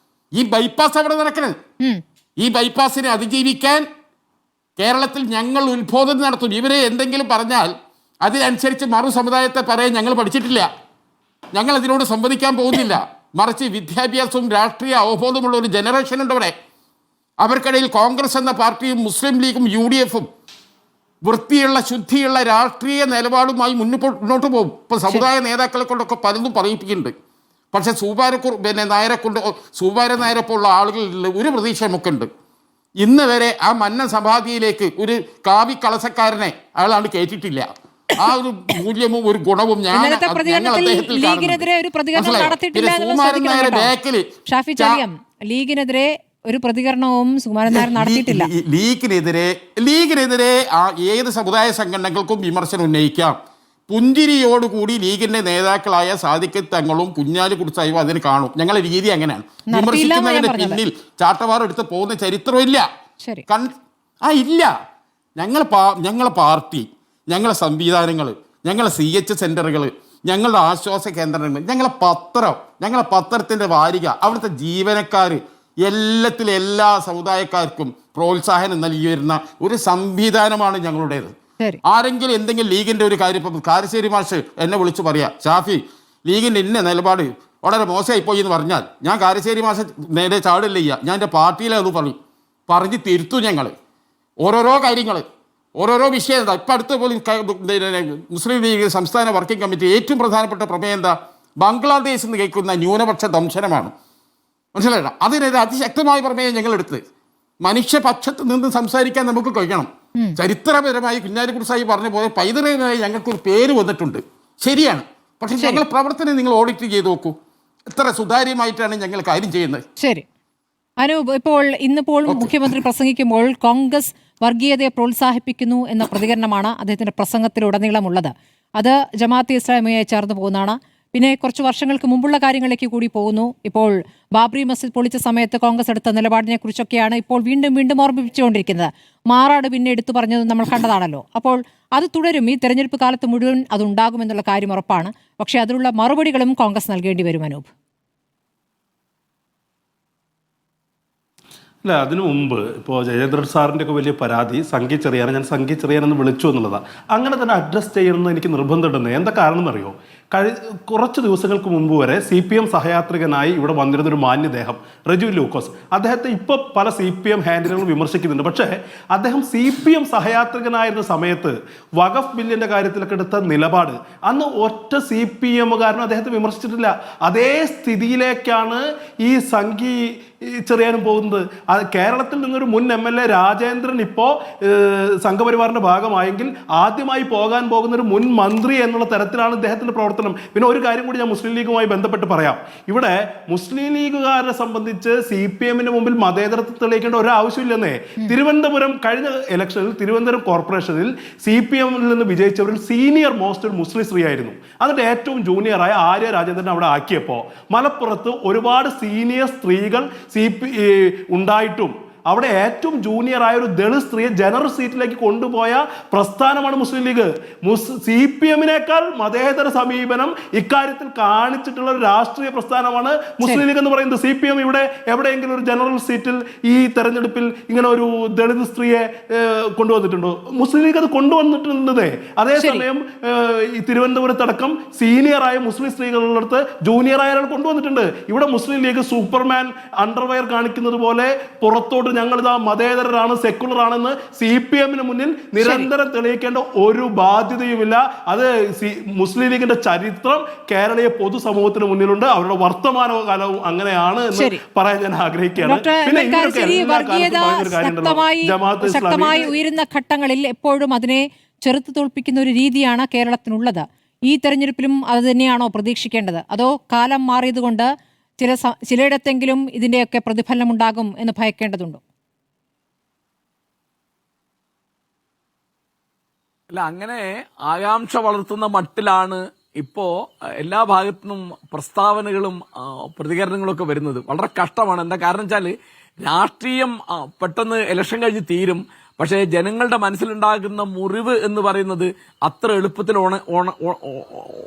S4: ഈ ബൈപ്പാസ് അവിടെ നടക്കുന്നത്. ഈ ബൈപ്പാസിനെ അതിജീവിക്കാൻ കേരളത്തിൽ ഞങ്ങൾ ഉത്ബോധനം നടത്തും. ഇവരെ എന്തെങ്കിലും പറഞ്ഞാൽ അതിനനുസരിച്ച് മറു സമുദായത്തെ പറയാൻ ഞങ്ങൾ പഠിച്ചിട്ടില്ല. ഞങ്ങൾ അതിനോട് സംവദിക്കാൻ പോകുന്നില്ല. മറിച്ച് വിദ്യാഭ്യാസവും രാഷ്ട്രീയ അവബോധമുള്ള ഒരു ജനറേഷൻ ഉണ്ട് അവിടെ. അവർക്കിടയിൽ കോൺഗ്രസ് എന്ന പാർട്ടിയും മുസ്ലിം ലീഗും UDFും വൃത്തിയുള്ള ശുദ്ധിയുള്ള രാഷ്ട്രീയ നിലപാടുമായി മുന്നോട്ട് പോകും. ഇപ്പോൾ സമുദായ നേതാക്കളെ കൊണ്ടൊക്കെ പലതും പറയിപ്പിക്കുന്നുണ്ട്. പക്ഷേ സൂബാര നായരെ പോലുള്ള ആളുകളിൽ ഒരു പ്രതീക്ഷ നമുക്കുണ്ട്. ഇന്ന് വരെ ആ മന്ന സമാധിയിലേക്ക് ഒരു കാവി കളസക്കാരനെ അയാളാണ് കയറ്റിയിട്ടില്ല. ആ ഒരു മൂല്യവും ഒരു ഗുണവും
S2: ലീഗിനെതിരെ ഒരു പ്രതികരണവും സുകുമാരൻ നായർ നടത്തിയിട്ടില്ല.
S4: ലീഗിനെതിരെ ഏത് സമുദായ സംഘടനകൾക്കും വിമർശനം ഉന്നയിക്കാം. പുഞ്ചിരിയോടുകൂടി ലീഗിന്റെ നേതാക്കളായ സാദിഖ് തങ്ങളും കുഞ്ഞാലി കുറിച്ചായും അതിന് കാണും. ഞങ്ങളുടെ രീതി അങ്ങനെയാണ്. വിമർശിക്കുന്നതിന്റെ പിന്നിൽ ചാട്ടവാർ എടുത്ത് പോകുന്ന ചരിത്രമില്ല. ഇല്ല. ഞങ്ങളെ പാർട്ടി, ഞങ്ങളെ സംവിധാനങ്ങൾ, ഞങ്ങളെ CH സെന്ററുകൾ, ഞങ്ങളുടെ ആശ്വാസ കേന്ദ്രങ്ങൾ, ഞങ്ങളെ പത്രത്തിൻ്റെ വാരിക, അവിടുത്തെ ജീവനക്കാർ, എല്ലാത്തിലും എല്ലാ സമുദായക്കാർക്കും പ്രോത്സാഹനം നൽകി വരുന്ന ഒരു സംവിധാനമാണ് ഞങ്ങളുടേത്. ആരെങ്കിലും എന്തെങ്കിലും ലീഗിൻ്റെ ഒരു കാര്യം, ഇപ്പം കാരശ്ശേരി മാഷ് എന്നെ വിളിച്ച് പറയാ, ഷാഫി ലീഗിൻ്റെ ഇന്ന നിലപാട് വളരെ മോശമായിപ്പോയി എന്ന് പറഞ്ഞാൽ ഞാൻ കാരശ്ശേരി മാഷ് നേരെ ചാടില്ല ചെയ്യുക, ഞാൻ എൻ്റെ പാർട്ടിയിലെ അത് പറഞ്ഞ് തിരുത്തും. ഞങ്ങൾ ഓരോരോ കാര്യങ്ങൾ, ഓരോരോ വിഷയം. ഇപ്പം അടുത്ത പോലും മുസ്ലിം ലീഗ് സംസ്ഥാന വർക്കിംഗ് കമ്മിറ്റി ഏറ്റവും പ്രധാനപ്പെട്ട പ്രമേയം എന്താ? ബംഗ്ലാദേശിൽ നിന്ന് കേൾക്കുന്ന ന്യൂനപക്ഷ ദംശനമാണ്. മനസ്സിലായില്ല? അതിനെതിരെ അതിശക്തമായ പ്രമേയം ഞങ്ങൾ എടുത്ത് മനുഷ്യപക്ഷത്ത് നിന്ന് സംസാരിക്കാൻ നമുക്ക് കഴിയണം. ചരിത്രപരമായി കുഞ്ഞാലിക്കുട്ടി സാഹിബ് പറഞ്ഞ പോലെ പൈതൃകമായി ഞങ്ങൾക്കൊരു പേര് വന്നിട്ടുണ്ട്, ശരിയാണ്. പക്ഷെ ഞങ്ങൾ പ്രവർത്തനം നിങ്ങൾ ഓഡിറ്റ് ചെയ്ത് നോക്കൂ, എത്ര സുതാര്യമായിട്ടാണ് ഞങ്ങൾ കാര്യം ചെയ്യുന്നത്.
S2: ശരി അനൂപ്, ഇന്നിപ്പോൾ മുഖ്യമന്ത്രി പ്രസംഗിക്കുമ്പോൾ കോൺഗ്രസ് വർഗീയതയെ പ്രോത്സാഹിപ്പിക്കുന്നു എന്ന പ്രതികരണമാണ് അദ്ദേഹത്തിന്റെ പ്രസംഗത്തിലുടനീളമുള്ളത്. അത് ജമാഅത്തെ ഇസ്ലാമിയെ ചേർന്ന് പോകുന്നതാണ്. പിന്നെ കുറച്ച് വർഷങ്ങൾക്ക് മുമ്പുള്ള കാര്യങ്ങളിലേക്ക് കൂടി പോകുന്നു. ഇപ്പോൾ ബാബറി മസ്ജിദ് പൊളിച്ച സമയത്ത് കോൺഗ്രസ് എടുത്ത നിലപാടിനെ കുറിച്ചൊക്കെയാണ് ഇപ്പോൾ വീണ്ടും ഓർമ്മിപ്പിച്ചുകൊണ്ടിരിക്കുന്നത്. മാറാട് പിന്നെ എടുത്തു പറഞ്ഞത് നമ്മൾ കണ്ടതാണല്ലോ. അപ്പോൾ അത് തുടരും. ഈ തെരഞ്ഞെടുപ്പ് കാലത്ത് മുഴുവൻ അതുണ്ടാകുമെന്നുള്ള കാര്യം ഉറപ്പാണ്. പക്ഷേ അതിനുള്ള മറുപടികളും കോൺഗ്രസ് നൽകേണ്ടി വരും. അനൂപ്,
S5: അല്ല, അതിനു മുമ്പ് ഇപ്പോൾ ജയേന്ദ്രൻ സാറിൻ്റെ ഒക്കെ വലിയ പരാതി സംഘി ചെറിയാനെ ഞാൻ സംഘി ചെറിയാനെന്ന് വിളിച്ചു എന്നുള്ളതാണ്. അങ്ങനെ തന്നെ അഡ്രസ് ചെയ്യണമെന്ന് എനിക്ക് നിർബന്ധമുണ്ടെന്ന്. എന്താ കാരണം എന്നറിയോ? കുറച്ച് ദിവസങ്ങൾക്ക് മുമ്പ് വരെ CPM സഹയാത്രികനായി ഇവിടെ വന്നിരുന്നൊരു മാന്യദേഹം റജു ലൂക്കോസ്, അദ്ദേഹത്തെ ഇപ്പോൾ പല CPM ഹാൻഡിലുകളും വിമർശിക്കുന്നുണ്ട്. പക്ഷേ അദ്ദേഹം CPM സഹയാത്രികനായിരുന്ന സമയത്ത് വഖഫ് ബില്ലിൻ്റെ കാര്യത്തിലൊക്കെ എടുത്ത നിലപാട് അന്ന് ഒറ്റ CPM-കാരനും അദ്ദേഹത്തെ വിമർശിച്ചിട്ടില്ല. അതേ സ്ഥിതിയിലേക്കാണ് ഈ സംഘി ചെറിയാനും പോകുന്നത്. കേരളത്തിൽ നിന്നൊരു മുൻ MLA രാജേന്ദ്രൻ ഇപ്പോൾ സംഘപരിവാറിന്റെ ഭാഗമായെങ്കിൽ ആദ്യമായി പോകാൻ പോകുന്ന ഒരു മുൻ മന്ത്രി എന്നുള്ള തരത്തിലാണ് ഇദ്ദേഹത്തിന്റെ പ്രവർത്തനം. പിന്നെ ഒരു കാര്യം കൂടി ഞാൻ മുസ്ലിം ലീഗുമായി ബന്ധപ്പെട്ട് പറയാം. ഇവിടെ മുസ്ലിം ലീഗുകാരെ സംബന്ധിച്ച് CPM-ന് മുമ്പിൽ മതേതരത്വം തെളിയിക്കേണ്ട ഒരു ആവശ്യമില്ലെന്നേ. തിരുവനന്തപുരം കഴിഞ്ഞ ഇലക്ഷനിൽ തിരുവനന്തപുരം കോർപ്പറേഷനിൽ CPM-ൽ നിന്ന് വിജയിച്ചവരിൽ സീനിയർ മോസ്റ്റ് ഒരു മുസ്ലിം സ്ത്രീ ആയിരുന്നു. എന്നിട്ട് ഏറ്റവും ജൂനിയറായ ആര്യ രാജേന്ദ്രൻ അവിടെ ആക്കിയപ്പോൾ മലപ്പുറത്ത് ഒരുപാട് സീനിയർ സ്ത്രീകൾ ഉണ്ടായിട്ടും അവിടെ ഏറ്റവും ജൂനിയറായ ഒരു ദളിത് സ്ത്രീയെ ജനറൽ സീറ്റിലേക്ക് കൊണ്ടുപോയ പ്രസ്ഥാനമാണ് മുസ്ലിം ലീഗ്. CPM-നേക്കാൾ മതേതര സമീപനം ഇക്കാര്യത്തിൽ കാണിച്ചിട്ടുള്ള ഒരു രാഷ്ട്രീയ പ്രസ്ഥാനമാണ് മുസ്ലിം ലീഗ് എന്ന് പറയുന്നത്. CPM ഇവിടെ എവിടെയെങ്കിലും ഒരു ജനറൽ സീറ്റിൽ ഈ തെരഞ്ഞെടുപ്പിൽ ഇങ്ങനെ ഒരു ദളിത് സ്ത്രീയെ കൊണ്ടുവന്നിട്ടുണ്ടോ? മുസ്ലിം ലീഗ് അത് കൊണ്ടുവന്നിട്ടുണ്ടേ. അതേസമയം ഈ തിരുവനന്തപുരത്തടക്കം സീനിയറായ മുസ്ലിം സ്ത്രീകളുള്ളടത്ത് ജൂനിയറായ ഒരാൾ കൊണ്ടുവന്നിട്ടുണ്ട്. ഇവിടെ മുസ്ലിം ലീഗ് സൂപ്പർമാൻ അണ്ടർവെയർ കാണിക്കുന്നത് പോലെ പുറത്തോട്ട് ഞങ്ങളിതാ മതേതരരാണ്, സെക്കുലർ ആണെന്ന് CPM-ന് മുന്നിൽ നിരന്തരം തെളിയിക്കേണ്ട ഒരു ബാധ്യതയുമില്ല. അത് മുസ്ലിം ലീഗിന്റെ ചരിത്രം കേരളീയ പൊതുസമൂഹത്തിന് മുന്നിലുണ്ട്. അവരുടെ വർത്തമാനകാലവും അങ്ങനെയാണ് എന്ന് പറയാൻ ഞാൻ ആഗ്രഹിക്കുകയാണ്.
S2: ശക്തമായി ഉയരുന്ന ഘട്ടങ്ങളിൽ എപ്പോഴും അതിനെ ചെറുത്തു തോൽപ്പിക്കുന്ന ഒരു രീതിയാണ് കേരളത്തിനുള്ളത്. ഈ തെരഞ്ഞെടുപ്പിലും അത് തന്നെയാണോ പ്രതീക്ഷിക്കേണ്ടത്? അതോ കാലം മാറിയതുകൊണ്ട് ചിലയിടത്തെങ്കിലും ഇതിന്റെയൊക്കെ പ്രതിഫലനം ഉണ്ടാകും എന്ന് ഭയക്കേണ്ടതുണ്ടോ?
S6: അല്ല, അങ്ങനെ ആകാംക്ഷ വളർത്തുന്ന മട്ടിലാണ് ഇപ്പോ എല്ലാ ഭാഗത്തുനിന്നും പ്രസ്താവനകളും പ്രതികരണങ്ങളും ഒക്കെ വരുന്നത്. വളരെ കഷ്ടമാണ്. എന്താ കാരണം വെച്ചാല് രാഷ്ട്രീയം പെട്ടെന്ന് ഇലക്ഷൻ കഴിഞ്ഞ് തീരും. പക്ഷേ ജനങ്ങളുടെ മനസ്സിലുണ്ടാകുന്ന മുറിവ് എന്ന് പറയുന്നത് അത്ര എളുപ്പത്തിൽ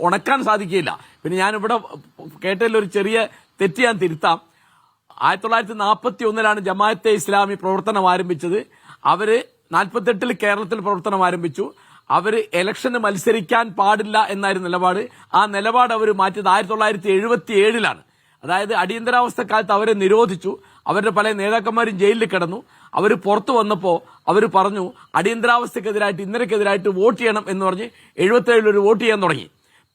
S6: ഉണക്കാൻ സാധിക്കില്ല. പിന്നെ ഞാനിവിടെ കേട്ടതിൽ ഒരു ചെറിയ തെറ്റ് ഞാൻ തിരുത്താം. 1941 ജമാഅത്തെ ഇസ്ലാമി പ്രവർത്തനം ആരംഭിച്ചത്. അവര് 48 കേരളത്തിൽ പ്രവർത്തനം ആരംഭിച്ചു. അവര് ഇലക്ഷന് മത്സരിക്കാൻ പാടില്ല എന്നായിരുന്നു നിലപാട്. ആ നിലപാട് അവർ മാറ്റിയത് 1977 അതായത് അടിയന്തരാവസ്ഥ കാലത്ത് അവരെ നിരോധിച്ചു. അവരുടെ പല നേതാക്കന്മാരും ജയിലിൽ കിടന്നു. അവർ പുറത്തു വന്നപ്പോൾ അവർ പറഞ്ഞു അടിയന്തരാവസ്ഥക്കെതിരായിട്ട് ഇന്നലെക്കെതിരായിട്ട് വോട്ട് ചെയ്യണം എന്ന് പറഞ്ഞ് 77 വോട്ട് ചെയ്യാൻ തുടങ്ങി.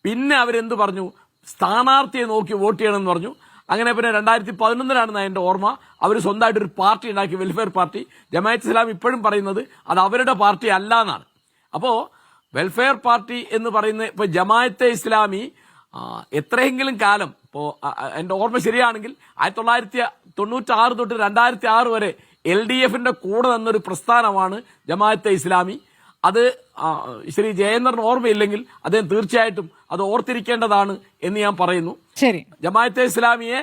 S6: പിന്നെ അവരെന്ത് പറഞ്ഞു? സ്ഥാനാർത്ഥിയെ നോക്കി വോട്ട് ചെയ്യണം എന്ന് പറഞ്ഞു. അങ്ങനെ പിന്നെ 2011 എന്റെ ഓർമ്മ, അവർ സ്വന്തമായിട്ട് ഒരു പാർട്ടി ഉണ്ടാക്കി, വെൽഫെയർ പാർട്ടി. ജമാഅത്ത് ഇസ്ലാമി ഇപ്പോഴും പറയുന്നത് അത് അവരുടെ പാർട്ടി അല്ല എന്നാണ്. അപ്പോ വെൽഫെയർ പാർട്ടി എന്ന് പറയുന്ന ഇപ്പൊ ജമാഅത്തെ ഇസ്ലാമി എത്രയെങ്കിലും കാലം, ഇപ്പോ എന്റെ ഓർമ്മ ശരിയാണെങ്കിൽ 1996 തൊട്ട് 2006 വരെ LDF-ന്റെ കൂടെ നിന്നൊരു പ്രസ്ഥാനമാണ് ജമാഅത്തെ ഇസ്ലാമി. അത് ശ്രീ ജയേന്ദ്രൻ ഓർമ്മയില്ലെങ്കിൽ അദ്ദേഹം തീർച്ചയായിട്ടും അത് ഓർത്തിരിക്കേണ്ടതാണ് എന്ന് ഞാൻ പറയുന്നു.
S2: ശരി,
S6: ജമാഅത്തെ ഇസ്ലാമിയെ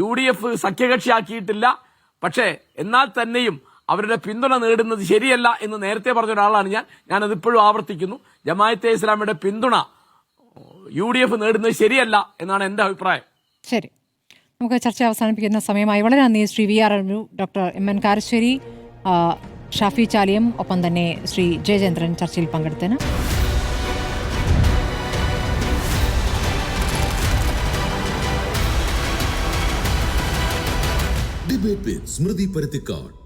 S6: UDF സഖ്യകക്ഷിയാക്കിയിട്ടില്ല. പക്ഷേ എന്നാൽ തന്നെയും അവരുടെ പിന്തുണ നേടുന്നത് ശരിയല്ല എന്ന് നേരത്തെ പറഞ്ഞ ഒരാളാണ് ഞാനതിപ്പോഴും ആവർത്തിക്കുന്നു. ജമാഅത്തെ ഇസ്ലാമിയുടെ പിന്തുണ UDF നേടുന്നത് ശരിയല്ല എന്നാണ് എൻ്റെ അഭിപ്രായം.
S2: ശരി, നമുക്ക് ചർച്ച അവസാനിപ്പിക്കുന്ന സമയമായി. വളരെ നന്ദി Shri VR doctor MN Karassery, Shafi Chaliyam, ഒപ്പം തന്നെ ശ്രീ ജയചന്ദ്രൻ ചർച്ചയിൽ പങ്കെടുത്തതിന്.
S1: ഡിബേറ്റ് വിത്ത് സ്മൃതി പരുത്തിക്കാട്.